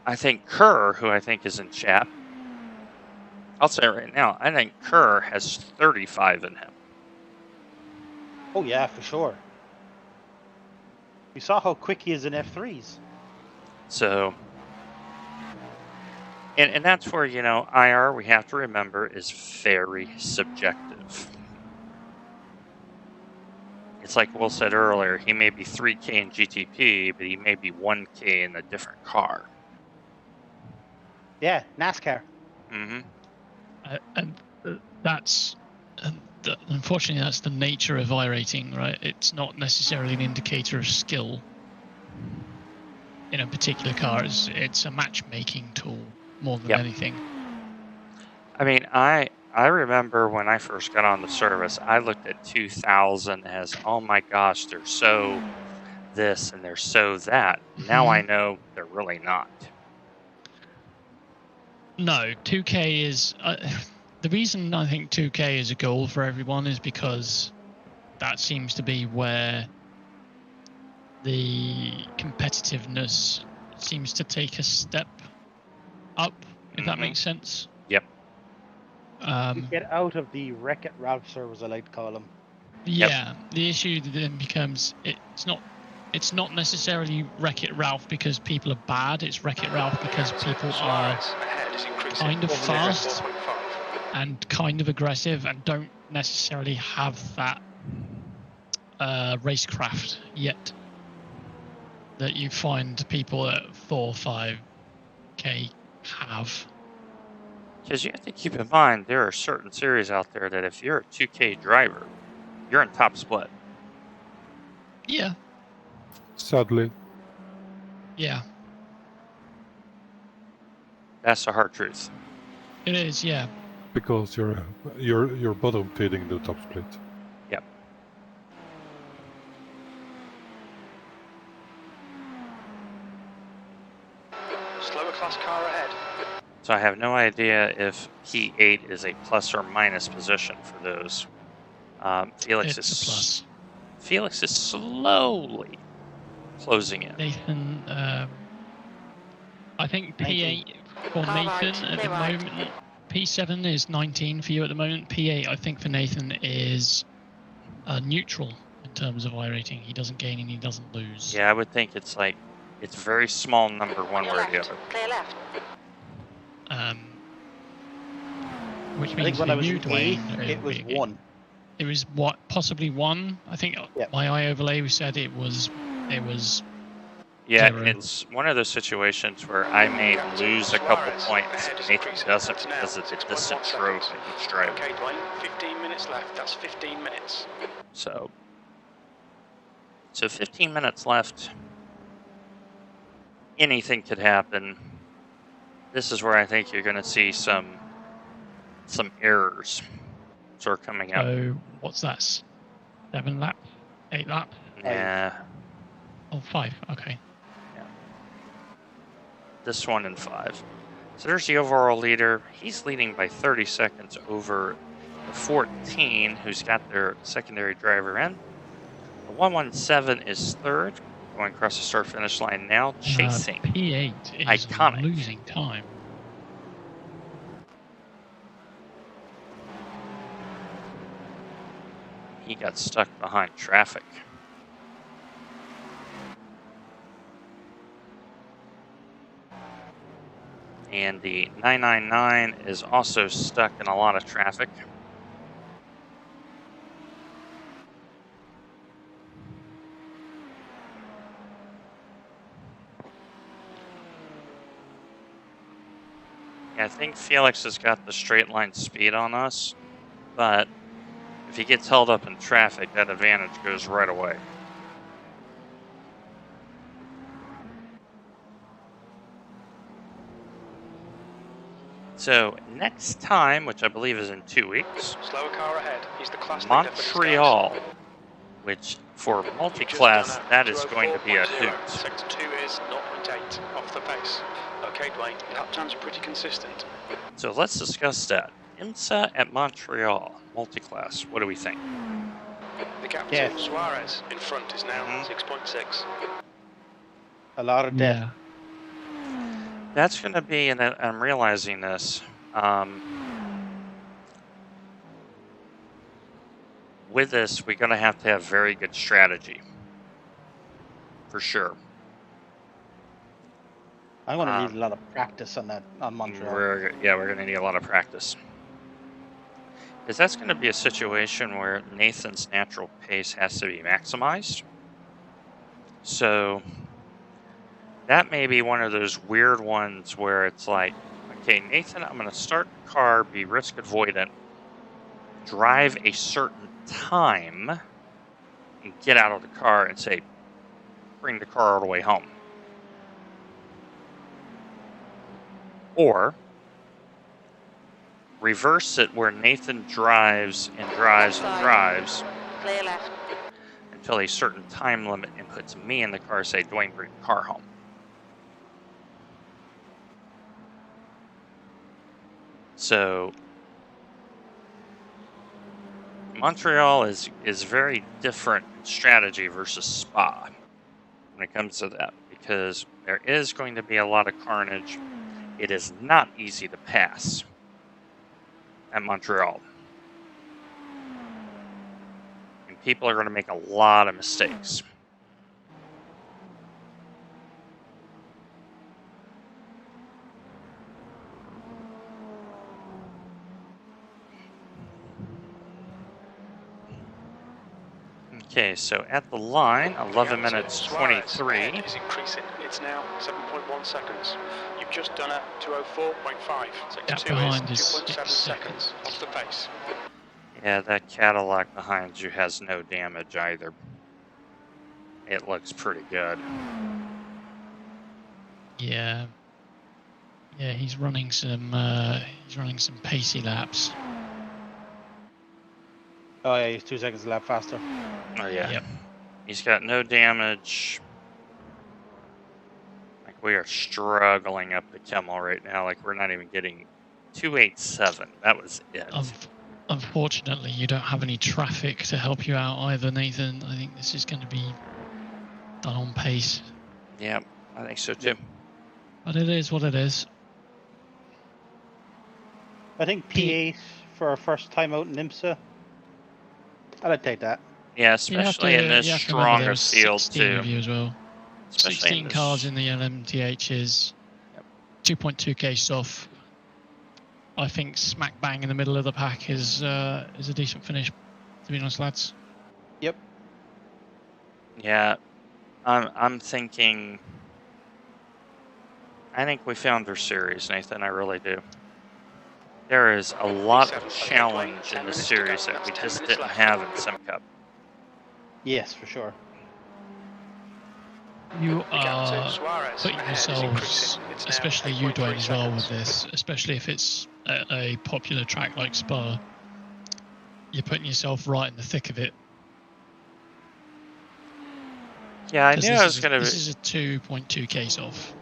I think Kerr, who I think is in chat, I'll say it right now, I think Kerr has 35 in him. Oh yeah, for sure. We saw how quick he is in F3s. So, and that's where, you know, IR, we have to remember, is very subjective. It's like Will said earlier, he may be 3K in GTP, but he may be 1K in a different car. Yeah, NASCAR. Mm-hmm. And that's unfortunately that's the nature of iRating, right? It's not necessarily an indicator of skill in a particular car. It's a matchmaking tool more than anything. I mean, I remember when I first got on the service, I looked at 2000 as, oh my gosh, they're so this and they're so that. Now I know they're really not. No, 2K is... the reason I think 2K is a goal for everyone is because that seems to be where the competitiveness seems to take a step up, if that makes sense. Yep. You get out of the Wreck-It Ralph servers, I like to call them. Yeah, the issue then becomes it's not necessarily Wreck-It Ralph because people are bad. It's Wreck-It Ralph because people are kind of fast and kind of aggressive and don't necessarily have that racecraft yet that you find people at 4 or 5K have. Because you have to keep in mind, there are certain series out there that if you're a 2K driver, you're in top split. Yeah. Sadly. Yeah. That's the hard truth. It is, yeah. Because you're bottom feeding the top split. Yep. Slower class car ahead. So I have no idea if P8 is a plus or minus position for those. Felix It's a plus. Felix is slowly closing in. Nathan, I think P8 for Nathan at the moment, P7 is 19 for you at the moment. P8, I think for Nathan is neutral in terms of iRating. He doesn't gain and he doesn't lose. Yeah, I would think it's like, it's very small number one way or the other. Clear left. Which I means think when for I was you, in Dwayne, it was 1. It was what, possibly one. I think my eye overlay. We said it was. Yeah, 0. it's one of those situations where I may lose a couple points and Nathan doesn't because of the distance road that he's driving. Okay, Dwayne, 15 minutes left. That's 15 minutes. So 15 minutes left. Anything could happen. This is where I think you're going to see some errors sort of coming up. So what's that? 7 laps? 8 laps? Yeah. Oh, 5. Okay. Yeah. This one and 5. So there's the overall leader. He's leading by 30 seconds over the 14, who's got their secondary driver in. The 117 is third, going across the start-finish line now, chasing P8 is Iconic. losing time. He got stuck behind traffic. And the 999 is also stuck in a lot of traffic. Yeah, I think Felix has got the straight line speed on us, but if he gets held up in traffic, that advantage goes right away. So next time, which I believe is in 2 weeks, Slower car ahead. He's the class Montreal, which for multi-class, that is going to be a hoot. Sector 2 is 0.8 off the pace. Okay, Dwayne, lap times are pretty consistent. So let's discuss that. IMSA at Montreal, multi-class. What do we think? The gap to Suarez in front is now 6.6. A lot of death. Yeah. That's going to be, and I'm realizing this, with this, we're going to have very good strategy. For sure. I'm going to need a lot of practice on that, on Montreal. We're going to need a lot of practice. Because that's going to be a situation where Nathan's natural pace has to be maximized. So that may be one of those weird ones where it's like, okay, Nathan, I'm going to start the car, be risk avoidant, drive a certain time, and get out of the car and say, bring the car all the way home. Or reverse it where Nathan drives and drives and drives Clear left. until a certain time limit and puts me in the car, say, Dwayne, bring the car home. So Montreal is very different in strategy versus Spa when it comes to that, because there is going to be a lot of carnage. It is not easy to pass at Montreal. And people are going to make a lot of mistakes. Okay, so at the line, 11 minutes 23. Is increasing. It's now 7.1 seconds. You've just done a 204.5. Sector 2 is 2.7 seconds off the pace. Yeah, that Cadillac behind you has no damage either. It looks pretty good. Yeah. Yeah, he's running some pacey laps. Oh yeah, he's 2 seconds a lap faster. Oh yeah. Yep. He's got no damage. Like, we are struggling up the Kemmel right now. Like, we're not even getting 287. That was it. Unfortunately, you don't have any traffic to help you out either, Nathan. I think this is going to be done on pace. Yeah, I think so too. But it is what it is. I think P8 for our first time out in IMSA. I'd take that. Yeah, especially in this stronger field too. Of you as well. 16 cars in the LMTHs. 2.2k soft. I think smack bang in the middle of the pack is a decent finish. be honest, lads. Yep. Yeah, I'm thinking. I think we found our series, Nathan. I really do. There is a lot of challenge in the series that we just didn't have in Sim Cup. Yes, for sure. You are putting yourselves, especially you, Dwayne, as well with this, especially if it's a popular track like Spa, you're putting yourself right in the thick of it. Yeah, I knew I was going to. This is a 2.2 case off.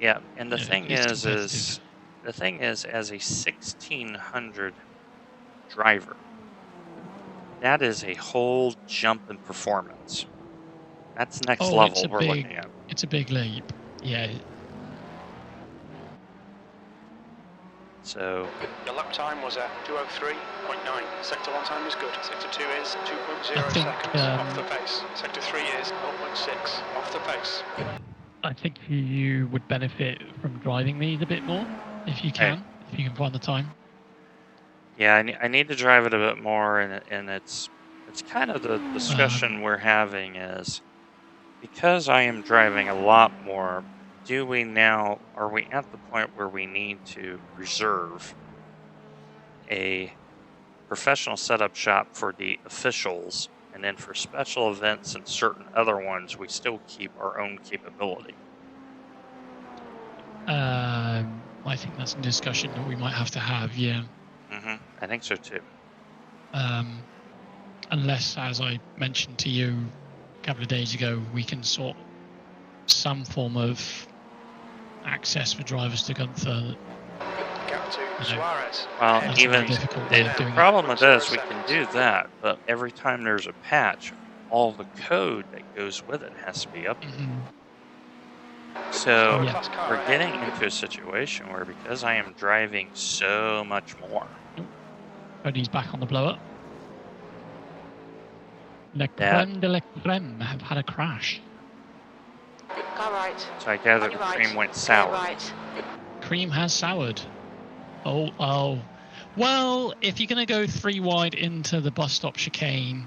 Yeah, and the Yeah, thing it's is, as a 1600 driver, that is a whole jump in performance. That's next level we're looking at. It's a big leap. Yeah. So your lap time was at 2:03.9. Sector 1 time is good. Sector 2 is 2.0 seconds off the pace. Sector 3 is 0.6 off the pace. I think you would benefit from driving these a bit more if you can, if you can find the time. Yeah, I need to drive it a bit more, and it's kind of the discussion we're having is because I am driving a lot more. Are we at the point where we need to reserve a professional setup shop for the officials, and then for special events and certain other ones, we still keep our own capability? I think that's a discussion that we might have to have, yeah. I think so too. Unless, as I mentioned to you a couple of days ago, we can sort some form of access for drivers to Gunther. Well, even the problem with this, we can do that, but every time there's a patch, all the code that goes with it has to be updated. So we're getting into a situation where, because I am driving so much more. Cody's back on the blow up. Le creme de la creme have had a crash. Car right. So I gather the cream went sour. Right. Cream has soured. Oh. Well, if you're going to go 3 wide into the bus stop chicane,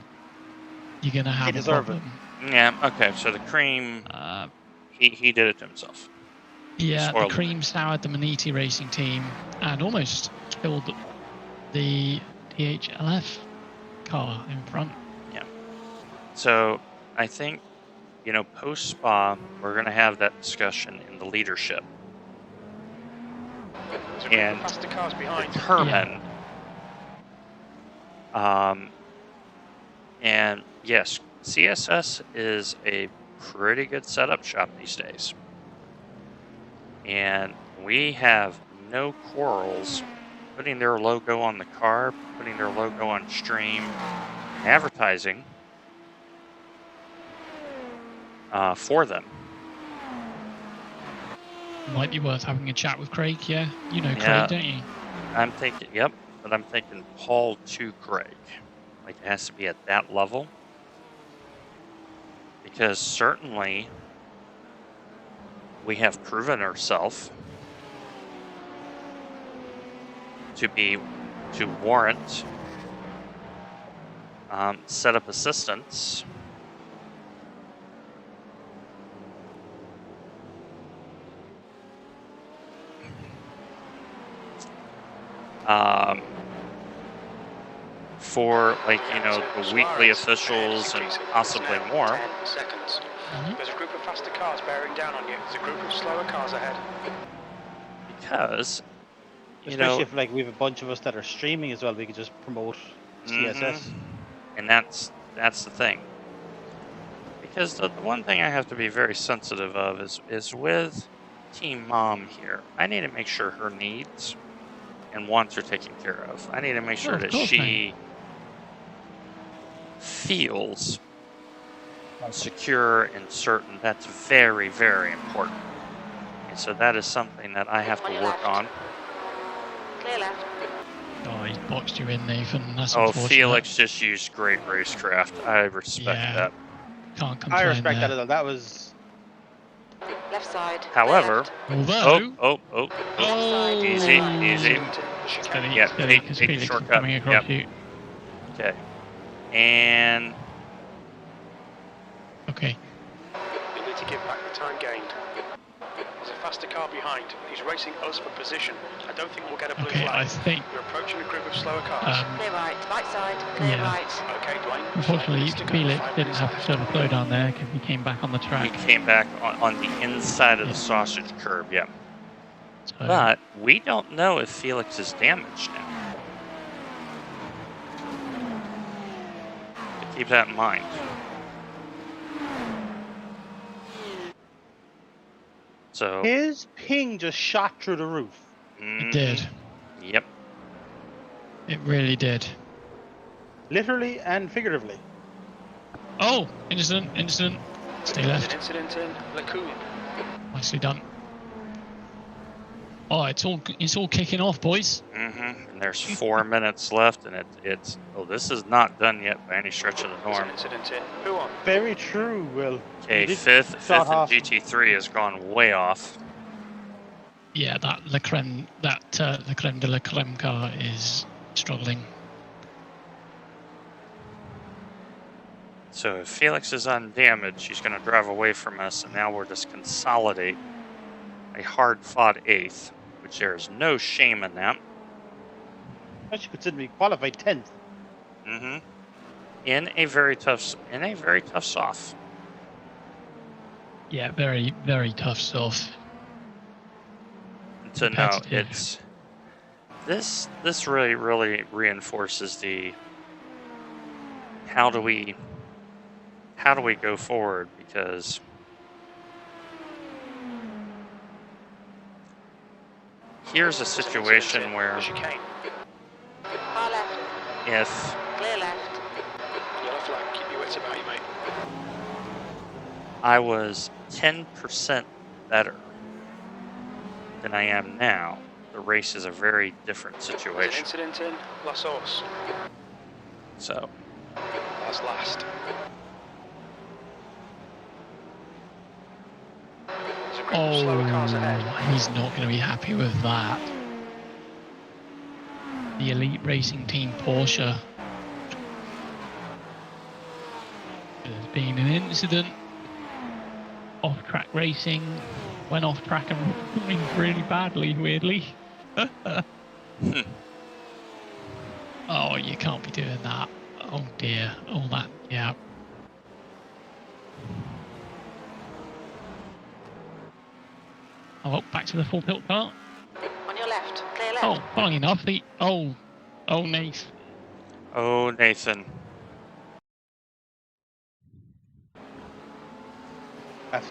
you're going to have a problem. Yeah, okay, so the cream, he did it to himself. Yeah, the cream soured the Maniti racing team and almost killed the DHLF car in front. Yeah. So I think, post-Spa, we're going to have that discussion in the leadership. And determine. And yes, CSS is a pretty good setup shop these days. And we have no quarrels putting their logo on the car, putting their logo on stream, advertising for them. Might be worth having a chat with Craig, yeah? You know Craig, don't you? I'm thinking, yep, but I'm thinking Paul to Craig. Like, it has to be at that level. Because certainly we have proven ourselves to warrant setup assistance. For the weekly officials and possibly more. 10 seconds. There's a group of faster cars bearing down on you. There's a group of slower cars ahead. Because, especially if we have a bunch of us that are streaming as well, we could just promote CSS. And that's the thing. Because the one thing I have to be very sensitive of is with Team Mom here. I need to make sure her needs and wants are taken care of. I need to make sure that she feels secure and certain. That's very, very important. And so that is something that I have to work on. Clear left. Oh, he's boxed you in, Nathan. That's Felix just used great racecraft. I respect that. Can't complain. I respect there. that as well. That was left side. However, although easy. Steady, yeah, steady, take a shortcut. coming across you. Okay. And Okay. You need to give back the time gained. There's a faster car behind. He's racing us for position. I don't think we'll get a blue Okay, flag. I think. We're approaching a group of slower cars. Clear right. Right side. Clear Yeah. right. Okay, Dwayne. 5 Unfortunately, minutes to go. Felix 5 didn't minutes have left. to slow down there because he came back on the he track. came back on the inside of Yeah. the sausage curb, yep. So, But we don't know if Felix is damaged now. So keep that in mind. So His ping just shot through the roof. it did. Yep. It really did. Literally and figuratively. Oh, incident. Stay left. Incident in Lacoon. Nicely done. Oh, it's all kicking off, boys. And there's 4 minutes left, and it's this is not done yet by any stretch of the There's an norm. incident in. Who on? Very true, Will. Okay, You did fifth start and off- GT3 has gone way off. Yeah, that Le Creme de la Creme car is struggling. So if Felix is undamaged, he's going to drive away from us, and now we'll just consolidate a hard-fought 8th, which there is no shame in that. I should consider me qualified 10th. In a very tough soft. Yeah, very, very tough stuff. So no, Competitive. it's this really reinforces the how do we go forward, because here's a situation where The chicane. Far left. if Clear left. Yellow flag. Keep your wits about you, mate. I was 10% better than I am now, the race is a very different There's an situation. incident in La Source. So That's last. There's a group of slower cars ahead. Oh, he's not going to be happy with that. The Elite Racing Team Porsche. There's been an incident. Off-track racing. Went off track and went really badly, weirdly. Oh, you can't be doing that. Oh dear. Oh, that, yeah. Oh, back to the full tilt car. On your left. Clear left. Oh, funnily enough, oh, Nath. oh, Nathan.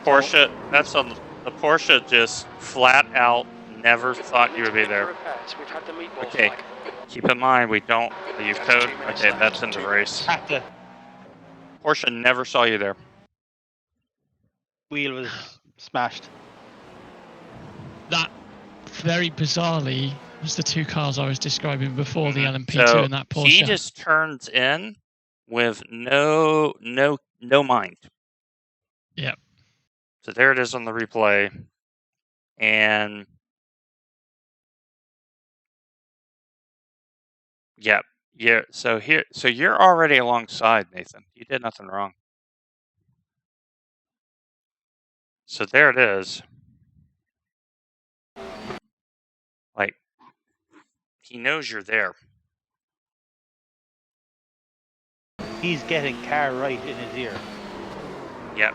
Porsche, that's on the Porsche, just flat out never thought you would be there. We've had the meatball Okay, flag. keep in mind we don't. You That's code. 2 minutes Okay, left. that's in the 2 race. minutes. Porsche never saw you there. Wheel was smashed. That, very bizarrely, was the two cars I was describing before, the LMP2 So and that Porsche. he just turns in with no mind. Yep. So there it is on the replay, and yep, yeah. So you're already alongside Nathan. You did nothing wrong. So there it is. Like, he knows you're there. He's getting car right in his ear. Yep.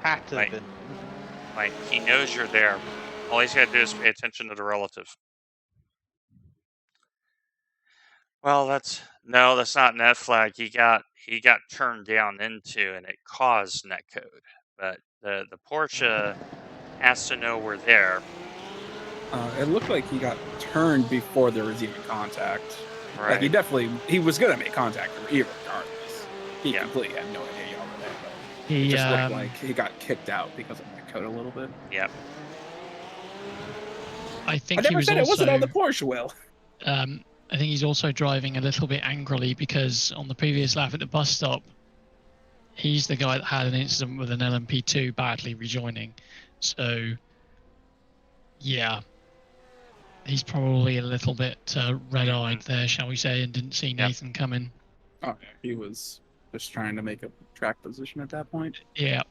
Had to have Right. been. Like, he knows you're there. All he's got to do is pay attention to the relative. Well, that's not net flag. He got turned down into, and it caused netcode. But the Porsche has to know we're there. It looked like he got turned before there was even contact. Right. Like he was gonna make contact regardless. He Yeah. completely had no idea you were there. But He, it just looked like he got kicked out because of that code a little bit. Yep. I think I never he was said also, it wasn't on the Porsche, Will. I think he's also driving a little bit angrily because on the previous lap at the bus stop, he's the guy that had an incident with an LMP2 badly rejoining. So, yeah, he's probably a little bit red-eyed there, shall we say, and didn't see Nathan coming. Oh, yeah, he was just trying to make a track position at that point. Yeah.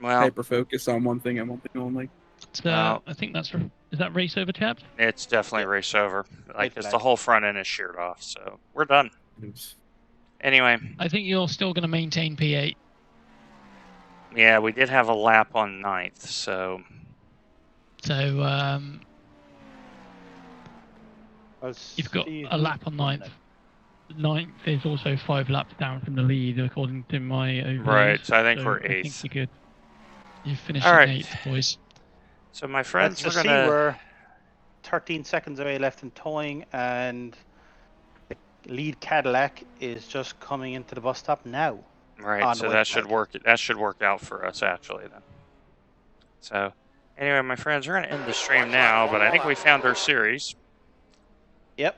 Well, Hyper focus on one thing and one thing only. So I think that's is that race over, chaps? it's definitely race over. Like, White the flag. whole front end is sheared off, so we're done. Oops. Anyway, I think you're still going to maintain P8. yeah, we did have a lap on 9th, so So I'll you've got see a who's lap on running 9th. it. 9th is also 5 laps down from the lead, according to my overviews. right. So I think we're I think 8th. you're good. You finished All in right. 8th, boys. So my Let's friends, we're just see, gonna. we're 13 seconds away left in towing, and the lead Cadillac is just coming into the bus stop now. Right. on So the white that should flag. work. That should work out for us actually then. So anyway, my friends, we're gonna end the stream White flag, now, one but I more think lap. we found our series. Yep.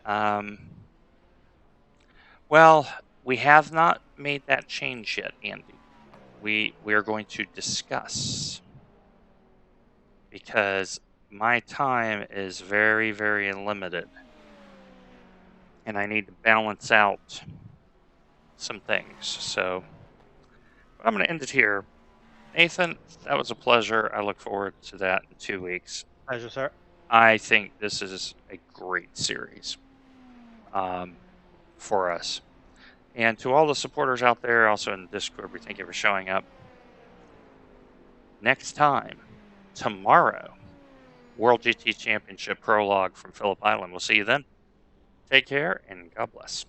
Well, we have not made that change yet, Andy. We are going to discuss, because my time is very, very limited, and I need to balance out some things. So I'm going to end it here. Nathan, that was a pleasure. I look forward to that in 2 weeks. Pleasure, sir. I think this is a great series for us. And to all the supporters out there, also in Discord, we thank you for showing up. Next time, tomorrow, World GT Championship Prologue from Phillip Island. We'll see you then. Take care, and God bless.